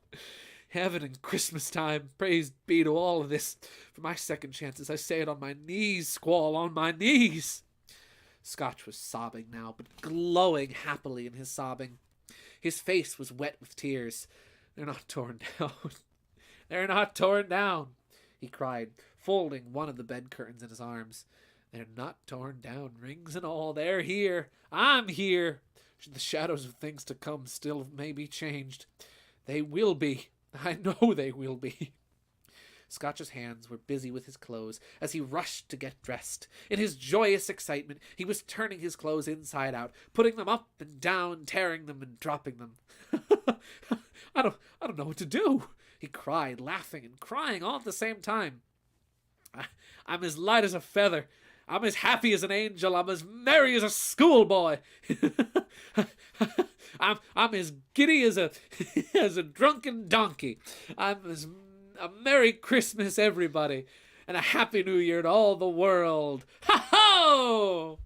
heaven and Christmas time, praise be to all of this. For my second chances, I say it on my knees, Squall, on my knees. Scotch was sobbing now, but glowing happily in his sobbing. His face was wet with tears. They're not torn down. They're not torn down, he cried, folding one of the bed curtains in his arms. They're not torn down, rings and all. They're here. I'm here. The shadows of things to come still may be changed. They will be. I know they will be. Scotch's hands were busy with his clothes as he rushed to get dressed. In his joyous excitement, he was turning his clothes inside out, putting them up and down, tearing them and dropping them. I don't know what to do, he cried, laughing and crying all at the same time. I'm as light as a feather. I'm as happy as an angel. I'm as merry as a schoolboy. I'm as giddy as a drunken donkey. A Merry Christmas, everybody, and a Happy New Year to all the world. Ha-ho!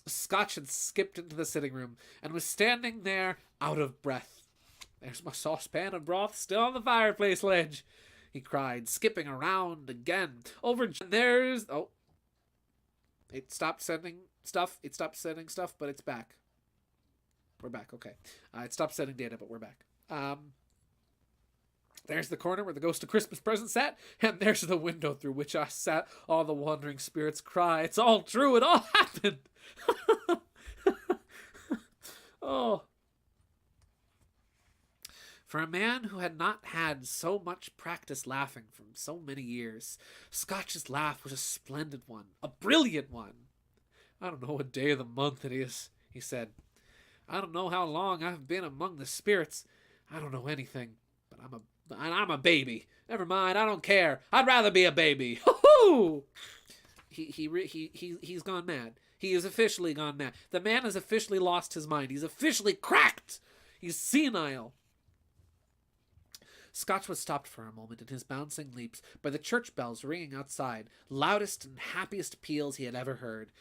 Scotch had skipped into the sitting room and was standing there out of breath. There's my saucepan of broth still on the fireplace ledge, he cried, skipping around again. It stopped sending stuff. But it's back. We're back, okay. It stopped sending data, but we're back. There's the corner where the ghost of Christmas present sat, and there's the window through which I sat. All the wandering spirits cry. It's all true. It all happened. Oh. For a man who had not had so much practice laughing from so many years, Scotch's laugh was a splendid one, a brilliant one. I don't know what day of the month it is, he said. I don't know how long I've been among the spirits. I don't know anything, but I'm a baby. Never mind, I don't care. I'd rather be a baby. Hoo-hoo! He's gone mad. He is officially gone mad. The man has officially lost his mind. He's officially cracked. He's senile. Scotch was stopped for a moment in his bouncing leaps by the church bells ringing outside, loudest and happiest peals he had ever heard.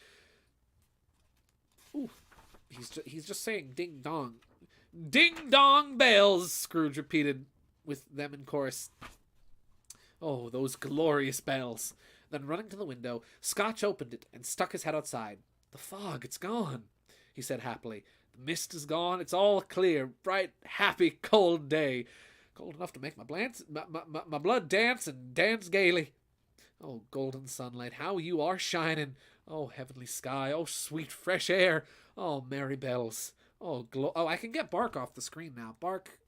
Ooh, he's just saying ding dong. Ding dong bells, Scrooge repeated with them in chorus. Oh, those glorious bells. Then running to the window, Scotch opened it and stuck his head outside. The fog, it's gone, he said happily. The mist is gone. It's all clear. Bright, happy, cold day. Cold enough to make my blood dance and dance gaily. Oh, golden sunlight, how you are shining. Oh, heavenly sky. Oh, sweet fresh air. Oh, merry bells. Oh, I can get Bark off the screen now. Bark,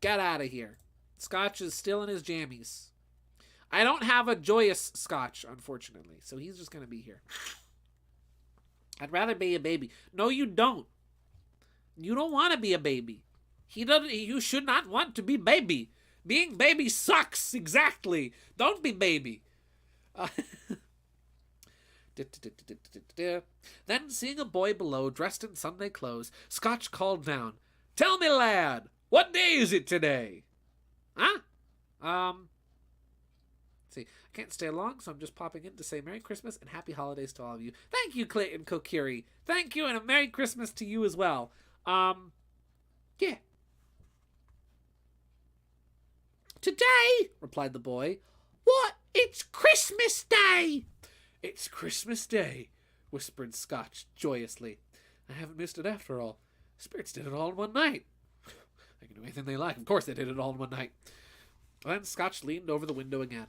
get out of here. Scotch is still in his jammies. I don't have a joyous Scotch, unfortunately, so he's just gonna be here. I'd rather be a baby. No, you don't. You don't want to be a baby. He doesn't. You should not want to be baby. Being baby sucks. Exactly. Don't be baby. Then, seeing a boy below dressed in Sunday clothes, Scotch called down, "Tell me, lad, what day is it today?" Huh? See, I can't stay long, so I'm just popping in to say Merry Christmas and Happy Holidays to all of you. Thank you, Clayton Kokiri. Thank you, and a Merry Christmas to you as well. Yeah. Today, replied the boy. What? It's Christmas Day! It's Christmas Day, whispered Scotch joyously. I haven't missed it after all. Spirits did it all in one night. They can do anything they like. Of course they did it all in one night. Then Scotch leaned over the window again,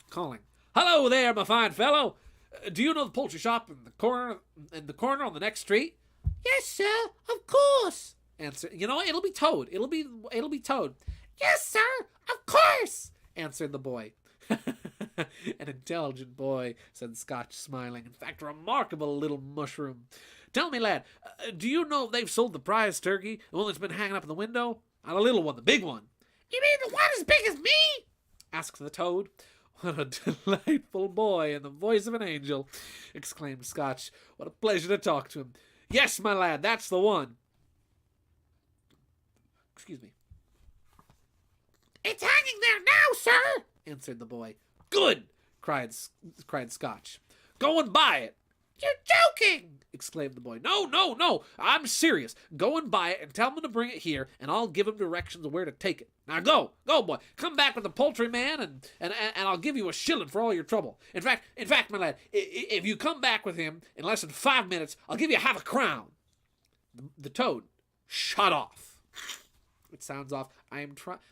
calling, "Hello there, my fine fellow. Do you know the poultry shop in the corner on the next street?" Yes, sir, of course. Answered, "You know what? It'll be Toad. It'll be Toad." Yes, sir, of course, answered the boy. An intelligent boy, said Scotch, smiling. In fact, a remarkable little mushroom. Tell me, lad, do you know if they've sold the prize turkey, the one that's been hanging up in the window? Not a little one, the big one. You mean the one as big as me? Asked the Toad. What a delightful boy, and the voice of an angel, exclaimed Scotch. What a pleasure to talk to him. Yes, my lad, that's the one. Excuse me. It's hanging there now, sir, answered the boy. Good, cried Scotch. Go and buy it. You're joking, exclaimed the boy. No, I'm serious. Go and buy it and tell him to bring it here, and I'll give him directions of where to take it. Now go, boy. Come back with the poultry man, and I'll give you a shilling for all your trouble. In fact, my lad, if you come back with him in less than 5 minutes, I'll give you half a crown. The Toad shut off. It sounds off.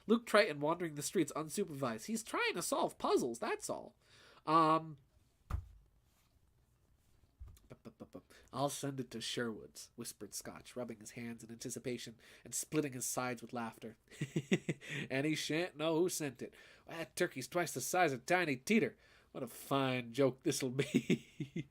Luke Triton wandering the streets unsupervised. He's trying to solve puzzles, that's all. I'll send it to Sherwood's, whispered Scotch, rubbing his hands in anticipation and splitting his sides with laughter. And he shan't know who sent it. Why, that turkey's twice the size of Tiny Teeter. What a fine joke this'll be.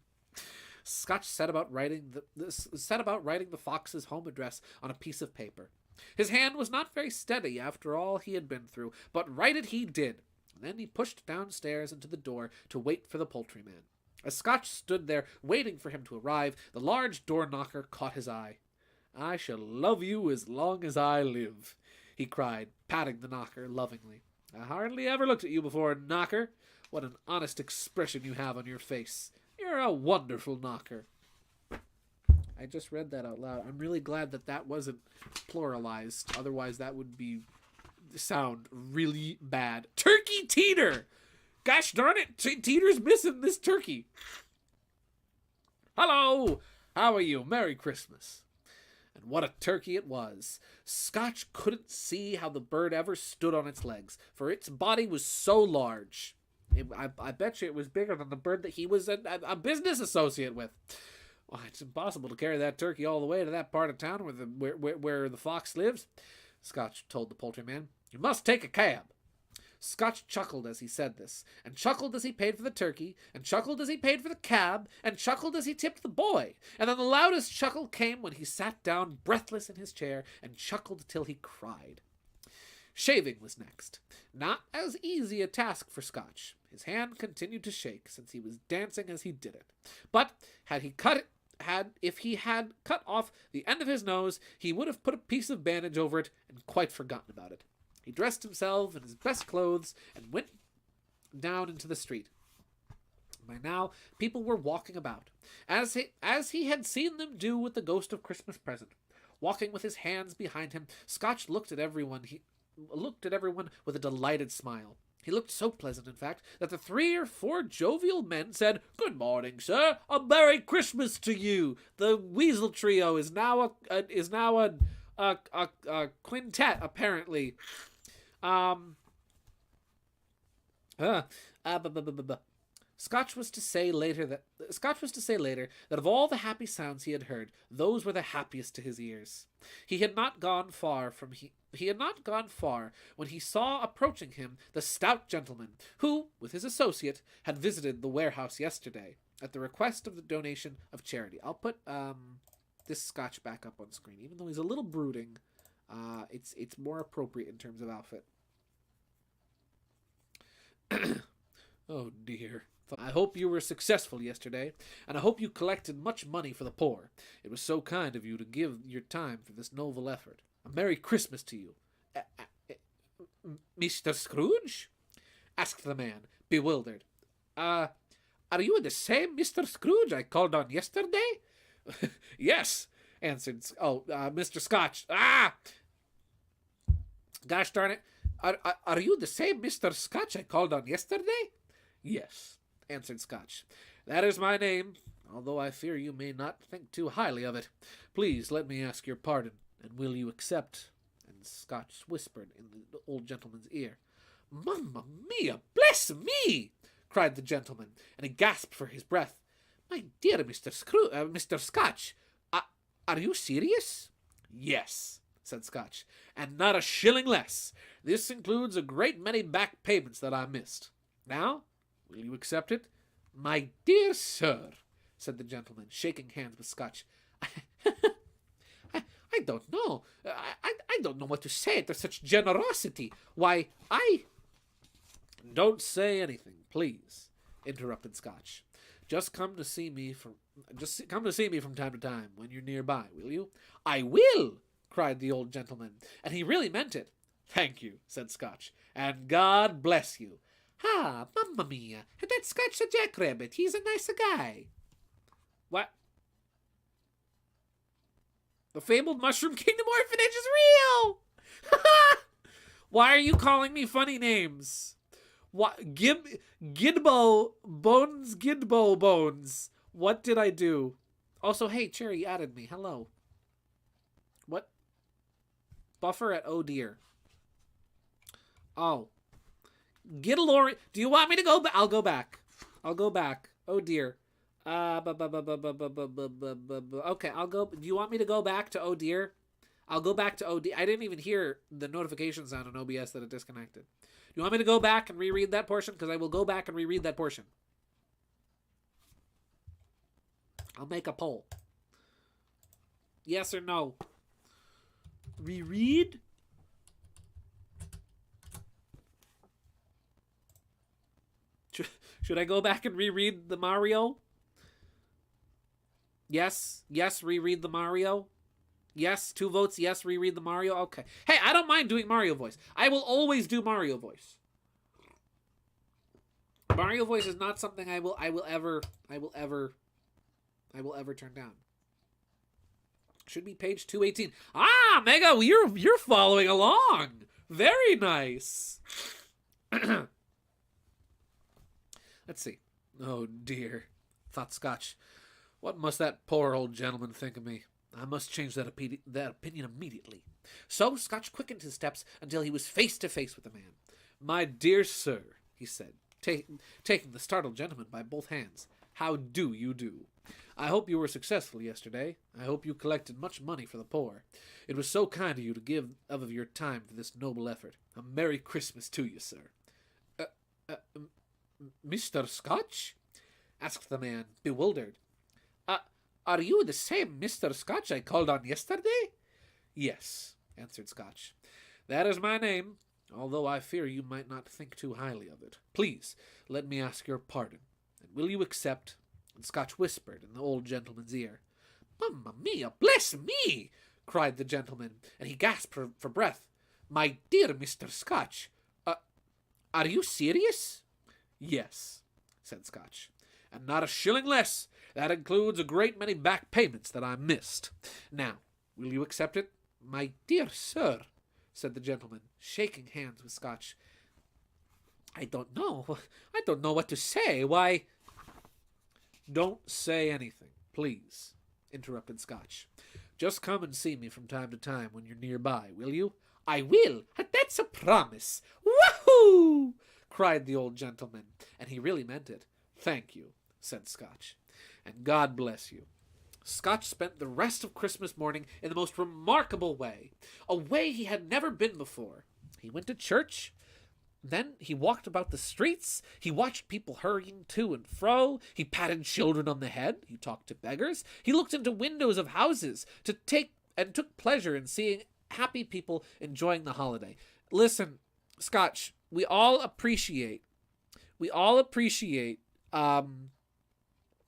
Scotch set about writing the fox's home address on a piece of paper. His hand was not very steady after all he had been through, but write it he did. And then he pushed downstairs into the door to wait for the poultryman. As Scotch stood there waiting for him to arrive, the large door knocker caught his eye. "I shall love you as long as I live," he cried, patting the knocker lovingly. "I hardly ever looked at you before, knocker. What an honest expression you have on your face. You're a wonderful knocker." I just read that out loud. I'm really glad that wasn't pluralized. Otherwise, that would sound really bad. Turkey Teeter! Gosh darn it, Teeter's missing this turkey. "Hello! How are you? Merry Christmas." And what a turkey it was. Scotch couldn't see how the bird ever stood on its legs, for its body was so large. I bet you it was bigger than the bird that he was a business associate with. Well, it's impossible to carry that turkey all the way to that part of town where the fox lives, Scotch told the poultryman. "You must take a cab." Scotch chuckled as he said this, and chuckled as he paid for the turkey, and chuckled as he paid for the cab, and chuckled as he tipped the boy. And then the loudest chuckle came when he sat down breathless in his chair and chuckled till he cried. Shaving was next. Not as easy a task for Scotch. His hand continued to shake, since he was dancing as he did it. But if he had cut off the end of his nose, he would have put a piece of bandage over it and quite forgotten about it. He dressed himself in his best clothes and went down into the street. By now, people were walking about, as he had seen them do with the ghost of Christmas present. Walking with his hands behind him, Scotch looked at everyone with a delighted smile. He looked so pleasant, in fact, that the 3 or 4 jovial men said, "Good morning, sir. A Merry Christmas to you. The Weasel Trio is now a quintet, apparently." Scotch was to say later that of all the happy sounds he had heard, those were the happiest to his ears. He had not gone far from He had not gone far when he saw approaching him the stout gentleman who, with his associate, had visited the warehouse yesterday at the request of the donation of charity. I'll put this Scotch back up on screen, even though he's a little brooding. It's more appropriate in terms of outfit. Oh dear. I hope you were successful yesterday, and I hope you collected much money for the poor. It was so kind of you to give your time for this noble effort. A Merry Christmas to you. Mr. Scrooge? Asked the man, bewildered. Are you the same Mr. Scrooge I called on yesterday? Yes, answered... Mr. Scotch. Gosh darn it. Are you the same Mr. Scotch I called on yesterday? Yes, answered Scotch. That is my name, although I fear you may not think too highly of it. Please let me ask your pardon, and will you accept? And Scotch whispered in the old gentleman's ear. Mamma mia, bless me! Cried the gentleman, and he gasped for his breath. My dear Mr. Scotch, are you serious? Yes, said Scotch, and not a shilling less. This includes a great many back payments that I missed. Now, will you accept it? My dear sir, said the gentleman, shaking hands with Scotch. I don't know. I don't know what to say to such generosity. Why, Don't say anything, please, interrupted Scotch. Just come to see me from time to time when you're nearby, will you? I will, cried the old gentleman, and he really meant it. Thank you, said Scotch, and God bless you. Mamma mia, that Scotch a jackrabbit. He's a nice guy. What? The fabled Mushroom Kingdom orphanage is real! Why are you calling me funny names? What? Gidbo Bones. What did I do? Also, hey, Cherry added me. Hello. What? Buffer at oh dear. Oh. Gidalori. Do you want me to go back? I'll go back. Oh dear. Okay, I'll go. Do you want me to go back to oh dear? I'll go back to oh dear. I didn't even hear the notification sound on OBS that it disconnected. Do you want me to go back and reread that portion? Because I will go back and reread that portion. I'll make a poll. Yes or no? Reread? Should I go back and reread the Mario? Yes, reread the Mario. Yes, 2 votes, yes, reread the Mario. Okay. Hey, I don't mind doing Mario voice. I will always do Mario voice. Mario voice is not something I will ever turn down. Should be page 218. Mega, you're following along. Very nice. Let's see. Oh dear, thought Scotch. What must that poor old gentleman think of me? I must change that opinion immediately. So Scotch quickened his steps until he was face to face with the man. My dear sir, he said, taking the startled gentleman by both hands, how do you do? I hope you were successful yesterday. I hope you collected much money for the poor. It was so kind of you to give of your time for this noble effort. A Merry Christmas to you, sir. Mr. Scotch? Asked the man, bewildered. Are you the same Mr. Scotch I called on yesterday? Yes, answered Scotch. That is my name, although I fear you might not think too highly of it. Please, let me ask your pardon, and will you accept? And Scotch whispered in the old gentleman's ear. Mamma mia, bless me! Cried the gentleman, and he gasped for breath. My dear Mr. Scotch, are you serious? Yes, said Scotch, and not a shilling less. That includes a great many back payments that I missed. Now, will you accept it? My dear sir, said the gentleman, shaking hands with Scotch. I don't know what to say. Why... Don't say anything, please, interrupted Scotch. Just come and see me from time to time when you're nearby, will you? I will. That's a promise. Woohoo! Cried the old gentleman, and he really meant it. Thank you, said Scotch, and God bless you. Scotch spent the rest of Christmas morning in the most remarkable way, a way he had never been before. He went to church, then he walked about the streets, he watched people hurrying to and fro, he patted children on the head, he talked to beggars, he looked into windows of houses took pleasure in seeing happy people enjoying the holiday. Listen, Scotch, we all appreciate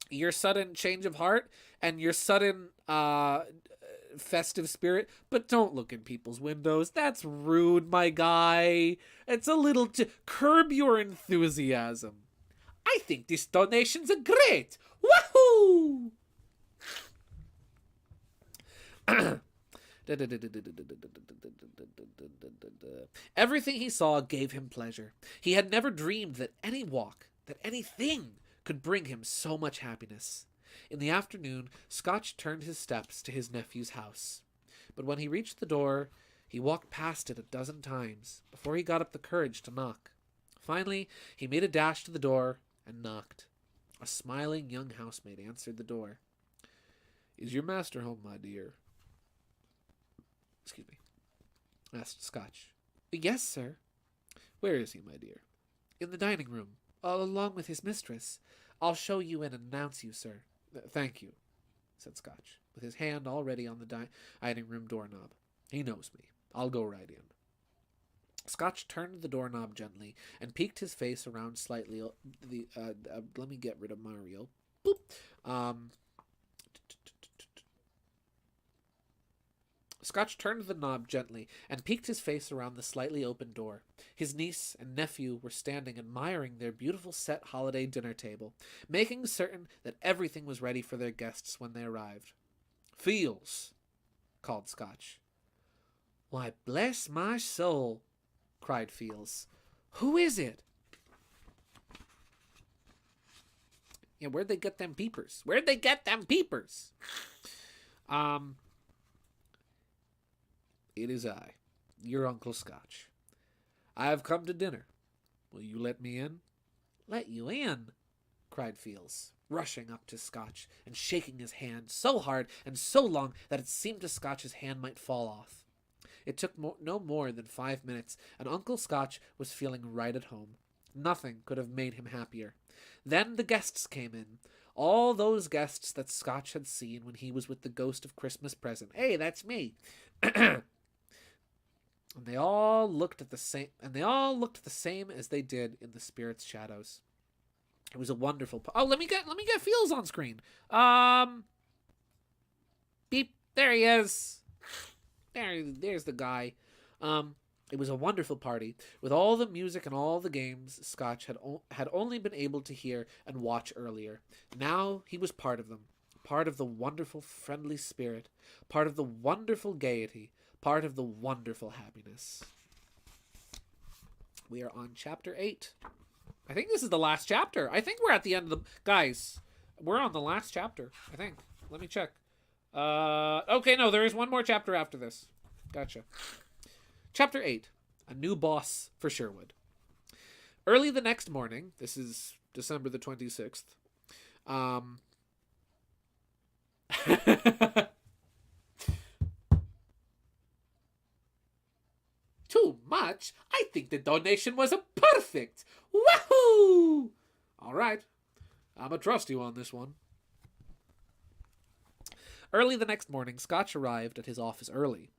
your sudden change of heart and your sudden festive spirit, but don't look in people's windows. That's rude, my guy. It's a little curb your enthusiasm. I think this donation's a great. Woohoo! Everything he saw gave him pleasure. He had never dreamed that anything could bring him so much happiness. In the afternoon, Scotch turned his steps to his nephew's house. But when he reached the door, he walked past it a dozen times before he got up the courage to knock. Finally, he made a dash to the door and knocked. A smiling young housemaid answered the door. "Is your master home, my dear?" "Excuse me," asked Scotch. "Yes, sir." "Where is he, my dear?" "In the dining room, along with his mistress. I'll show you and announce you, sir." "Thank you," said Scotch, with his hand already on the dining room doorknob. "He knows me. I'll go right in." Scotch turned the doorknob gently and peeked his face around slightly. Let me get rid of Mario. Boop. Scotch turned the knob gently and peeked his face around the slightly open door. His niece and nephew were standing admiring their beautiful set holiday dinner table, making certain that everything was ready for their guests when they arrived. "Fields," called Scotch. "Why, bless my soul," cried Fields. "Who is it?" "Yeah, where'd they get them peepers? "It is I, your Uncle Scotch. I have come to dinner. Will you let me in?" "Let you in?" cried Fields, rushing up to Scotch and shaking his hand so hard and so long that it seemed to Scotch his hand might fall off. It took no more than 5 minutes, and Uncle Scotch was feeling right at home. Nothing could have made him happier. Then the guests came in. All those guests that Scotch had seen when he was with the ghost of Christmas present. "Hey, that's me." And they all looked the same as they did in the spirit's shadows. It was a wonderful. Let me get Fields on screen. Beep. There he is. There's the guy. It was a wonderful party with all the music and all the games Scotch had only been able to hear and watch earlier. Now he was part of them, part of the wonderful friendly spirit, part of the wonderful gaiety, part of the wonderful happiness. We are on chapter 8. I think this is the last chapter. I think we're at the end of the... Guys, we're on the last chapter, I think. Let me check. Okay, no, there is one more chapter after this. Gotcha. Chapter 8. A new boss for Sherwood. Early the next morning, this is December the 26th, Too much? I think the donation was a perfect. Wahoo! All right. I'm a trust you on this one. Early the next morning, Scotch arrived at his office early.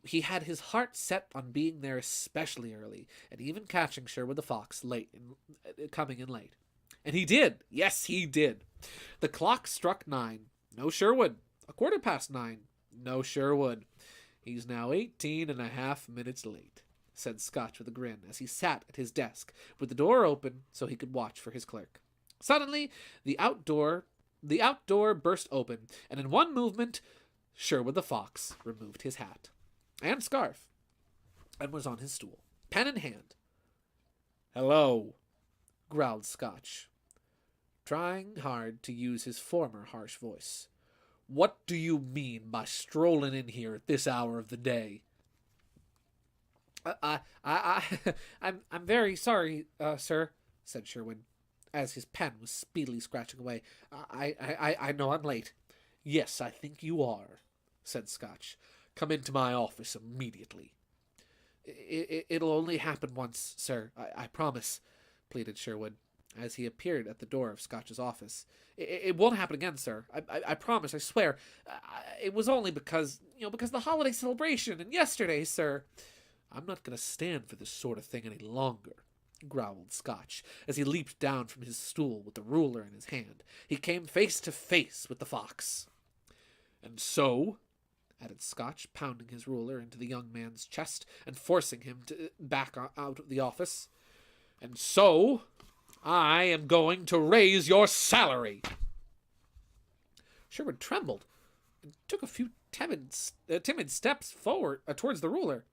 He had his heart set on being there especially early, and even catching Sherwood the Fox coming in late. And he did. Yes, he did. The clock struck 9. No Sherwood. 9:15. No Sherwood. "He's now 18.5 minutes late," said Scotch with a grin as he sat at his desk with the door open so he could watch for his clerk. Suddenly, the outdoor burst open, and in one movement, Sherwood the Fox removed his hat and scarf and was on his stool, pen in hand. "Hello," growled Scotch, trying hard to use his former harsh voice. "What do you mean by strolling in here at this hour of the day?" I'm very sorry, sir," said Sherwood, as his pen was speedily scratching away. I know I'm late." Yes, I think you are, said Scotch. Come into my office immediately. It'll only happen once, sir. I promise, pleaded Sherwood, as he appeared at the door of Scotch's office. It won't happen again, sir. I promise, I swear. It was only because the holiday celebration and yesterday, sir. I'm not going to stand for this sort of thing any longer, growled Scotch, as he leaped down from his stool with the ruler in his hand. He came face to face with the fox. And so, added Scotch, pounding his ruler into the young man's chest and forcing him back out of the office, and so I am going to raise your salary. Sherwood trembled and took a few timid steps forward towards the ruler.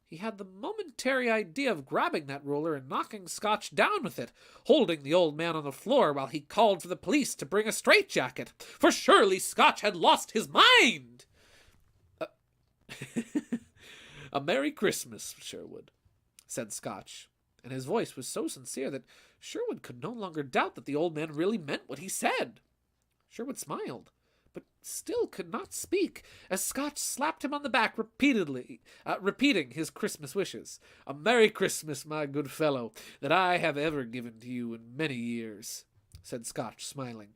He had the momentary idea of grabbing that ruler and knocking Scotch down with it, holding the old man on the floor while he called for the police to bring a straitjacket, for surely Scotch had lost his mind. A Merry Christmas, Sherwood, said Scotch, and his voice was so sincere that Sherwood could no longer doubt that the old man really meant what he said. Sherwood smiled, but still could not speak, as Scotch slapped him on the back repeatedly, repeating his Christmas wishes. A Merry Christmas, my good fellow, that I have ever given to you in many years, said Scotch, smiling.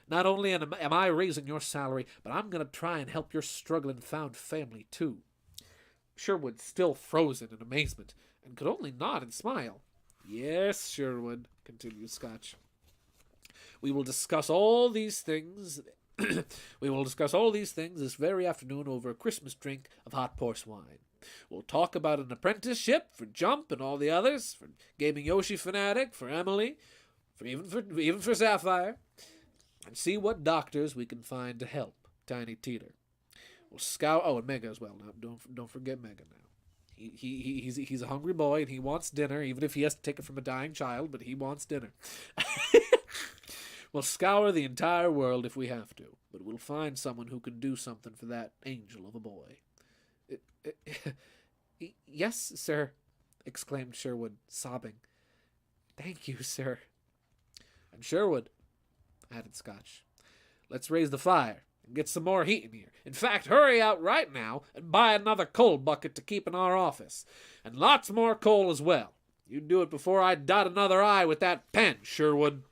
Not only am I raising your salary, but I'm going to try and help your struggling found family, too. Sherwood, still frozen in amazement, and could only nod and smile. Yes, Sherwood, continued Scotch. We will discuss all these things this very afternoon over a Christmas drink of hot port wine. We'll talk about an apprenticeship for Jump and all the others, for Gaming Yoshi Fanatic, for Emily, even for Sapphire, and see what doctors we can find to help Tiny Teeter. We'll scout. Oh, and Mega as well. Now, don't forget Mega now. He's a hungry boy and he wants dinner, even if he has to take it from a dying child. But he wants dinner. We'll scour the entire world if we have to, but we'll find someone who can do something for that angel of a boy. Yes, sir, exclaimed Sherwood, sobbing. Thank you, sir. And Sherwood, added Scotch, let's raise the fire and get some more heat in here. In fact, hurry out right now and buy another coal bucket to keep in our office, and lots more coal as well. You do it before I dot another I with that pen, Sherwood.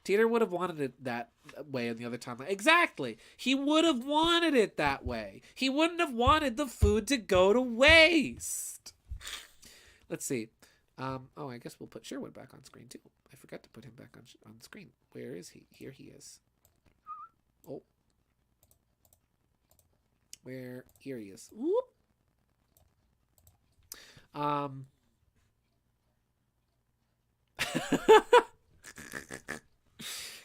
Teeter would have wanted it that way on the other time. Exactly. He would have wanted it that way. He wouldn't have wanted the food to go to waste. Let's see. I guess we'll put Sherwood back on screen too. I forgot to put him back on screen. Where is he? Here he is. Oh. Here he is. Whoop.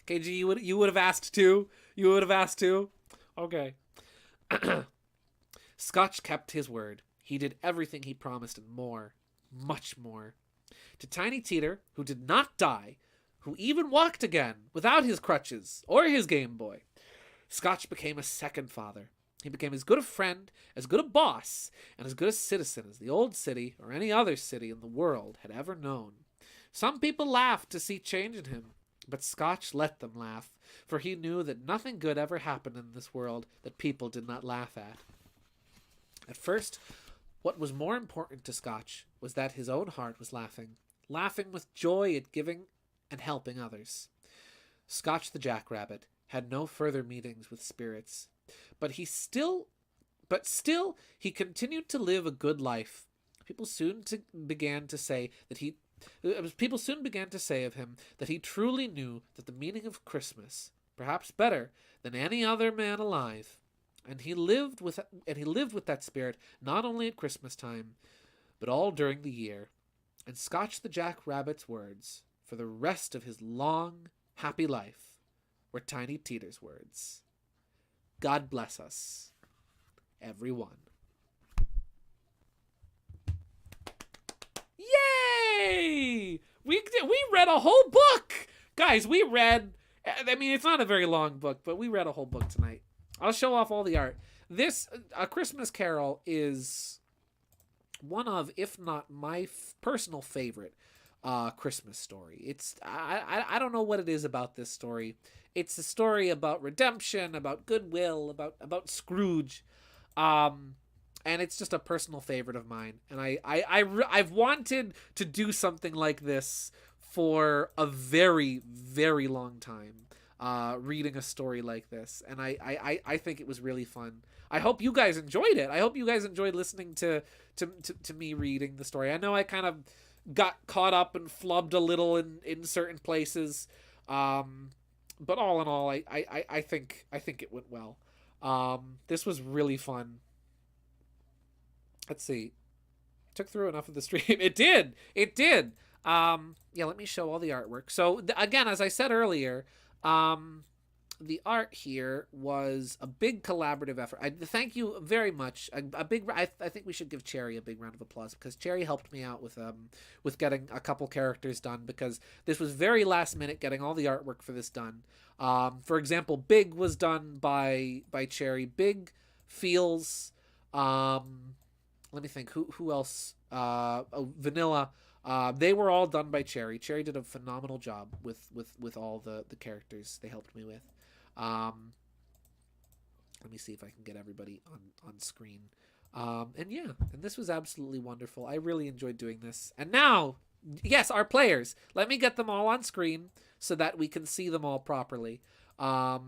KG, you would have asked too? You would have asked too? Okay. Scotch kept his word. He did everything he promised and more. Much more. To Tiny Teeter, who did not die, who even walked again without his crutches or his Game Boy, Scotch became a second father. He became as good a friend, as good a boss, and as good a citizen as the old city or any other city in the world had ever known. Some people laughed to see change in him, but Scotch let them laugh, for he knew that nothing good ever happened in this world that people did not laugh at. At first, what was more important to Scotch was that his own heart was laughing with joy at giving and helping others. Scotch the Jackrabbit had no further meetings with spirits, but still he continued to live a good life. People soon began to say of him that he truly knew that the meaning of Christmas, perhaps better than any other man alive, and he lived with that spirit not only at Christmas time, but all during the year. And Scotch the Jackrabbit's words for the rest of his long, happy life were Tiny Teeter's words. God bless us, everyone. Yay! We read a whole book! Guys, we read... I mean, it's not a very long book, but we read a whole book tonight. I'll show off all the art. This, A Christmas Carol, is one of, if not my personal favorite, Christmas story. I don't know what it is about this story. It's a story about redemption, about goodwill, about Scrooge, and it's just a personal favorite of mine. And I've wanted to do something like this for a very, very long time. Reading a story like this, and I think it was really fun. I hope you guys enjoyed it. I hope you guys enjoyed listening to me reading the story. I know I kind of got caught up and flubbed a little in certain places, but all in all, I think it went well. This was really fun. Let's see. Took through enough of the stream. It did. Yeah, let me show all the artwork. So again, as I said earlier, the art here was a big collaborative effort. I thank you very much. I think we should give Cherry a big round of applause, because Cherry helped me out with getting a couple characters done, because this was very last minute getting all the artwork for this done. For example, Big was done by Cherry. Big, Feels, let me think, who else? Vanilla. They were all done by Cherry. Cherry did a phenomenal job with all the characters they helped me with. Let me see if I can get everybody on screen. And yeah, and this was absolutely wonderful. I really enjoyed doing this. And now, yes, our players. Let me get them all on screen so that we can see them all properly. Let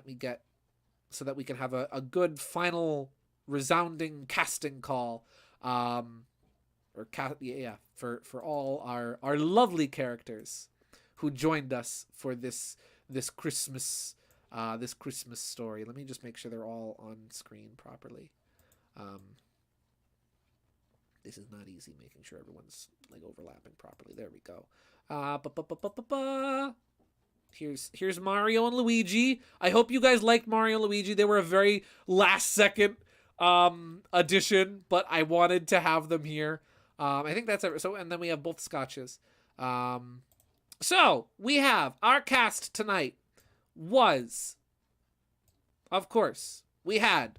me get, so that we can have a good final resounding casting call. For all our lovely characters who joined us for this Christmas story. Let me just make sure they're all on screen properly. This is not easy, making sure everyone's like overlapping properly. There we go. Here's Mario and Luigi. I hope you guys liked Mario and Luigi. They were a very last second addition, but I wanted to have them here. I think that's it. So, and then we have both Scotches. So we have our cast tonight was, of course, we had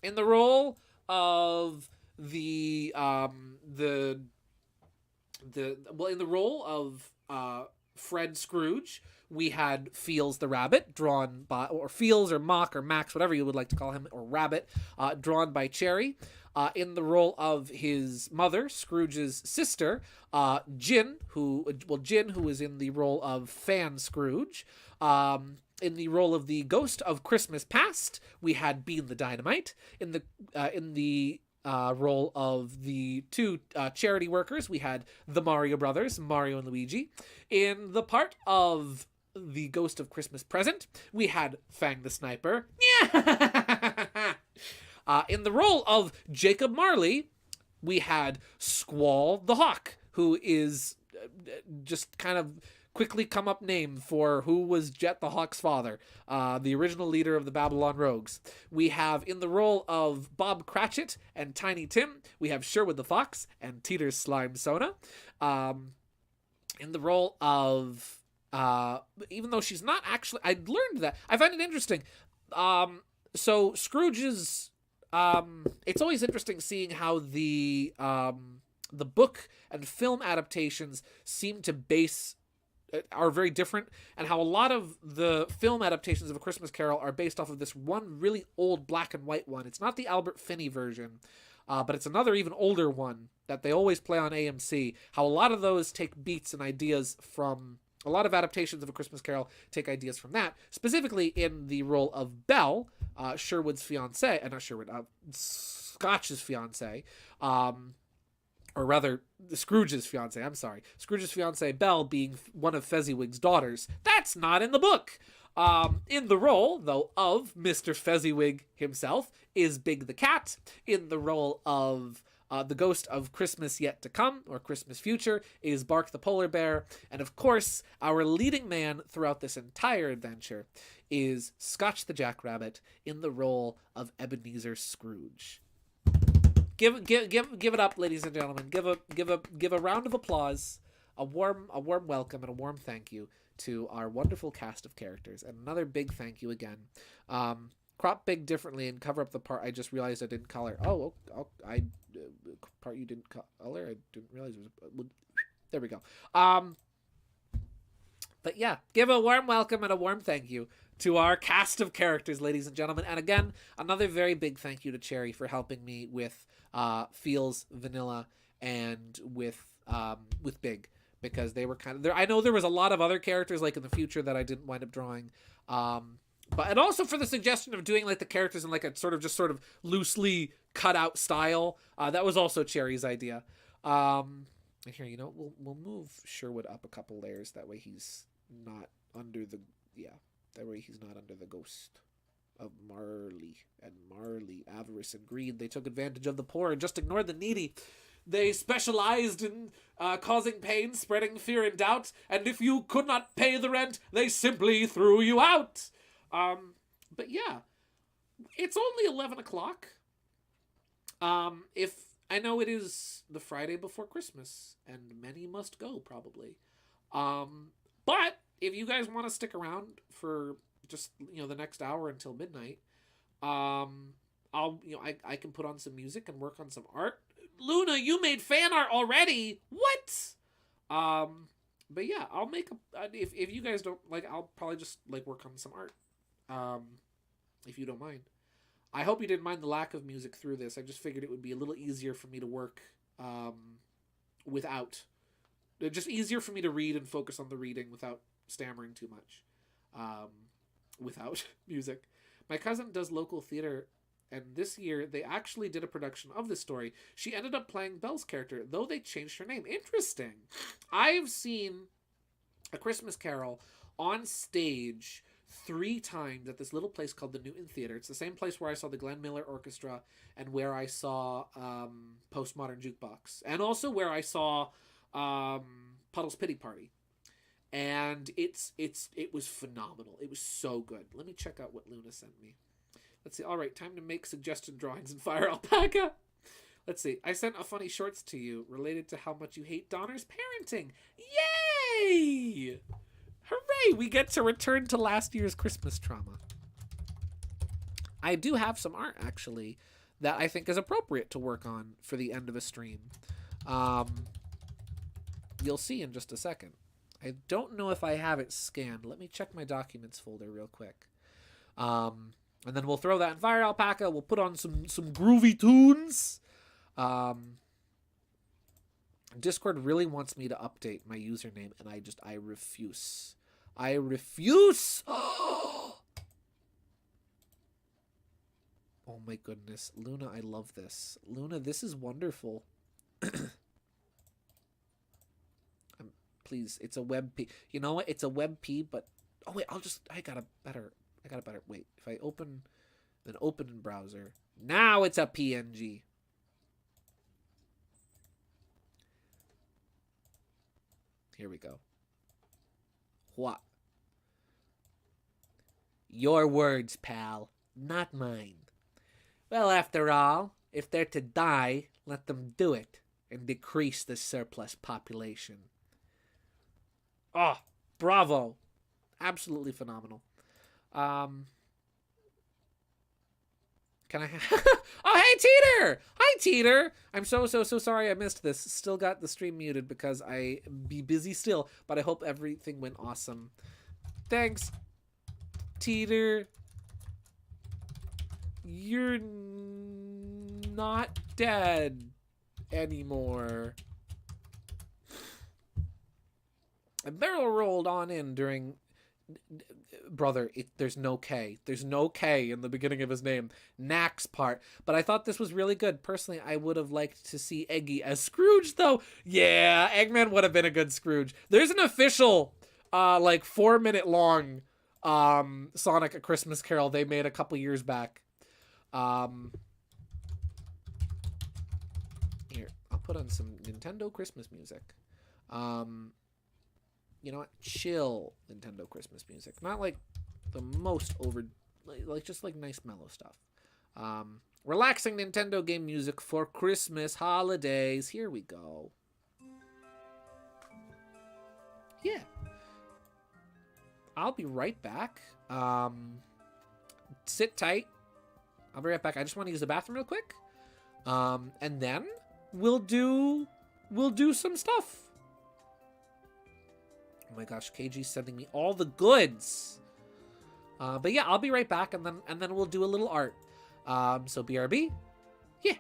in the role of in the role of Fred Scrooge, we had Feels the Rabbit, drawn by, or Feels or Mock or Max, whatever you would like to call him, or Rabbit, drawn by Cherry. In the role of his mother, Scrooge's sister, Jin, who is in the role of Fan Scrooge. In the role of the Ghost of Christmas Past, we had Bean the Dynamite. In the role of the two charity workers, we had the Mario Brothers, Mario and Luigi. In the part of the Ghost of Christmas Present, we had Fang the Sniper. In the role of Jacob Marley, we had Squall the Hawk, who is just kind of quickly come up name for who was Jet the Hawk's father, the original leader of the Babylon Rogues. We have in the role of Bob Cratchit and Tiny Tim, we have Sherwood the Fox and Teeter's Slime Sona. In the role of, even though she's not actually, I learned that, I find it interesting. So Scrooge's, it's always interesting seeing how the book and film adaptations seem to are very different, and how a lot of the film adaptations of A Christmas Carol are based off of this one really old black and white one. It's not the Albert Finney version, but it's another even older one that they always play on AMC. How a lot of those take beats and ideas from, a lot of adaptations of A Christmas Carol take ideas from that, specifically in the role of Belle, Sherwood's fiance, not Sherwood, Scotch's fiance, or rather, Scrooge's fiance, I'm sorry. Scrooge's fiance, Belle, being one of Fezziwig's daughters. That's not in the book. In the role, though, of Mr. Fezziwig himself is Big the Cat. In the role of the Ghost of Christmas Yet to Come, or Christmas Future, is Bark the Polar Bear. And of course, our leading man throughout this entire adventure is Scotch the Jackrabbit in the role of Ebenezer Scrooge. Give it up, ladies and gentlemen. Give a round of applause, a warm welcome, and a warm thank you to our wonderful cast of characters, and another big thank you again Crop Big differently and cover up the part I just realized I didn't color. Oh, part you didn't color. I didn't realize it was. There we go. But yeah, give a warm welcome and a warm thank you to our cast of characters, ladies and gentlemen. And again, another very big thank you to Cherry for helping me with Feels Vanilla and with Big, because they were kind of there. I know there was a lot of other characters like in the future that I didn't wind up drawing. But and also for the suggestion of doing like the characters in like a sort of loosely cut out style. That was also Cherry's idea. And here, you know, we'll move Sherwood up a couple layers. That way he's not under the that way he's not under the ghost of Marley. And Marley, avarice and greed, they took advantage of the poor and just ignored the needy. They specialized in causing pain, spreading fear and doubt, and if you could not pay the rent, they simply threw you out. But yeah, it's only 11 o'clock. If I know it is the Friday before Christmas, and many must go probably. But if you guys want to stick around for just, you know, the next hour until midnight, I can put on some music and work on some art. Luna, you made fan art already. What? But yeah, I'll make if you guys don't like, I'll probably just like work on some art. If you don't mind. I hope you didn't mind the lack of music through this. I just figured it would be a little easier for me to work without. Just easier for me to read and focus on the reading without stammering too much. Without music. My cousin does local theater, and this year they actually did a production of this story. She ended up playing Belle's character, though they changed her name. Interesting. I've seen A Christmas Carol on stage 3 times at this little place called the Newton Theater. It's the same place where I saw the Glenn Miller Orchestra and where I saw Postmodern Jukebox, and also where I saw Puddle's Pity Party. And it was phenomenal. It was so good. Let me check out what Luna sent me. Let's see. All right, time to make suggestion drawings in Fire Alpaca. Let's see. I sent a funny shorts to you related to how much you hate Donner's parenting. Yay! Hooray! We get to return to last year's Christmas trauma. I do have some art, actually, that I think is appropriate to work on for the end of a stream. You'll see in just a second. I don't know if I have it scanned. Let me check my documents folder real quick. And then we'll throw that in Fire Alpaca. We'll put on some groovy tunes. Discord really wants me to update my username, and I refuse. I refuse! Oh my goodness. Luna, I love this. Luna, this is wonderful. Please, it's a WebP. You know what? It's a WebP, but... Oh, wait, I got a better... Wait, if I open in browser. Now it's a PNG. Here we go. What? Your words, pal, not mine. Well, after all, if they're to die, let them do it and decrease the surplus population. Oh, bravo. Absolutely phenomenal. Can I Oh, hey, Teeter! Hi, Teeter! I'm so sorry I missed this. Still got the stream muted because I be busy still, but I hope everything went awesome. Thanks, Teeter. You're not dead anymore. I barrel rolled on in during... Brother, there's no K. There's no K in the beginning of his name. Knack's part. But I thought this was really good. Personally, I would have liked to see Eggy as Scrooge, though. Yeah, Eggman would have been a good Scrooge. There's an official, 4-minute long Sonic A Christmas Carol they made a couple years back. Here, I'll put on some Nintendo Christmas music. You know what? Chill Nintendo Christmas music. Not like the most over... just like nice mellow stuff. Relaxing Nintendo game music for Christmas holidays. Here we go. Yeah. I'll be right back. sit tight. I'll be right back. I just want to use the bathroom real quick. And then we'll do some stuff. Oh my gosh, KG's sending me all the goods. But yeah, I'll be right back, and then we'll do a little art. So BRB, yeah.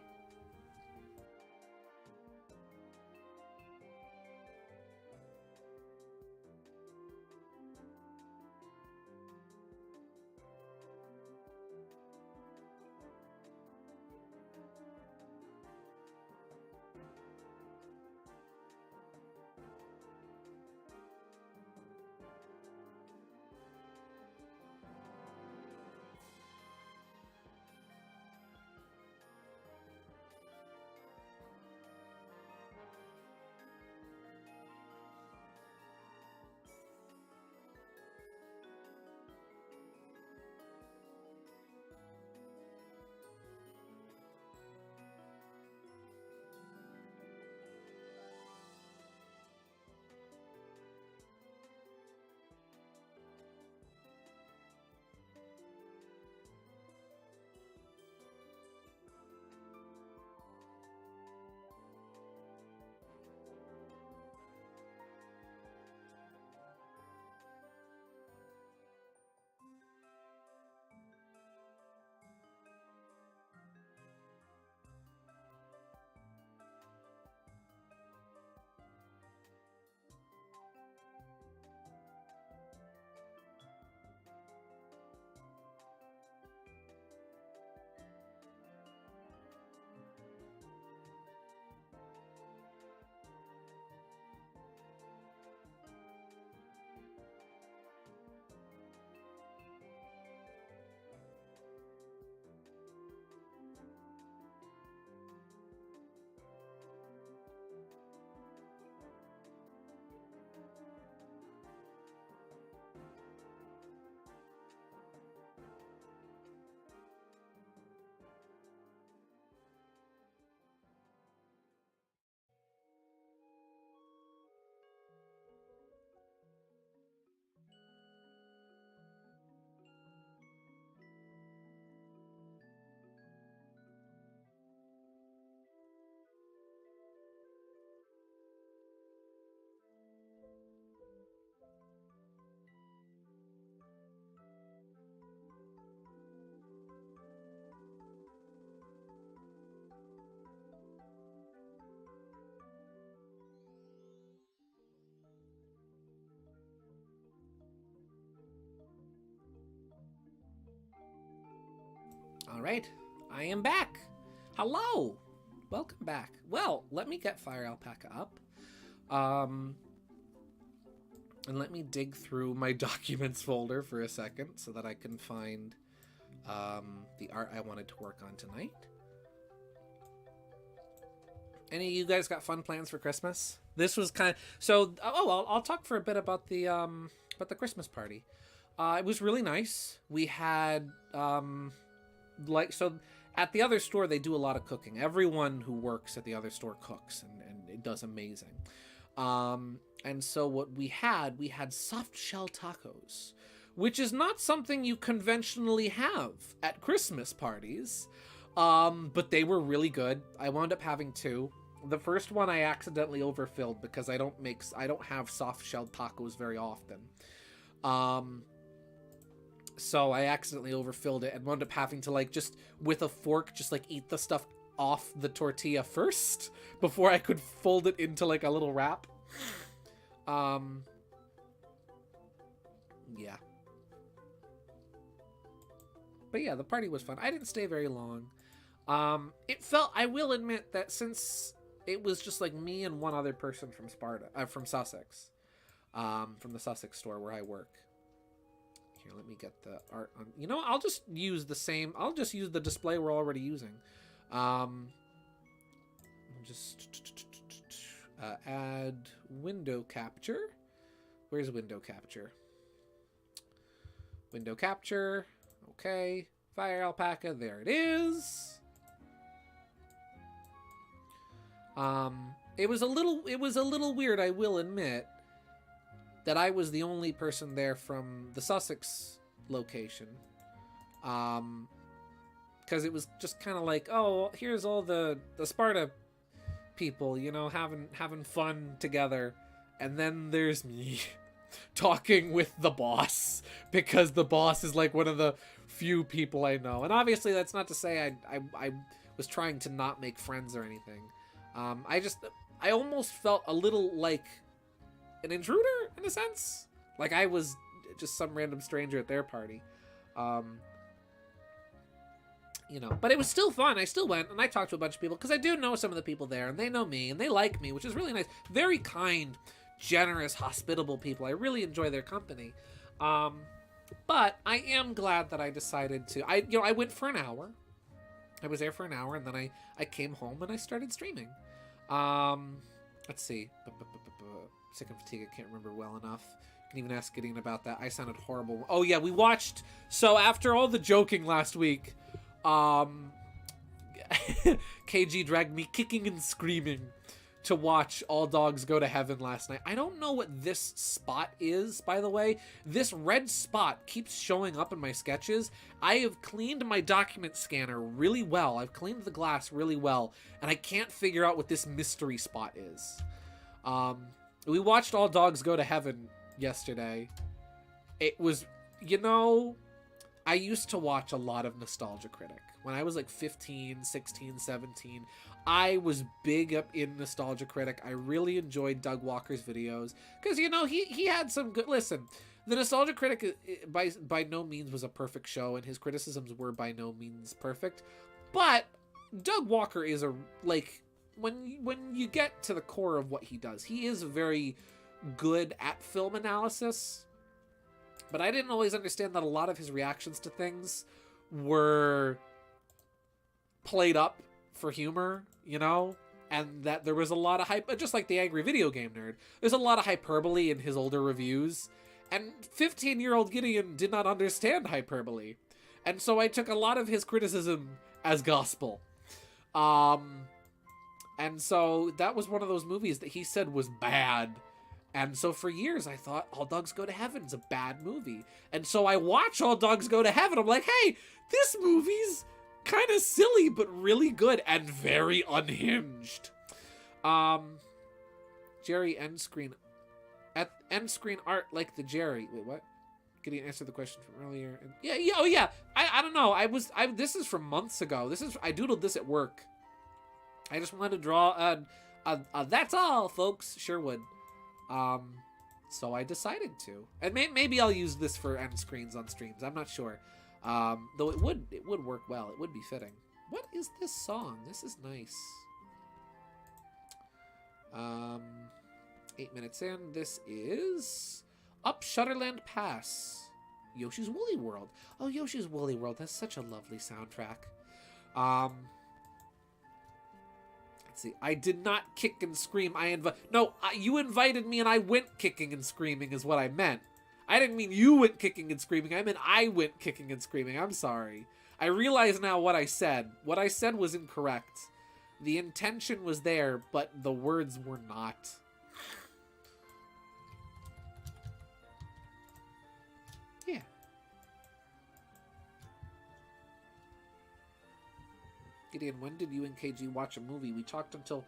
All right, I am back. Hello, welcome back. Well, let me get Fire Alpaca up. And let me dig through my documents folder for a second so that I can find the art I wanted to work on tonight. Any of you guys got fun plans for Christmas? This was kind of so. Oh, I'll talk for a bit about the Christmas party. It was really nice. We had so at the other store they do a lot of cooking. Everyone who works at the other store cooks, and it does amazing. And so what we had soft shell tacos, which is not something you conventionally have at Christmas parties. But they were really good. I wound up having two. The first one I accidentally overfilled because I don't have soft shell tacos very often. So I accidentally overfilled it and wound up having to just with a fork eat the stuff off the tortilla first before I could fold it into a little wrap. Yeah. But yeah, the party was fun. I didn't stay very long. I will admit that since it was just me and one other person from from Sussex, from the Sussex store where I work. Here, let me get the art on. I'll just use the display we're already using. Add window capture. Where's window capture? Window capture. Okay. Fire Alpaca. There it is. It was a little weird, I will admit, that I was the only person there from the Sussex location. Because it was just kind of like, oh, here's all the Sparta people, you know, having fun together, and then there's me talking with the boss, because the boss is like one of the few people I know. And obviously that's not to say I was trying to not make friends or anything. I almost felt a little like an intruder in a sense, like I was just some random stranger at their party. You know, but it was still fun. I still went and I talked to a bunch of people because I do know some of the people there, and they know me and they like me, which is really nice. Very kind, generous, hospitable people. I really enjoy their company. But I am glad that I decided to. I went for an hour. I was there for an hour, and then I came home and I started streaming. Let's see. Sick and fatigue. I can't remember well enough. You can even ask Gideon about that. I sounded horrible. Oh yeah, we watched. So after all the joking last week, KG dragged me kicking and screaming to watch All Dogs Go to Heaven last night. I don't know what this spot is, by the way. This red spot keeps showing up in my sketches. I have cleaned my document scanner really well. I've cleaned the glass really well, and I can't figure out what this mystery spot is. We watched All Dogs Go to Heaven yesterday. It was, you know, I used to watch a lot of Nostalgia Critic. When I was like 15, 16, 17, I was big up in Nostalgia Critic. I really enjoyed Doug Walker's videos because, you know, he had some good... Listen, the Nostalgia Critic by no means was a perfect show, and his criticisms were by no means perfect. But Doug Walker is a... Like, when you get to the core of what he does, he is very good at film analysis. But I didn't always understand that a lot of his reactions to things were played up for humor, you know? And that there was a lot of hype, just like the Angry Video Game Nerd, there's a lot of hyperbole in his older reviews. And 15-year-old Gideon did not understand hyperbole. And so I took a lot of his criticism as gospel. And so that was one of those movies that he said was bad. And so for years, I thought All Dogs Go to Heaven's a bad movie. And so I watch All Dogs Go to Heaven. I'm like, hey, this movie's kind of silly, but really good and very unhinged. Jerry end screen art like the Jerry. Wait, what? Could you answer the question from earlier? Yeah, oh yeah. I don't know. This is from months ago. I doodled this at work. I just wanted to draw that's all, folks. Sherwood. So I decided to, and maybe I'll use this for end screens on streams. I'm not sure. Though it would work well. It would be fitting. What is this song? This is nice. 8 minutes in. This is Up Shutterland Pass. Yoshi's Woolly World. Oh, Yoshi's Woolly World. That's such a lovely soundtrack. Let's see. I did not kick and scream. You invited me and I went kicking and screaming is what I meant. I didn't mean you went kicking and screaming. I meant I went kicking and screaming. I'm sorry. I realize now what I said. What I said was incorrect. The intention was there, but the words were not. Yeah. Gideon, when did you and KG watch a movie? We talked until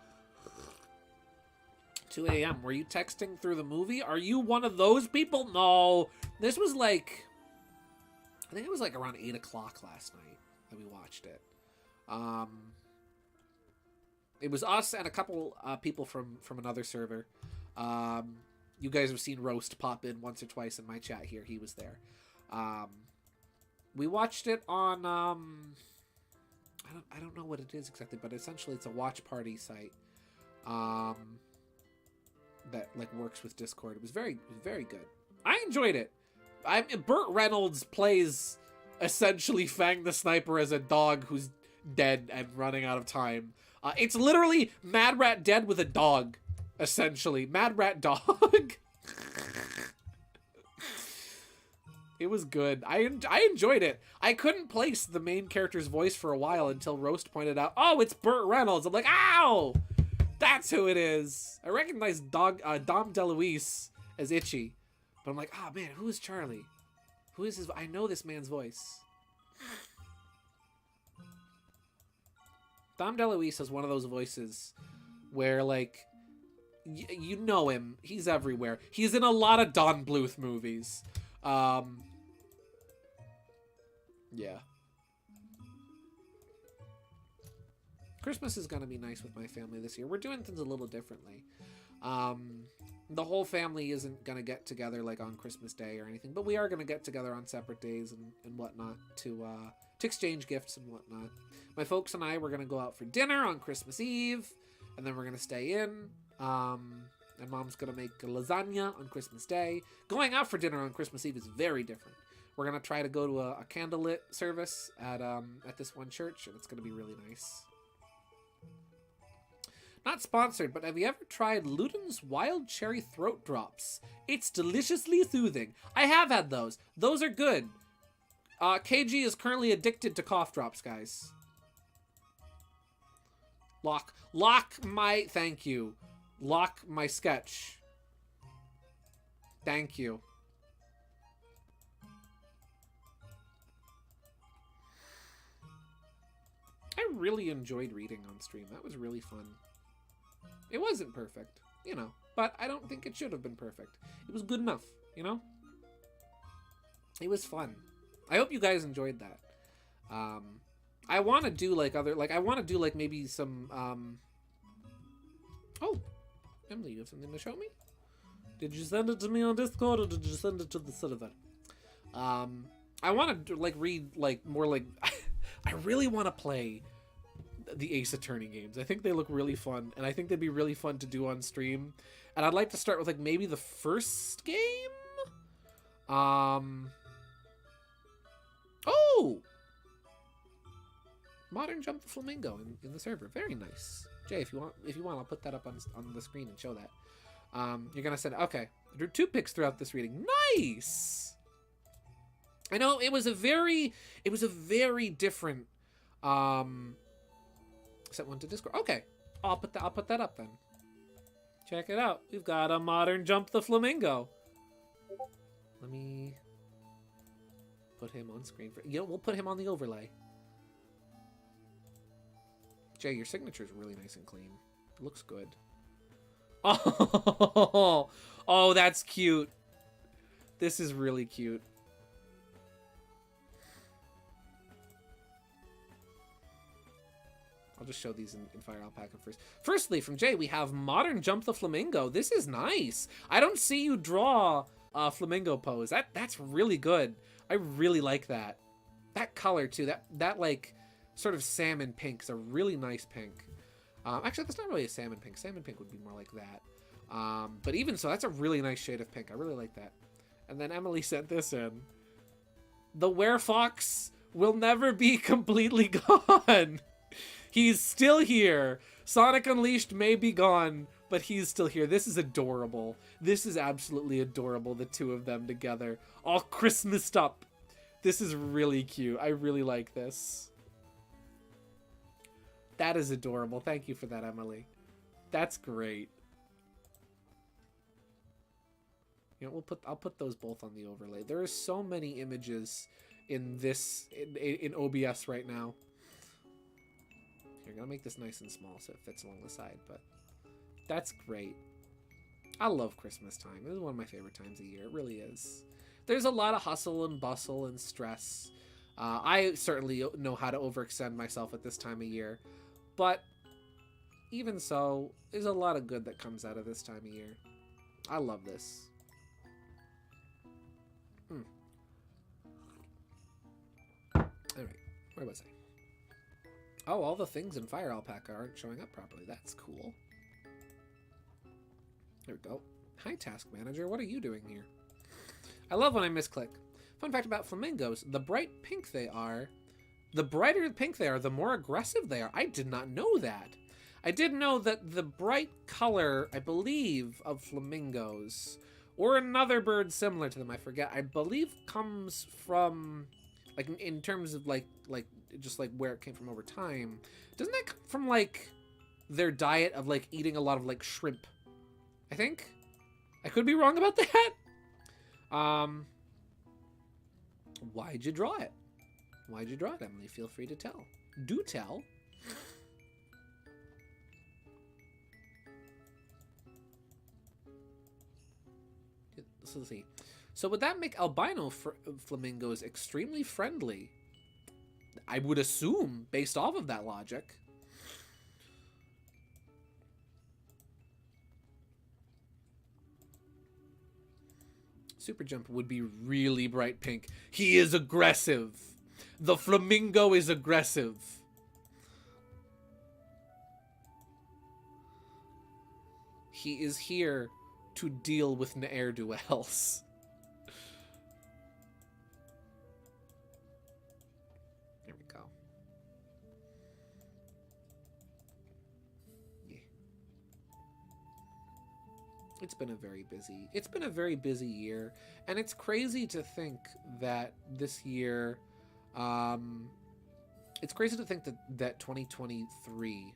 2 a.m. Were you texting through the movie? Are you one of those people? No. This was like... I think it was like around 8 o'clock last night that we watched it. It was us and a couple people from another server. You guys have seen Roast pop in once or twice in my chat here. He was there. We watched it on... I don't know what it is exactly, but essentially it's a watch party site that like works with Discord. It was very good. I enjoyed it. Burt Reynolds plays essentially Fang the Sniper as a dog who's dead and running out of time. It's literally Mad Rat Dead with a dog, essentially. Mad Rat Dog. It was good. I enjoyed it. I couldn't place the main character's voice for a while until Roast pointed out, oh, it's Burt Reynolds. I'm like, ow! That's who it is. I recognize Dom DeLuise as Itchy. But I'm like, oh, man, who is Charlie? Who is his... I know this man's voice. Dom DeLuise has one of those voices where, like, you know him. He's everywhere. He's in a lot of Don Bluth movies. Yeah. Christmas is going to be nice with my family this year. We're doing things a little differently. The whole family isn't going to get together like on Christmas Day or anything, but we are going to get together on separate days and whatnot to exchange gifts and whatnot. My folks and I, we're going to go out for dinner on Christmas Eve, and then we're going to stay in. And Mom's going to make a lasagna on Christmas Day. Going out for dinner on Christmas Eve is very different. We're going to try to go to a candlelit service at this one church, and it's going to be really nice. Not sponsored, but have you ever tried Luden's Wild Cherry Throat Drops? It's deliciously soothing. I have had those. Those are good. KG is currently addicted to cough drops, guys. Lock my, thank you. Lock my sketch. Thank you. I really enjoyed reading on stream. That was really fun. It wasn't perfect, you know, but I don't think it should have been perfect. It was good enough, you know? It was fun. I hope you guys enjoyed that. I want to do like I want to do like maybe some, oh, Emily, you have something to show me? Did you send it to me on Discord or did you send it to the server? I want to like read like more like, I really want to play the Ace Attorney games. I think they look really fun, and I think they'd be really fun to do on stream. And I'd like to start with like maybe the first game. Oh, Modern Jump the Flamingo in the server. Very nice. Jay, if you want, I'll put that up on the screen and show that. You're gonna send. Okay, there are 2 picks throughout this reading. Nice. I know it was a very different. Set one to Discord. Okay, I'll put that up then. Check it out. We've got a Modern Jump the Flamingo. Let me put him on screen for. You know, we'll put him on the overlay. Jay, your signature is really nice and clean. It looks good. Oh, oh, that's cute. This is really cute. I'll just show these in Fire Alpaca first. Firstly, from Jay, we have Modern Jump the Flamingo. This is nice. I don't see you draw a flamingo pose. That's really good. I really like that. That color, too. That like, sort of salmon pink is a really nice pink. Actually, that's not really a salmon pink. Salmon pink would be more like that. But even so, that's a really nice shade of pink. I really like that. And then Emily sent this in. The werefox will never be completely gone. He's still here. Sonic Unleashed may be gone, but he's still here. This is adorable. This is absolutely adorable, the 2 of them together. All Christmased up. This is really cute. I really like this. That is adorable. Thank you for that, Emily. That's great. You know, I'll put those both on the overlay. There are so many images in this in OBS right now. Here, I'm gonna make this nice and small so it fits along the side, but that's great. I love Christmas time. This is one of my favorite times of year. It really is. There's a lot of hustle and bustle and stress. I certainly know how to overextend myself at this time of year, but even so, there's a lot of good that comes out of this time of year. I love this. Alright, where was I? Oh, all the things in Fire Alpaca aren't showing up properly. That's cool. There we go. Hi, Task Manager. What are you doing here? I love when I misclick. Fun fact about flamingos. The brighter pink they are, the more aggressive they are. I did not know that. I did know that the bright color, I believe, of flamingos, or another bird similar to them, I forget, I believe comes from, like, in terms of, like just like where it came from over time. Doesn't that come from like their diet of like eating a lot of like shrimp? I think. I could be wrong about that. Why'd you draw it? Why'd you draw it, Emily? Feel free to tell. Do tell. So let's see. So would that make albino flamingos extremely friendly? I would assume, based off of that logic. Super Jump would be really bright pink. He is aggressive. The flamingo is aggressive. He is here to deal with ne'er-do-wells. There we go. Yeah. It's been a very busy year, and it's crazy to think that this year, it's crazy to think that 2023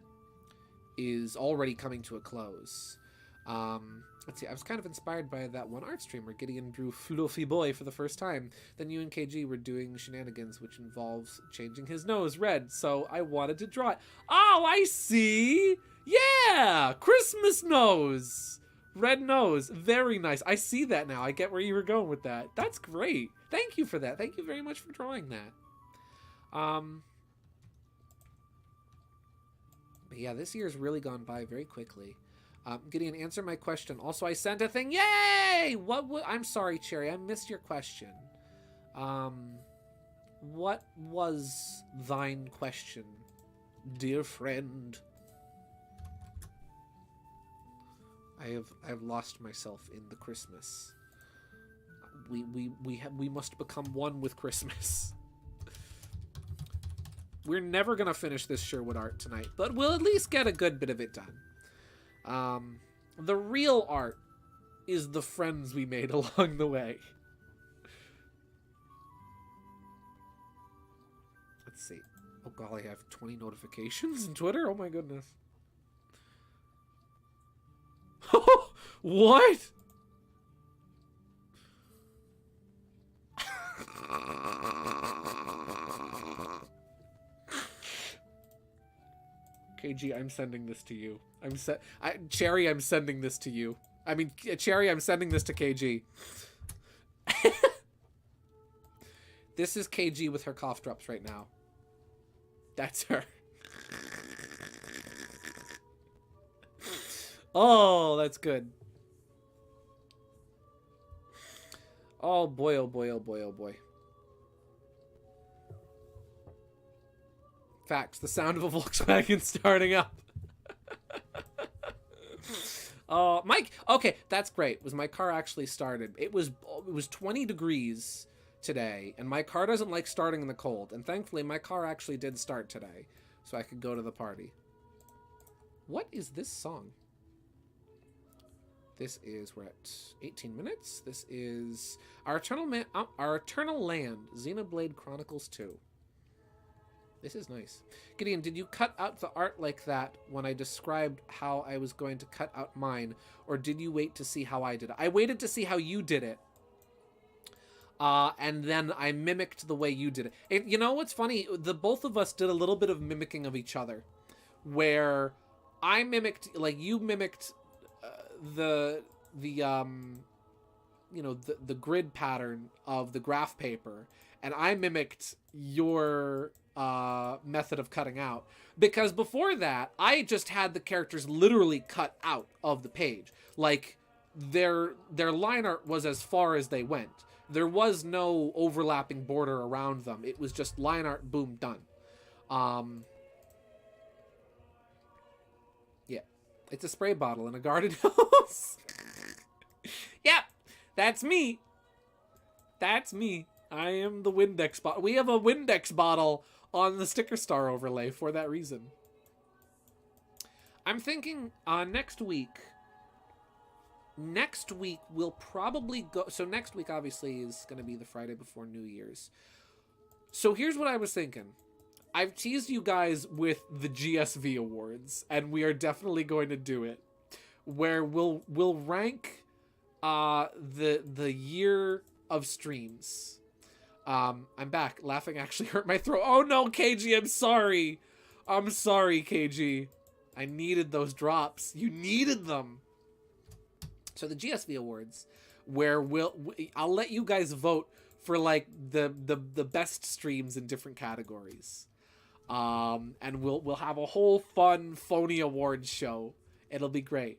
is already coming to a close. Let's see, I was kind of inspired by that one art streamer. Gideon drew Fluffy Boy for the first time. Then you and KG were doing shenanigans, which involves changing his nose red, so I wanted to draw it. Oh, I see! Yeah! Christmas nose! Red nose. Very nice. I see that now. I get where you were going with that. That's great. Thank you for that. Thank you very much for drawing that. But yeah, this year's really gone by very quickly. Gideon, answer my question. Also, I sent a thing. Yay! I'm sorry, Cherry. I missed your question. What was thine question, dear friend? I've lost myself in the Christmas. We must become one with Christmas. We're never gonna finish this Sherwood art tonight, but we'll at least get a good bit of it done. The real art is the friends we made along the way. Let's see. Oh golly, I have 20 notifications in Twitter? Oh my goodness. What? KG, I'm sending this to you. Cherry, I'm sending this to you. I mean, Cherry, I'm sending this to KG. This is KG with her cough drops right now. That's her. Oh, that's good. Oh boy, oh boy, oh boy, oh boy. Facts, the sound of a Volkswagen starting up. Oh, Mike, okay, that's great. Was my car actually started? It was 20 degrees today, and my car doesn't like starting in the cold. And thankfully, my car actually did start today, so I could go to the party. What is this song? This is, we're at 18 minutes. This is Our Eternal Land, Xenoblade Chronicles 2. This is nice. Gideon, did you cut out the art like that when I described how I was going to cut out mine, or did you wait to see how I did it? I waited to see how you did it. And then I mimicked the way you did it. You know what's funny? The both of us did a little bit of mimicking of each other, where I mimicked, like you mimicked the grid pattern of the graph paper, and I mimicked your method of cutting out, because before that I just had the characters literally cut out of the page. Like their line art was as far as they went. There was no overlapping border around them. It was just line art, boom, done. Yeah, it's a spray bottle in a garden hose. Yep, that's me. That's me. I am the Windex bottle. We have a Windex bottle on the sticker star overlay for that reason. I'm thinking next week we'll probably go... So next week, obviously, is going to be the Friday before New Year's. So here's what I was thinking. I've teased you guys with the GSV Awards, and we are definitely going to do it, where we'll rank the year of streams. I'm back. Laughing actually hurt my throat. Oh no, KG, I'm sorry. I'm sorry, KG. I needed those drops. You needed them. So the GSV Awards, where I'll let you guys vote for like the best streams in different categories. And we'll have a whole fun phony awards show. It'll be great.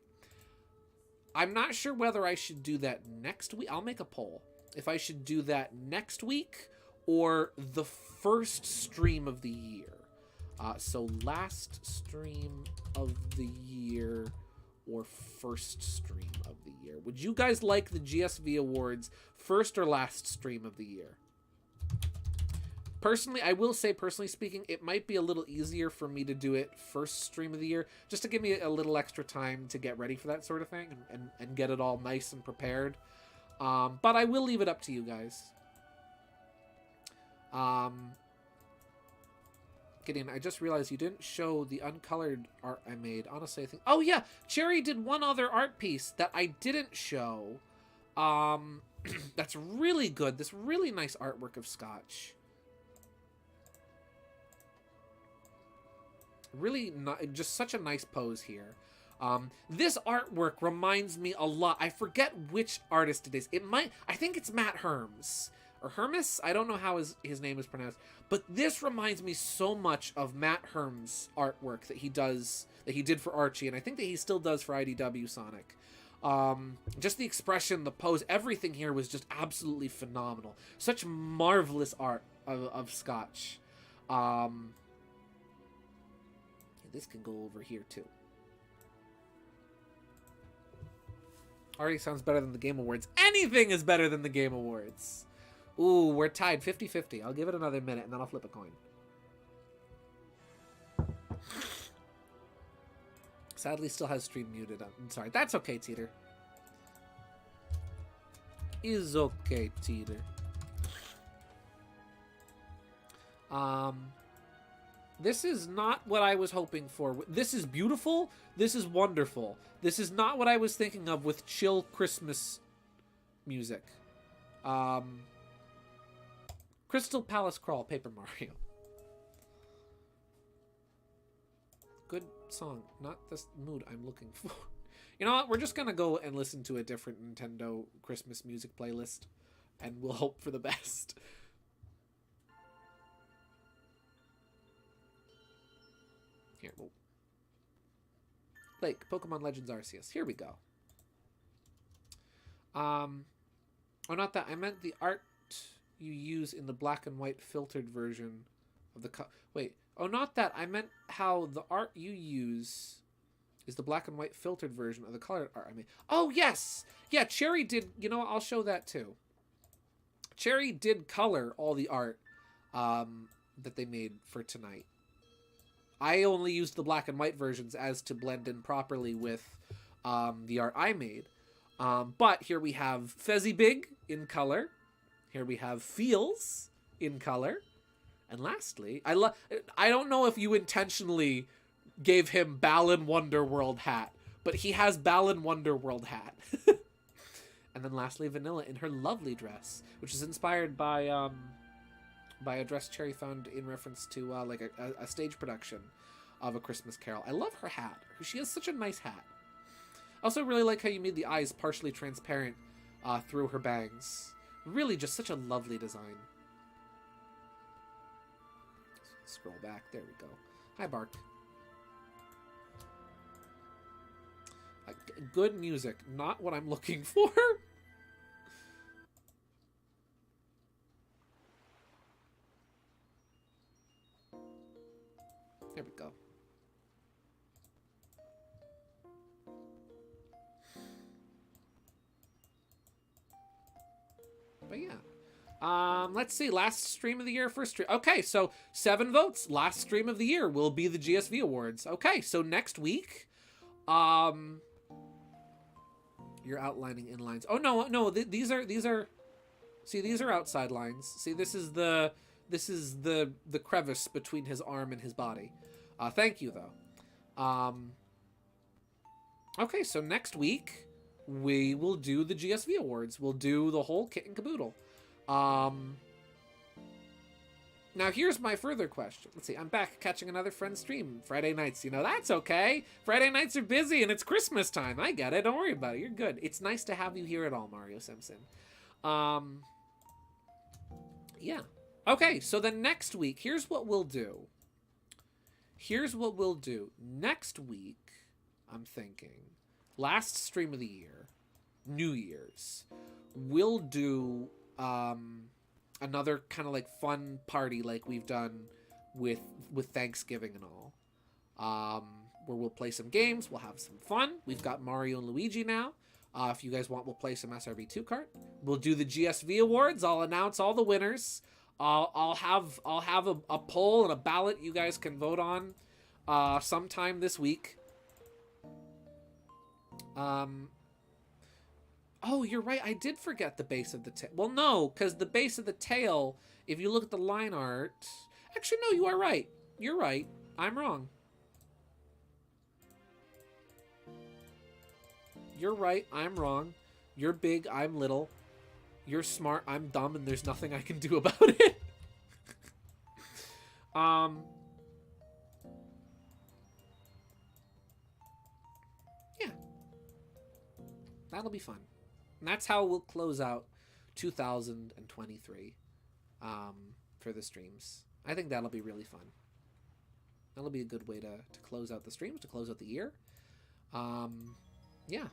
I'm not sure whether I should do that next week. I'll make a poll. If I should do that next week or the first stream of the year. So last stream of the year or first stream of the year. Would you guys like the GSV Awards first or last stream of the year? Personally, I will say, personally speaking, it might be a little easier for me to do it first stream of the year, just to give me a little extra time to get ready for that sort of thing and get it all nice and prepared. But I will leave it up to you guys. Gideon, I just realized you didn't show the uncolored art I made. Honestly, I think... Oh, yeah! Cherry did one other art piece that I didn't show. That's really good. This really nice artwork of Scotch. Really, just such a nice pose here. This artwork reminds me a lot. I forget which artist it is. I think it's Matt Herms. Or Hermes? I don't know how his name is pronounced. But this reminds me so much of Matt Herms' artwork that he did for Archie, and I think that he still does for IDW Sonic. Just the expression, the pose, everything here was just absolutely phenomenal. Such marvelous art of Scotch. This can go over here too. Already sounds better than the Game Awards. Anything is better than the Game Awards. Ooh, we're tied 50-50. I'll give it another minute and then I'll flip a coin. Sadly, still has stream muted. I'm sorry. That's okay, Teeter. Is okay, Teeter. This is not what I was hoping for. This is beautiful. This is wonderful. This is not what I was thinking of with chill Christmas music. Crystal Palace Crawl, Paper Mario. Good song. Not the mood I'm looking for. You know what? We're just going to go and listen to a different Nintendo Christmas music playlist. And we'll hope for the best. Here, we'll... Lake, Pokemon Legends Arceus. Here we go. Oh, not that. I meant the art you use in the black and white filtered version of the... Wait. Oh, not that. I meant how the art you use is the black and white filtered version of the colored art I mean. Oh, yes! Yeah, Cherry did... You know what? I'll show that, too. Cherry did color all the art that they made for tonight. I only used the black and white versions as to blend in properly with the art I made. But here we have Fezzy Big in color. Here we have Feels in color. And lastly, I don't know if you intentionally gave him Balan Wonderworld hat, but he has Balan Wonderworld hat. And then lastly, Vanilla in her lovely dress, which is inspired by a dress Cherry found in reference to like a stage production of A Christmas Carol. I love her hat. She has such a nice hat. I also really like how you made the eyes partially transparent through her bangs. Really just such a lovely design. Scroll back. There we go. Hi, Bark. Good music. Not what I'm looking for. There we go. But yeah. Let's see. Last stream of the year, first stream. Okay, so 7 votes. Last stream of the year will be the GSV Awards. Okay, so next week, you're outlining inlines. Oh no, these are. See, these are outside lines. See, this is the crevice between his arm and his body. Thank you though. Okay, so next week we will do the GSV Awards. We'll do the whole kit and caboodle. Now, here's my further question. Let's see. I'm back catching another friend's stream Friday nights. You know, that's okay. Friday nights are busy and it's Christmas time. I get it. Don't worry about it. You're good. It's nice to have you here at all, Mario Simpson. Yeah. Okay, so then next week, here's what we'll do. Next week, I'm thinking, last stream of the year, New Year's, we'll do another kind of like fun party like we've done with Thanksgiving and all, where we'll play some games, we'll have some fun. We've got Mario and Luigi now. If you guys want, we'll play some SRB2 kart. We'll do the GSV awards. I'll announce all the winners. I'll have a poll and a ballot you guys can vote on sometime this week. Oh, you're right. I did forget the base of the tail. Well, no, because the base of the tail, if you look at the line art... Actually, no, you are right. You're right. I'm wrong. You're right. I'm wrong. You're big. I'm little. You're smart. I'm dumb, and there's nothing I can do about it. Yeah. That'll be fun. And that's how we'll close out 2023 for the streams. I think that'll be really fun. That'll be a good way to close out the streams, to close out the year. Yeah.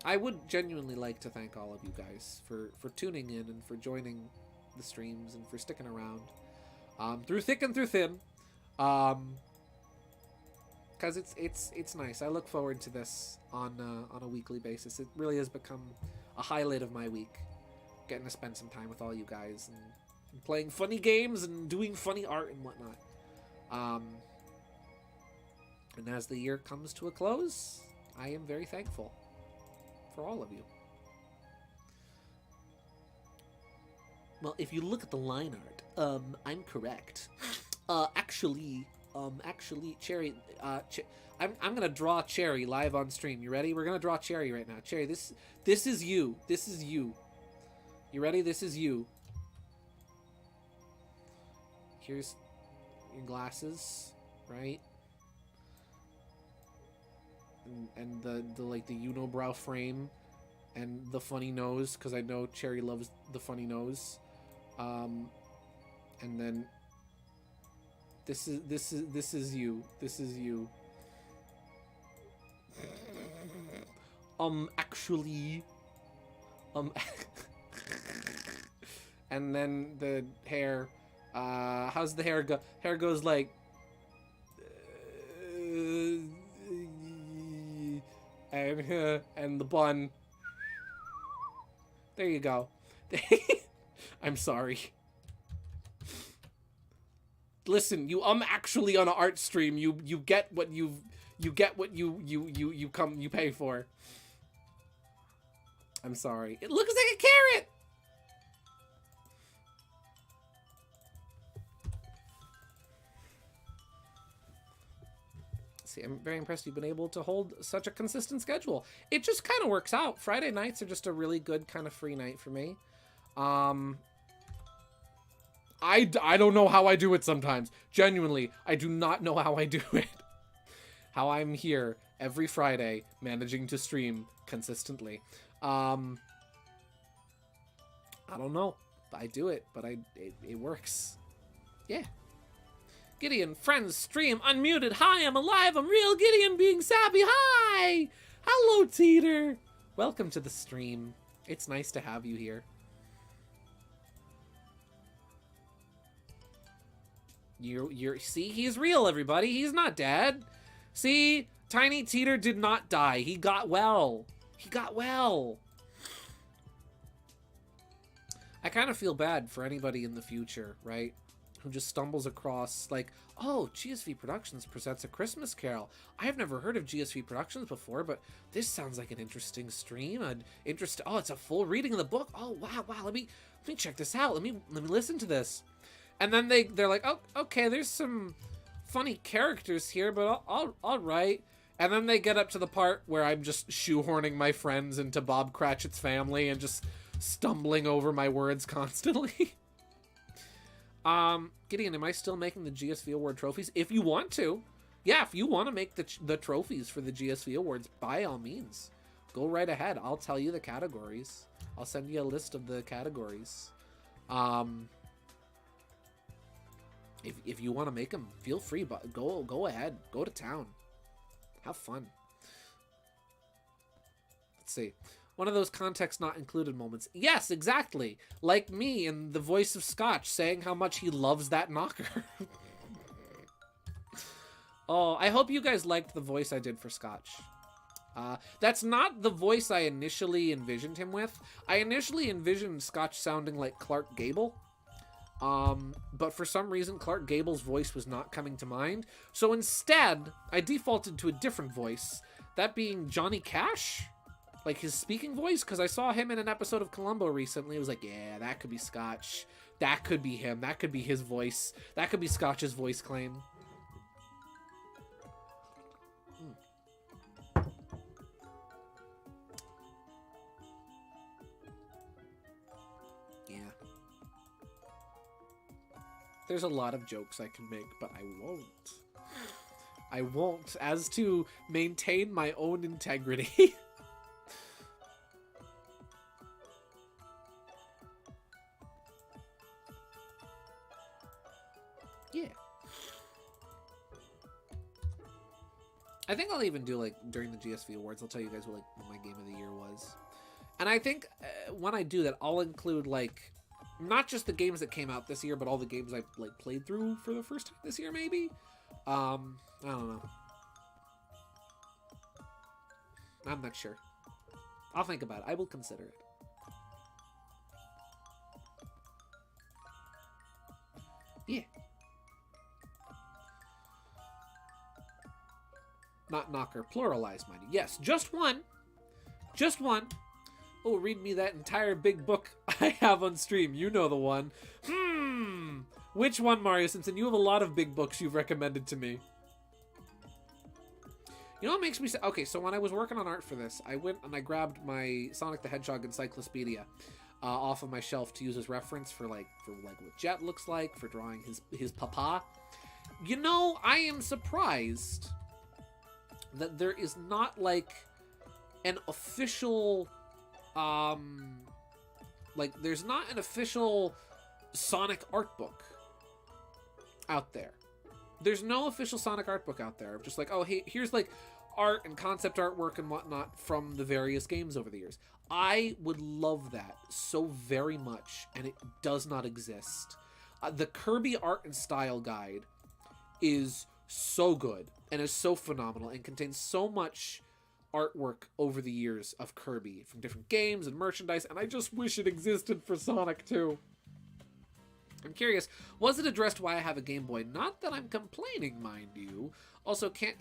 I would genuinely like to thank all of you guys for tuning in and for joining the streams and for sticking around through thick and through thin. Because it's nice. I look forward to this on a weekly basis. It really has become a highlight of my week, getting to spend some time with all you guys and playing funny games and doing funny art and whatnot. And as the year comes to a close, I am very thankful for all of you. Well, if you look at the line art, I'm correct. Actually, Cherry, I'm gonna draw Cherry live on stream. You ready? We're gonna draw Cherry right now. Cherry, this is you. This is you. You ready? This is you. Here's your glasses, right? And the like the unibrow frame, and the funny nose, because I know Cherry loves the funny nose. And then this is you. This is you. Actually, and then the hair. How's the hair go? Hair goes like. And the bun. There you go. I'm sorry. Listen, you actually on an art stream, you get what you pay for. I'm sorry. It looks like a carrot. See, I'm very impressed you've been able to hold such a consistent schedule. It just kind of works out. Friday nights are just a really good kind of free night for me. I don't know how I do it sometimes. Genuinely, I do not know how I do it. How I'm here every Friday managing to stream consistently. I don't know. I do it, but it works. Yeah. Gideon, friends, stream, unmuted. Hi, I'm alive. I'm real Gideon being sappy. Hi. Hello, Teeter. Welcome to the stream. It's nice to have you here. You're see, he's real, everybody. He's not dead. See, Tiny Teeter did not die. He got well. He got well. I kind of feel bad for anybody in the future, right? Who just stumbles across, like, oh, GSV Productions presents A Christmas Carol. I've never heard of GSV Productions before, but this sounds like an interesting stream. Oh, it's a full reading of the book. Oh, wow, let me check this out. Let me listen to this. And then they're like, oh, okay, there's some funny characters here, but all right. And then they get up to the part where I'm just shoehorning my friends into Bob Cratchit's family and just stumbling over my words constantly. Gideon, am I still making the GSV Award trophies? If you want to. Yeah, if you want to make the trophies for the GSV Awards, by all means. Go right ahead. I'll tell you the categories. I'll send you a list of the categories. If you want to make them, feel free, but go ahead. Go to town. Have fun. Let's see. One of those context not included moments. Yes, exactly. Like me in the voice of Scotch saying how much he loves that knocker. Oh, I hope you guys liked the voice I did for Scotch. That's not the voice I initially envisioned him with. I initially envisioned Scotch sounding like Clark Gable. But for some reason, Clark Gable's voice was not coming to mind. So instead, I defaulted to a different voice. That being Johnny Cash? Like his speaking voice? Because I saw him in an episode of Columbo recently. It was like, yeah, that could be Scotch. That could be him. That could be his voice. That could be Scotch's voice claim. Yeah. There's a lot of jokes I can make, but I won't. I won't, as to maintain my own integrity. Yeah. I think I'll even do, like, during the GSV Awards, I'll tell you guys what my game of the year was. And I think when I do that, I'll include, like, not just the games that came out this year, but all the games I, like, played through for the first time this year, maybe? I don't know. I'm not sure. I'll think about it. I will consider it. Yeah. Not knocker. Pluralize, mind you. Yes, just one. Just one. Oh, read me that entire big book I have on stream. You know the one. Which one, Mario Simpson? You have a lot of big books you've recommended to me. You know what makes me say... Okay, so when I was working on art for this, I went and I grabbed my Sonic the Hedgehog Encyclopedia off of my shelf to use as reference for what Jet looks like, for drawing his papa. You know, I am surprised that there is not, like, an official... there's not an official Sonic art book out there. There's no official Sonic art book out there. Just like, oh, hey, here's, like, art and concept artwork and whatnot from the various games over the years. I would love that so very much, and it does not exist. The Kirby Art and Style Guide is so good and is so phenomenal and contains so much artwork over the years of Kirby from different games and merchandise, and I just wish it existed for Sonic too. I'm curious, was it addressed why I have a Game Boy? Not that I'm complaining, mind you. Also, can't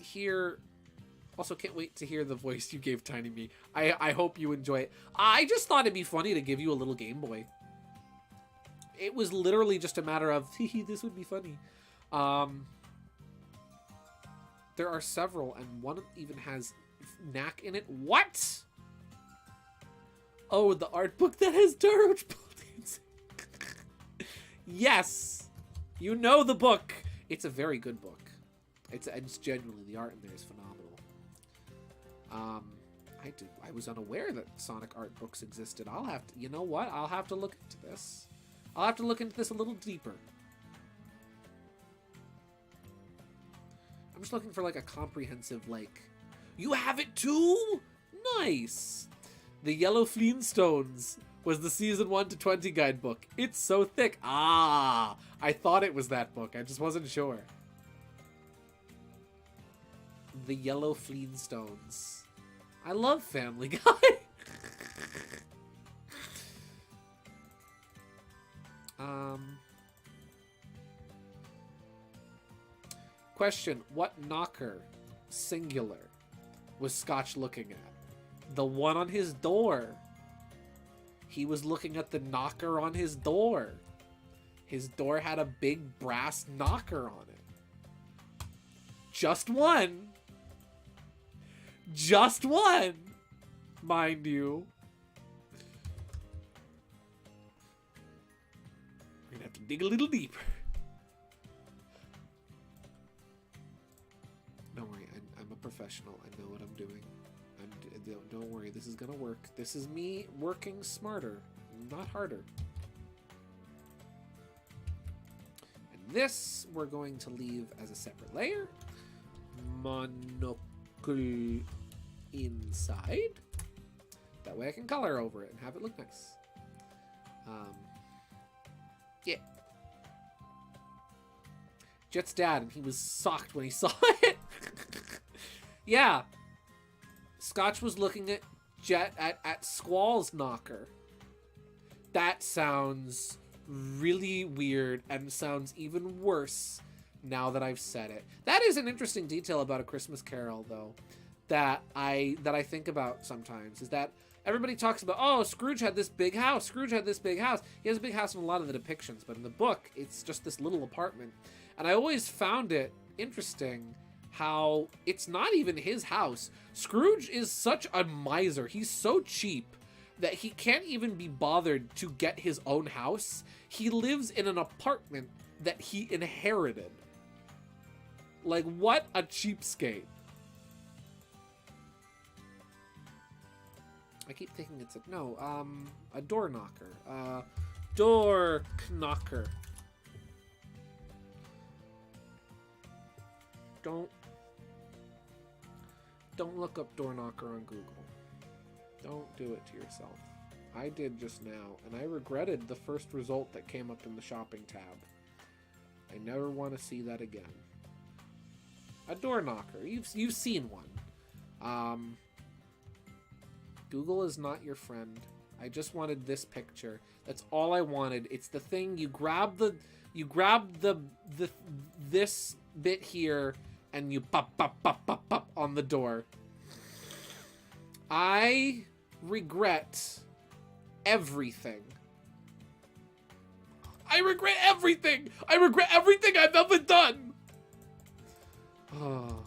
wait to hear the voice you gave Tiny Me. I hope you enjoy it. I just thought it'd be funny to give you a little Game Boy. It was literally just a matter of, this would be funny. There are several, and one even has Knack in it. What? Oh, the art book that has Turbo dancing. Yes, you know the book. It's a very good book. It's genuinely, the art in there is phenomenal. I was unaware that Sonic art books existed. I'll have to, you know what? I'll have to look into this. I'll have to look into this a little deeper. I'm just looking for, like, a comprehensive, like, you have it too? Nice. The Yellow Flintstones was the season 1 to 20 guidebook. It's so thick. Ah, I thought it was that book. I just wasn't sure. The Yellow Flintstones. I love Family Guy. Question, what knocker, singular, was Scotch looking at? The one on his door. He was looking at the knocker on his door. His door had a big brass knocker on it. Just one. Just one, mind you. gonna have to dig a little deeper. Don't worry, I'm a professional. I know what I'm doing. Don't worry, this is gonna work. This is me working smarter, not harder. And this we're going to leave as a separate layer. Monocle inside. That way I can color over it and have it look nice. Yeah. Jet's dad, and he was shocked when he saw it. Yeah. Scotch was looking at Jet at Squall's knocker. That sounds really weird and sounds even worse now that I've said it. That is an interesting detail about A Christmas Carol, though, that I think about sometimes, is that everybody talks about, oh, Scrooge had this big house. Scrooge had this big house. He has a big house in a lot of the depictions, but in the book, it's just this little apartment. And I always found it interesting how it's not even his house. Scrooge is such a miser. He's so cheap that he can't even be bothered to get his own house. He lives in an apartment that he inherited. Like, what a cheapskate. I keep thinking it's a door knocker. Door knocker. Don't look up door knocker on Google. Don't do it to yourself. I did just now, and I regretted the first result that came up in the shopping tab. I never want to see that again. A door knocker. You've seen one. Google is not your friend. I just wanted this picture. That's all I wanted. It's the thing you grab this bit here and you pop on the door. I regret everything. I regret everything. I regret everything I've ever done. Oh.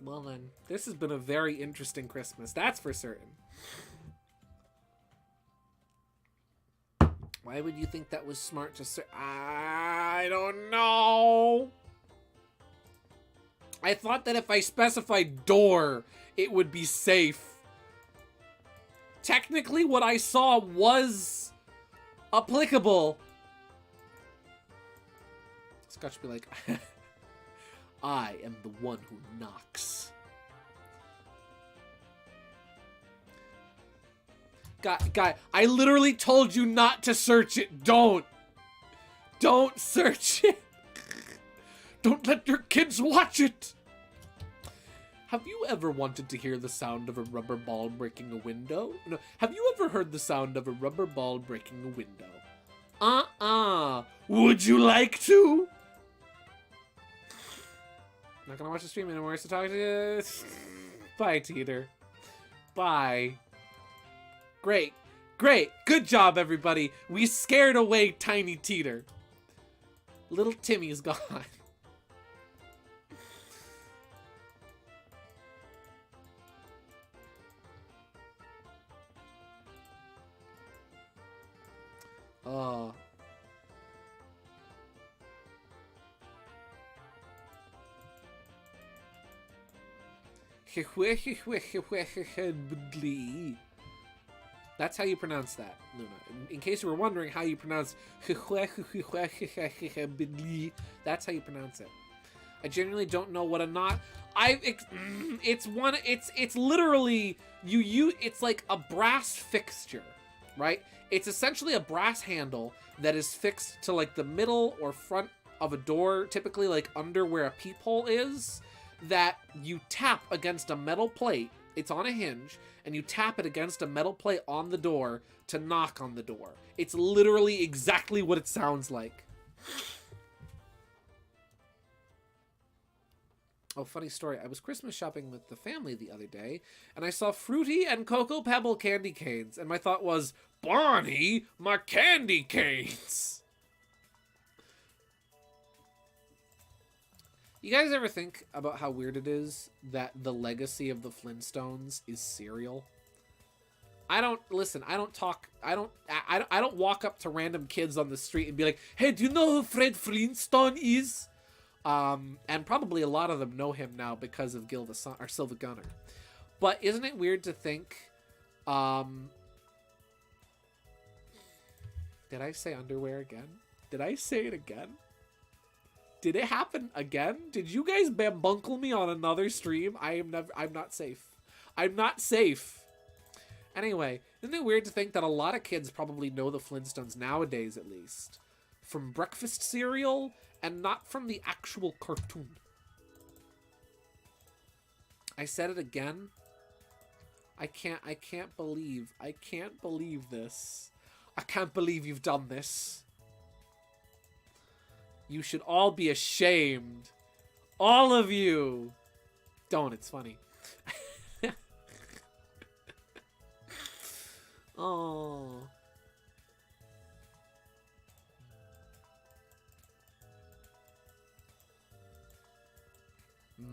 Well then, this has been a very interesting Christmas, that's for certain. Why would you think that was smart to say? I don't know. I thought that if I specified door, it would be safe. Technically, what I saw was applicable. Scotch be like, I am the one who knocks. Guy, I literally told you not to search it. Don't search it. Don't let your kids watch it. Have you ever wanted to hear the sound of a rubber ball breaking a window? No. Have you ever heard the sound of a rubber ball breaking a window? Would you like to? Not gonna watch the stream anymore, so talk to you. Bye, Teeter. Bye. Great. Good job, everybody. We scared away Tiny Teeter. Little Timmy's gone. Oh. That's how you pronounce that, Luna. In case you were wondering how you pronounce that's how you pronounce it. I genuinely don't know what a knot. It's literally it's like a brass fixture, right? It's essentially a brass handle that is fixed to like the middle or front of a door, typically like under where a peephole is, that you tap against a metal plate. It's on a hinge, and you tap it against a metal plate on the door to knock on the door. It's literally exactly what it sounds like. Oh, funny story. I was Christmas shopping with the family the other day, and I saw Fruity and Cocoa Pebble candy canes, and my thought was, Barney, my candy canes! You guys ever think about how weird it is that the legacy of the Flintstones is cereal? I don't listen. I don't talk. I don't walk up to random kids on the street and be like, "Hey, do you know who Fred Flintstone is?" And probably a lot of them know him now because of Gil the Son or Silva Gunner. But isn't it weird to think? Did I say underwear again? Did I say it again? Did it happen again? Did you guys bambunkle me on another stream? I'm not safe. I'm not safe. Anyway, isn't it weird to think that a lot of kids probably know the Flintstones nowadays, at least, from breakfast cereal and not from the actual cartoon? I said it again. I can't believe this. I can't believe you've done this. You should all be ashamed. All of you. Don't, it's funny. Oh.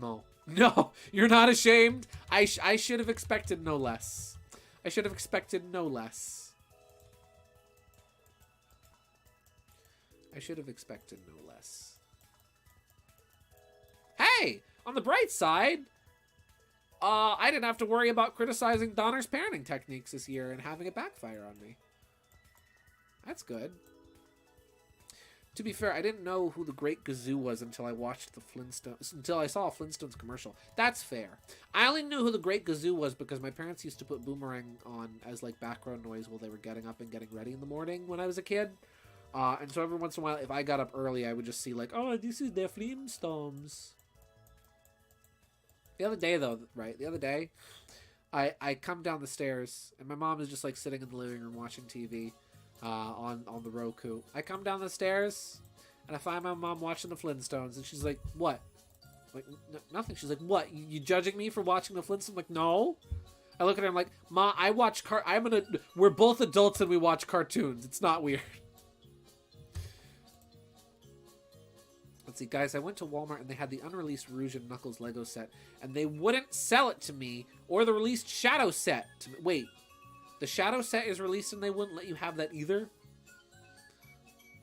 No. No, you're not ashamed. I should have expected no less. I should have expected no less. I should have expected no less. Hey, on the bright side, I didn't have to worry about criticizing Donner's parenting techniques this year and having it backfire on me. That's good. To be fair, I didn't know who the Great Gazoo was until I watched the Flintstones, until I saw a Flintstones commercial. That's fair. I only knew who the Great Gazoo was because my parents used to put Boomerang on as like background noise while they were getting up and getting ready in the morning when I was a kid. And so every once in a while, if I got up early, I would just see like, oh, this is the Flintstones. The other day, though, right? The other day, I come down the stairs, and my mom is just, like, sitting in the living room watching TV on the Roku. I come down the stairs, and I find my mom watching the Flintstones, and she's like, what? Like, nothing. She's like, what? You judging me for watching the Flintstones? I'm like, no. I look at her, I'm like, Ma, I watch we're both adults and we watch cartoons. It's not weird. Let's see, guys, I went to Walmart and they had the unreleased Rouge and Knuckles Lego set, and they wouldn't sell it to me, or the released Shadow set. Wait, the Shadow set is released and they wouldn't let you have that either?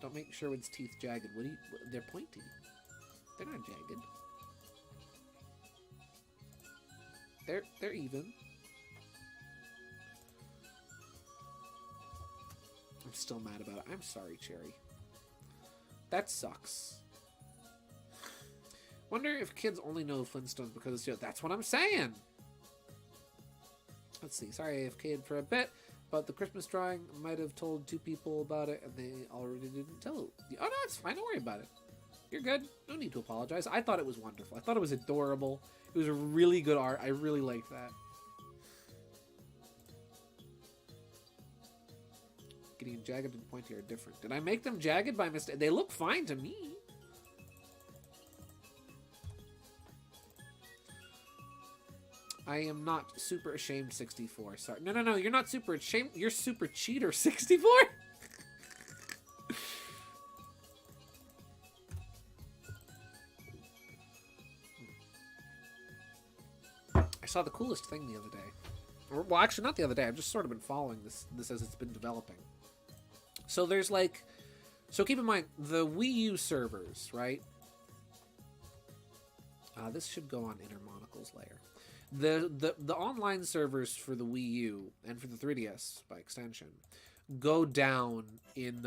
Don't make Sherwood's teeth jagged. They're pointy. They're not jagged. They're even. I'm still mad about it. I'm sorry, Cherry. That sucks. Wonder if kids only know Flintstones because it's, that's what I'm saying. Let's see. Sorry, I AFK'd for a bit, but the Christmas drawing might have told 2 people about it, and they already didn't tell. Oh no, it's fine. Don't worry about it. You're good. No need to apologize. I thought it was wonderful. I thought it was adorable. It was a really good art. I really liked that. Getting jagged and pointy are different. Did I make them jagged by mistake? They look fine to me. I am not super ashamed 64. Sorry. No. You're not super ashamed. You're super cheater 64? I saw the coolest thing the other day. Well, actually, not the other day. I've just sort of been following this as it's been developing. So there's like... So keep in mind, the Wii U servers, right? This should go on Inner Monocle's layer. The online servers for the Wii U and for the 3DS by extension go down in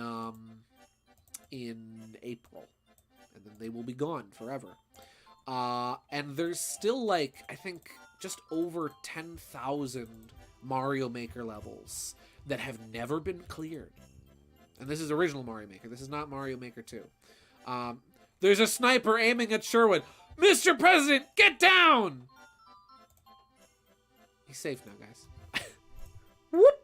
April, and then they will be gone forever. And there's still like I think just over 10,000 Mario Maker levels that have never been cleared. And this is original Mario Maker. This is not Mario Maker 2. There's a sniper aiming at Sherwood. Mr. President, get down! He's safe now, guys. Whoop!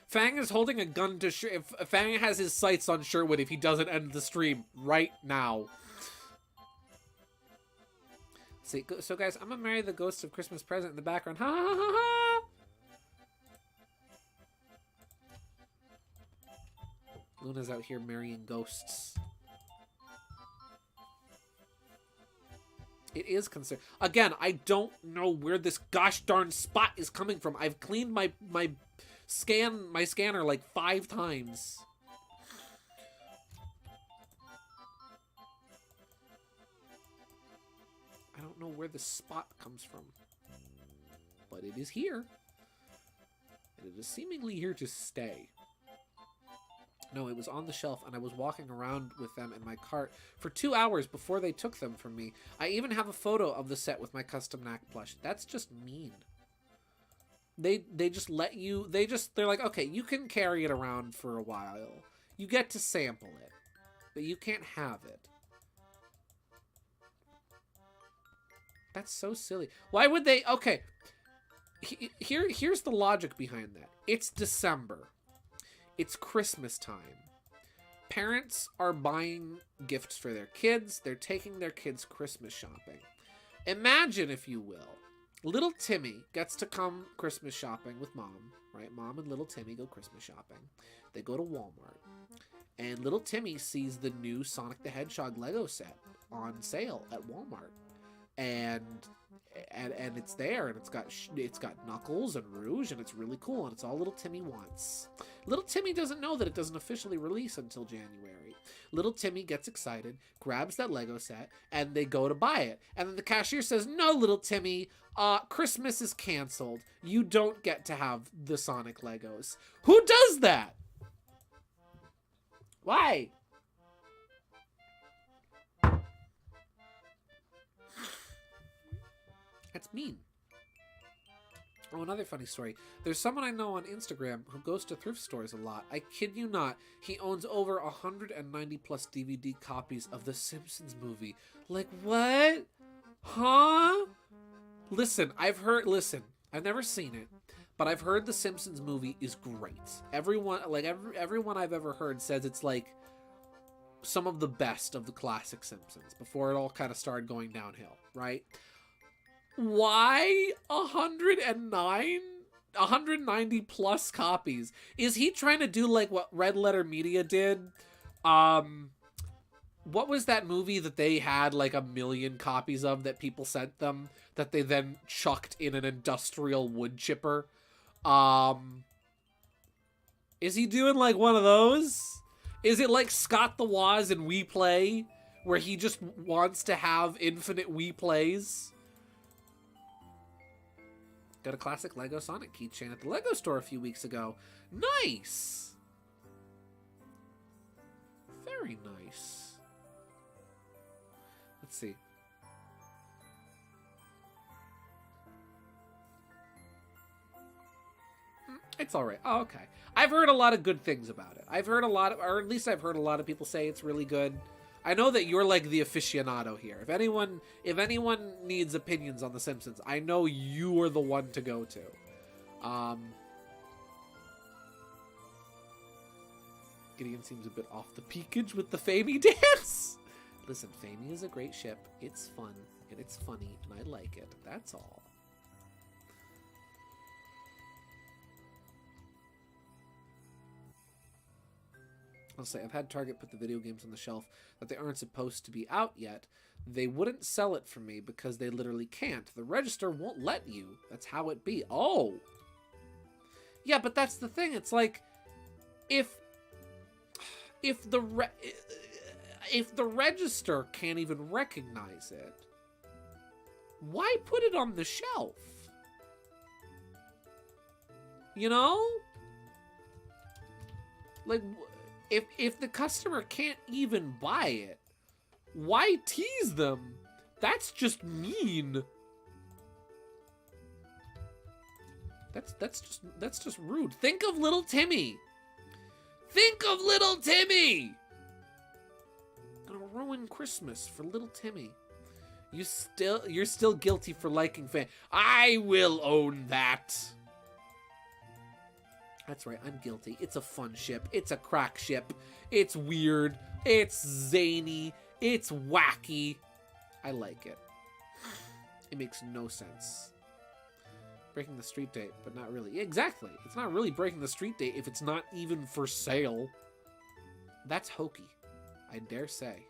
Fang is holding a gun to Fang has his sights on Sherwood if he doesn't end the stream right now. See, so guys, I'm gonna marry the ghost of Christmas present in the background. Ha ha ha ha! Luna's out here marrying ghosts. It is concerned. Again, I don't know where this gosh darn spot is coming from. I've cleaned my scanner like 5 times. I don't know where the spot comes from. But it is here. And it is seemingly here to stay. No, it was on the shelf, and I was walking around with them in my cart for 2 hours before they took them from me. I even have a photo of the set with my custom Knack plush. That's just mean. They just let you... They're like, okay, you can carry it around for a while. You get to sample it. But you can't have it. That's so silly. Why would they... Okay. Here's the logic behind that. It's December. It's Christmas time. Parents are buying gifts for their kids. They're taking their kids Christmas shopping. Imagine, if you will, little Timmy gets to come Christmas shopping with mom, right? Mom and little Timmy go Christmas shopping. They go to Walmart. And little Timmy sees the new Sonic the Hedgehog Lego set on sale at Walmart. And it's there, and it's got Knuckles and Rouge, and it's really cool, and it's all little Timmy wants. Little Timmy doesn't know that it doesn't officially release until January. Little Timmy gets excited, grabs that Lego set, and they go to buy it. And then the cashier says, "No, little Timmy, Christmas is canceled. You don't get to have the Sonic Legos." Who does that? Why? That's mean. Oh, another funny story. There's someone I know on Instagram who goes to thrift stores a lot. I kid you not. He owns over 190 plus DVD copies of the Simpsons movie. Like, what? Huh? Listen, I've never seen it, but I've heard the Simpsons movie is great. Everyone I've ever heard says it's like some of the best of the classic Simpsons before it all kind of started going downhill, right? Why 190 plus copies? Is he trying to do like what Red Letter Media did? What was that movie that they had like 1 million copies of that people sent them that they then chucked in an industrial wood chipper? Is he doing like one of those? Is it like Scott the Woz in We Play, where he just wants to have infinite We Plays? Got a classic Lego Sonic keychain at the Lego store a few weeks ago. Nice! Very nice. Let's see. It's alright. Oh, okay. I've heard a lot of good things about it. Or at least I've heard a lot of people say it's really good. I know that you're like the aficionado here. If anyone needs opinions on The Simpsons, I know you are the one to go to. Gideon seems a bit off the peakage with the Famey dance. Listen, Famey is a great ship. It's fun, and it's funny, and I like it. That's all. I'll say, I've had Target put the video games on the shelf that they aren't supposed to be out yet. They wouldn't sell it for me because they literally can't. The register won't let you. That's how it be. Oh! Yeah, but that's the thing. It's like, if the register can't even recognize it, why put it on the shelf? You know? Like, if the customer can't even buy it, why tease them? That's just mean. That's just rude. Think of little Timmy. Think of little Timmy. Gonna ruin Christmas for little Timmy. You're still guilty for liking fan. I will own that. That's right, I'm guilty. It's a fun ship. It's a crack ship. It's weird. It's zany. It's wacky. I like it. It makes no sense. Breaking the street date, but not really. Yeah, exactly. It's not really breaking the street date if it's not even for sale. That's hokey, I dare say.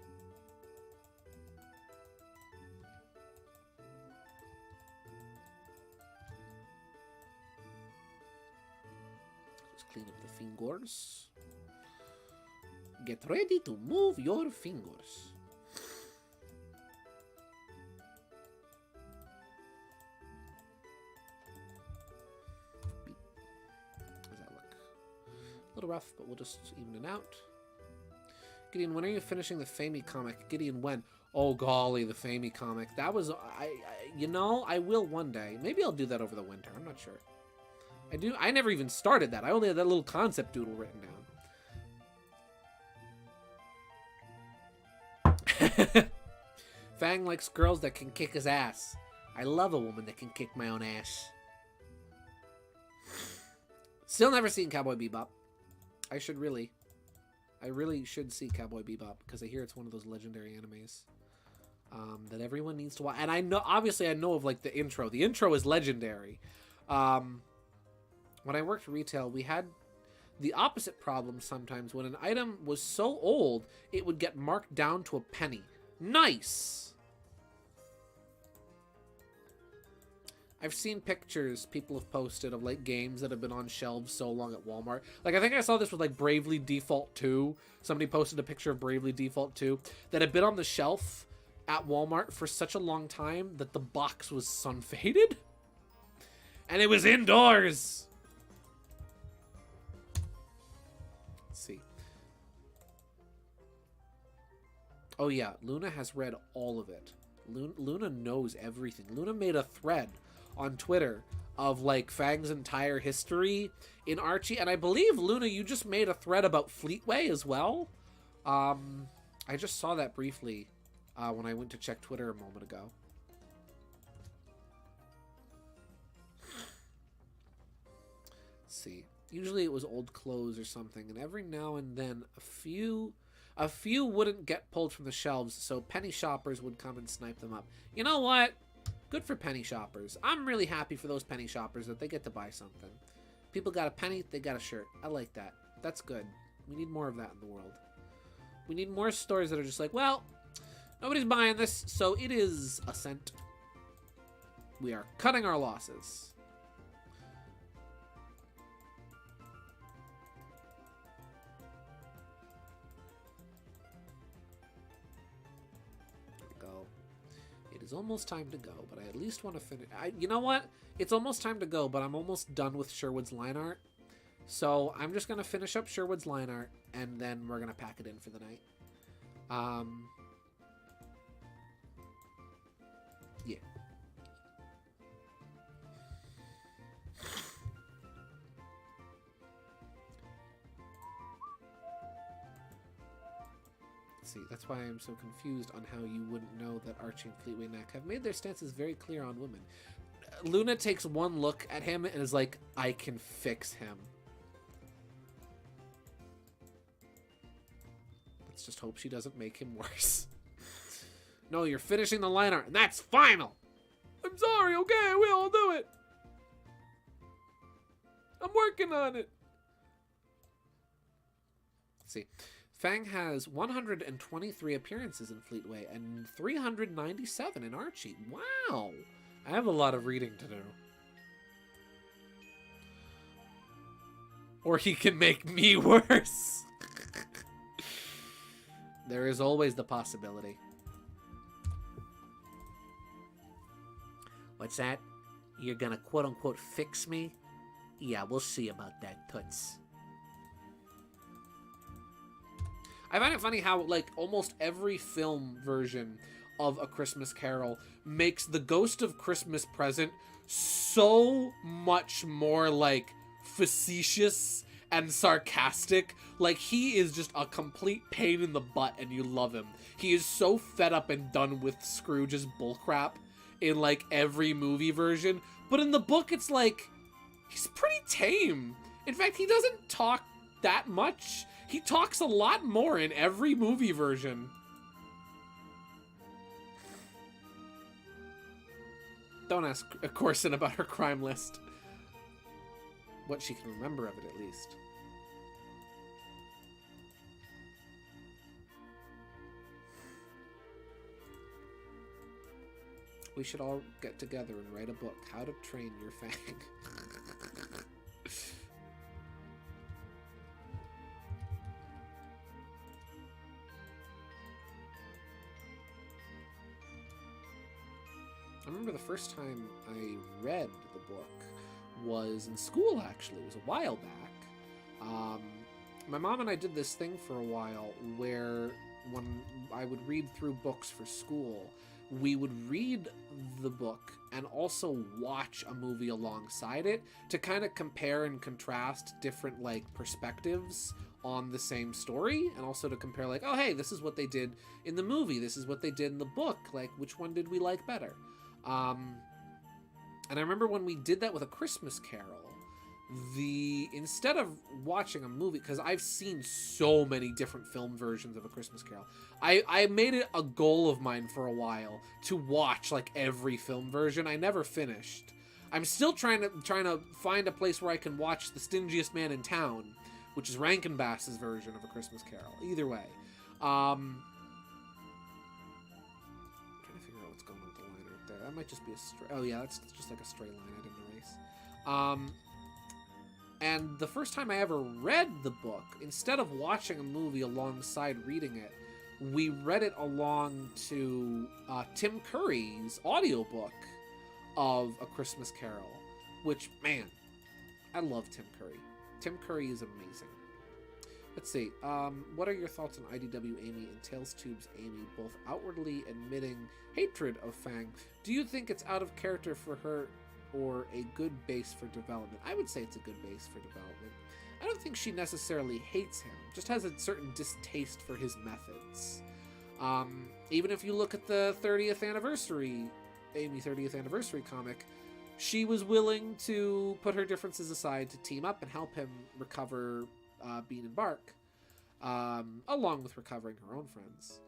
clean up the fingers. Get ready to move your fingers. How's that look? A little rough, but we'll just even it out. Gideon, when are you finishing the Famey comic? Gideon, when? Oh golly, the Famey comic. That was, you know, I will one day. Maybe I'll do that over the winter. I'm not sure. I never even started that. I only had that little concept doodle written down. Fang likes girls that can kick his ass. I love a woman that can kick my own ass. Still never seen Cowboy Bebop. I really should see Cowboy Bebop because I hear it's one of those legendary animes that everyone needs to watch. And I know, obviously, I know of like the intro. The intro is legendary. When I worked retail, we had the opposite problem sometimes. When an item was so old, it would get marked down to a penny. Nice! I've seen pictures people have posted of like games that have been on shelves so long at Walmart. Like I think I saw this with like Bravely Default 2. Somebody posted a picture of Bravely Default 2 that had been on the shelf at Walmart for such a long time that the box was sun faded. And it was indoors. Let's see. Oh yeah, Luna has read all of it. Luna knows everything. Luna made a thread on Twitter of like Fang's entire history in Archie, and I believe Luna, you just made a thread about Fleetway as well. I just saw that briefly when I went to check Twitter a moment ago. Let's see. Usually it was old clothes or something, and every now and then a few wouldn't get pulled from the shelves, so penny shoppers would come and snipe them up. You know what? Good for penny shoppers. I'm really happy for those penny shoppers that they get to buy something. People got a penny, they got a shirt. I like that. That's good. We need more of that in the world. We need more stores that are just like, well, nobody's buying this, so it is a cent. We are cutting our losses. It's almost time to go, but I at least want to finish. You know what? It's almost time to go, but I'm almost done with Sherwood's line art. So I'm just going to finish up Sherwood's line art, and then we're going to pack it in for the night. Yeah. See, that's why I'm so confused on how you wouldn't know that Archie and Fleetway Mac have made their stances very clear on women. Luna takes one look at him and is like, I can fix him. Let's just hope she doesn't make him worse. No, you're finishing the line art, and that's final! I'm sorry, okay, we'll do it! I'm working on it! Let's see. Fang has 123 appearances in Fleetway and 397 in Archie. Wow! I have a lot of reading to do. Or he can make me worse. There is always the possibility. What's that? You're gonna quote-unquote fix me? Yeah, we'll see about that, Toots. I find it funny how, like, almost every film version of A Christmas Carol makes the Ghost of Christmas Present so much more, like, facetious and sarcastic. Like, he is just a complete pain in the butt, and you love him. He is so fed up and done with Scrooge's bullcrap in, like, every movie version. But in the book, it's like, he's pretty tame. In fact, he doesn't talk that much. He talks a lot more in every movie version. Don't ask Corson about her crime list. What she can remember of it, at least. We should all get together and write a book. How to Train Your Fang. remember the first time I read the book was in school, actually. It was a while back. My mom and I did this thing for a while where when I would read through books for school, we would read the book and also watch a movie alongside it to kind of compare and contrast different, like, perspectives on the same story, and also to compare, like, oh, hey, this is what they did in the movie, this is what they did in the book, like, which one did we like better? And I remember when we did that with A Christmas Carol, instead of watching a movie, because I've seen so many different film versions of A Christmas Carol, I made it a goal of mine for a while to watch, like, every film version. I never finished. I'm still trying to find a place where I can watch The Stingiest Man in Town, which is Rankin Bass's version of A Christmas Carol. Either way. I'm trying to figure out what's going on with the line right there. That might just be a straight... Oh, yeah, that's just like a straight line I didn't erase. And the first time I ever read the book, instead of watching a movie alongside reading it, we read it along to Tim Curry's audiobook of A Christmas Carol, which, man, I love Tim Curry. Tim Curry is amazing. Let's see. What are your thoughts on IDW Amy and Tails Tube's Amy, both outwardly admitting hatred of Fang? Do you think it's out of character for her or a good base for development? I would say it's a good base for development. I don't think she necessarily hates him, just has a certain distaste for his methods. Even if you look at the 30th anniversary, Amy 30th anniversary comic, she was willing to put her differences aside to team up and help him recover Bean and Bark, along with recovering her own friends.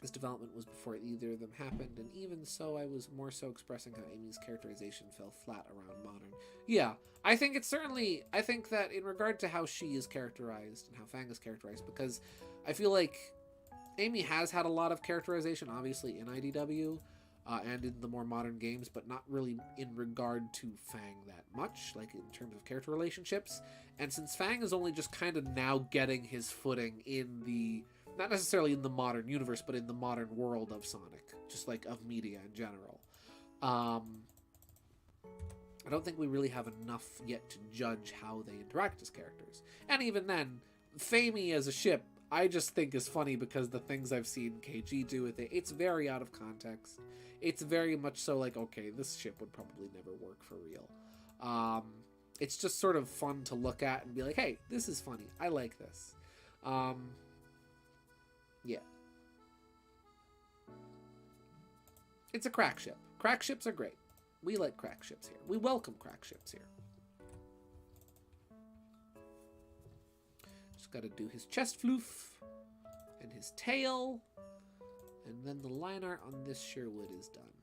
This development was before either of them happened, and even so, I was more so expressing how Amy's characterization fell flat around modern. Yeah, I think that in regard to how she is characterized and how Fang is characterized, because I feel like Amy has had a lot of characterization, obviously, in IDW, and in the more modern games, but not really in regard to Fang that much, like in terms of character relationships. And since Fang is only just kind of now getting his footing in the... not necessarily in the modern universe, but in the modern world of Sonic, just like of media in general. I don't think we really have enough yet to judge how they interact as characters. And even then, Famey as a ship, I just think is funny because the things I've seen KG do with it, it's very out of context. It's very much so like, okay, this ship would probably never work for real. It's just sort of fun to look at and be like, hey, this is funny. I like this. Yeah. It's a crack ship. Crack ships are great. We like crack ships here. We welcome crack ships here. Just gotta do his chest floof and his tail. And then the line art on this Sherwood is done.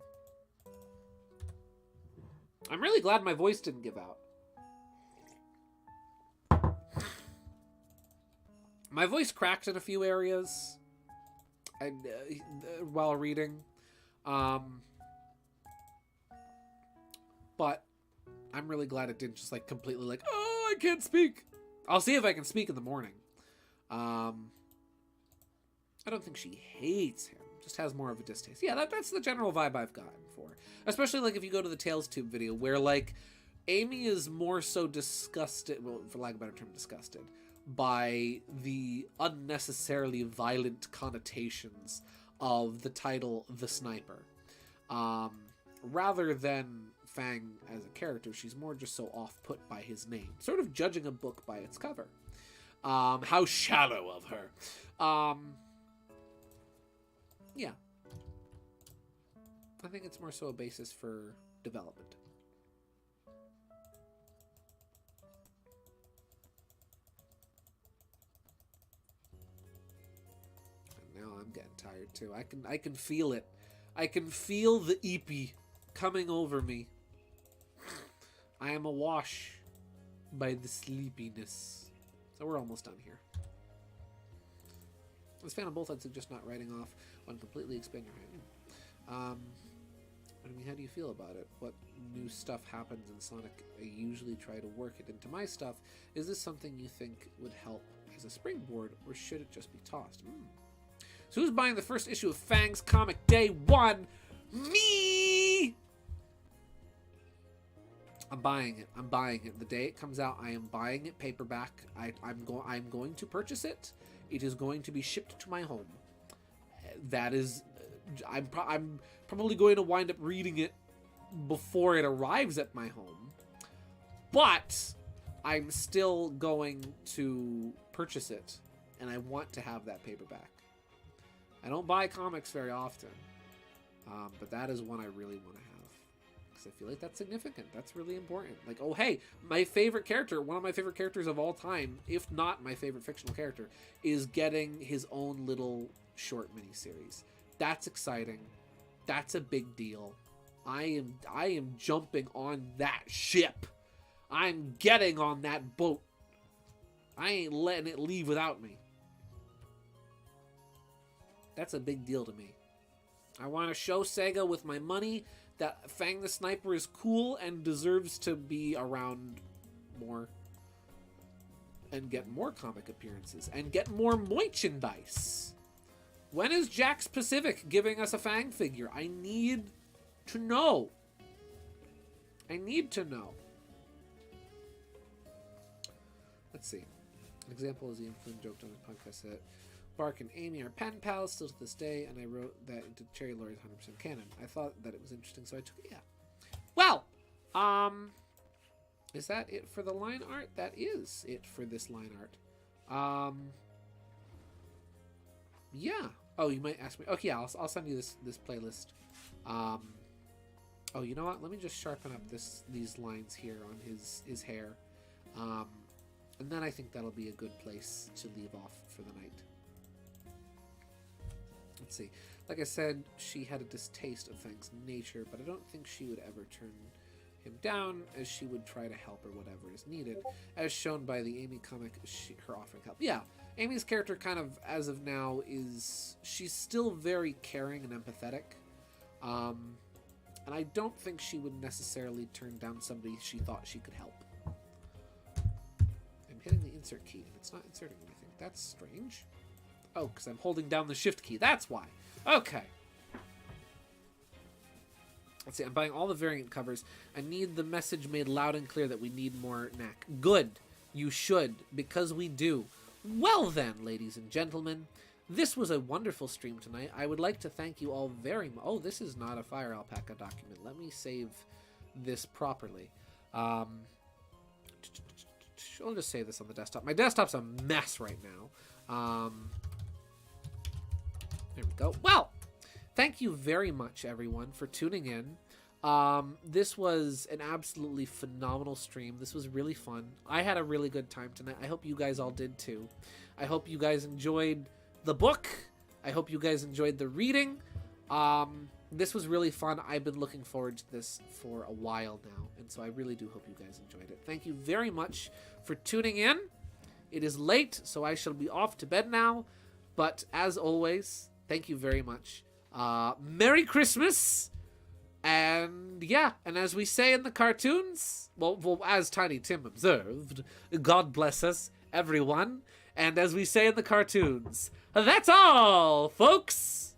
I'm really glad my voice didn't give out. My voice cracked in a few areas while reading. But I'm really glad it didn't just like completely like, oh, I can't speak. I'll see if I can speak in the morning. I don't think she hates him. Just has more of a distaste. Yeah, that's the general vibe I've gotten for. Especially like if you go to the Tails Tube video where like Amy is more so disgusted, well, for lack of a better term, disgusted by the unnecessarily violent connotations of the title The Sniper. Rather than Fang as a character, she's more just so off-put by his name. Sort of judging a book by its cover. How shallow of her. Yeah. I think it's more so a basis for development. And now I'm getting tired too. I can feel it. I can feel the eepy coming over me. I am awash by the sleepiness. So we're almost done here. As fan on both, I'd suggest not writing off one completely. Expand your hand. I mean, how do you feel about it? What new stuff happens in Sonic? I usually try to work it into my stuff. Is this something you think would help as a springboard, or should it just be tossed? So who's buying the first issue of Fang's comic day 1? Me! I'm buying it. I'm buying it. The day it comes out, I am buying it paperback. I'm going to purchase it. It is going to be shipped to my home. That is, I'm probably going to wind up reading it before it arrives at my home. But I'm still going to purchase it, and I want to have that paperback. I don't buy comics very often, but that is one I really want to have, because I feel like that's significant. That's really important. Like, oh, hey, my favorite character, one of my favorite characters of all time, if not my favorite fictional character, is getting his own little short miniseries. That's exciting. That's a big deal. I am jumping on that ship. I'm getting on that boat. I ain't letting it leave without me. That's a big deal to me. I want to show Sega with my money that Fang the Sniper is cool and deserves to be around more. And get more comic appearances. And get more merchandise. When is Jax Pacific giving us a Fang figure? I need to know. I need to know. Let's see. An example is Ian Flynn joked on his podcast that Bark and Amy are pen pals still to this day, and I wrote that into Cherry Laurie's 100% canon. I thought that it was interesting, so I took it. Yeah. Well, is that it for the line art? That is it for this line art. Yeah. Oh, you might ask me. Okay, yeah, I'll send you this playlist. Oh, you know what? Let me just sharpen up these lines here on his hair. And then I think that'll be a good place to leave off for the night. Let's see. Like I said, she had a distaste of Fang's nature, but I don't think she would ever turn him down, as she would try to help or whatever is needed, as shown by the Amy comic, her offering help. Yeah, Amy's character kind of, as of now, she's still very caring and empathetic. And I don't think she would necessarily turn down somebody she thought she could help. I'm hitting the insert key, and it's not inserting anything. That's strange. Oh, because I'm holding down the shift key. That's why. Okay. Let's see. I'm buying all the variant covers. I need the message made loud and clear that we need more knack. Good. You should, because we do. Well then, ladies and gentlemen, this was a wonderful stream tonight. I would like to thank you all very much. Oh, this is not a Fire Alpaca document. Let me save this properly. I'll just save this on the desktop. My desktop's a mess right now. There we go. Well, thank you very much, everyone, for tuning in. This was an absolutely phenomenal stream. This was really fun. I had a really good time tonight. I hope you guys all did too. I hope you guys enjoyed the book. I hope you guys enjoyed the reading. This was really fun. I've been looking forward to this for a while now, and so I really do hope you guys enjoyed it. Thank you very much for tuning in. It is late, so I shall be off to bed now, but as always, thank you very much. Merry Christmas! And yeah, and as we say in the cartoons, well, as Tiny Tim observed, God bless us, everyone. And as we say in the cartoons, that's all, folks!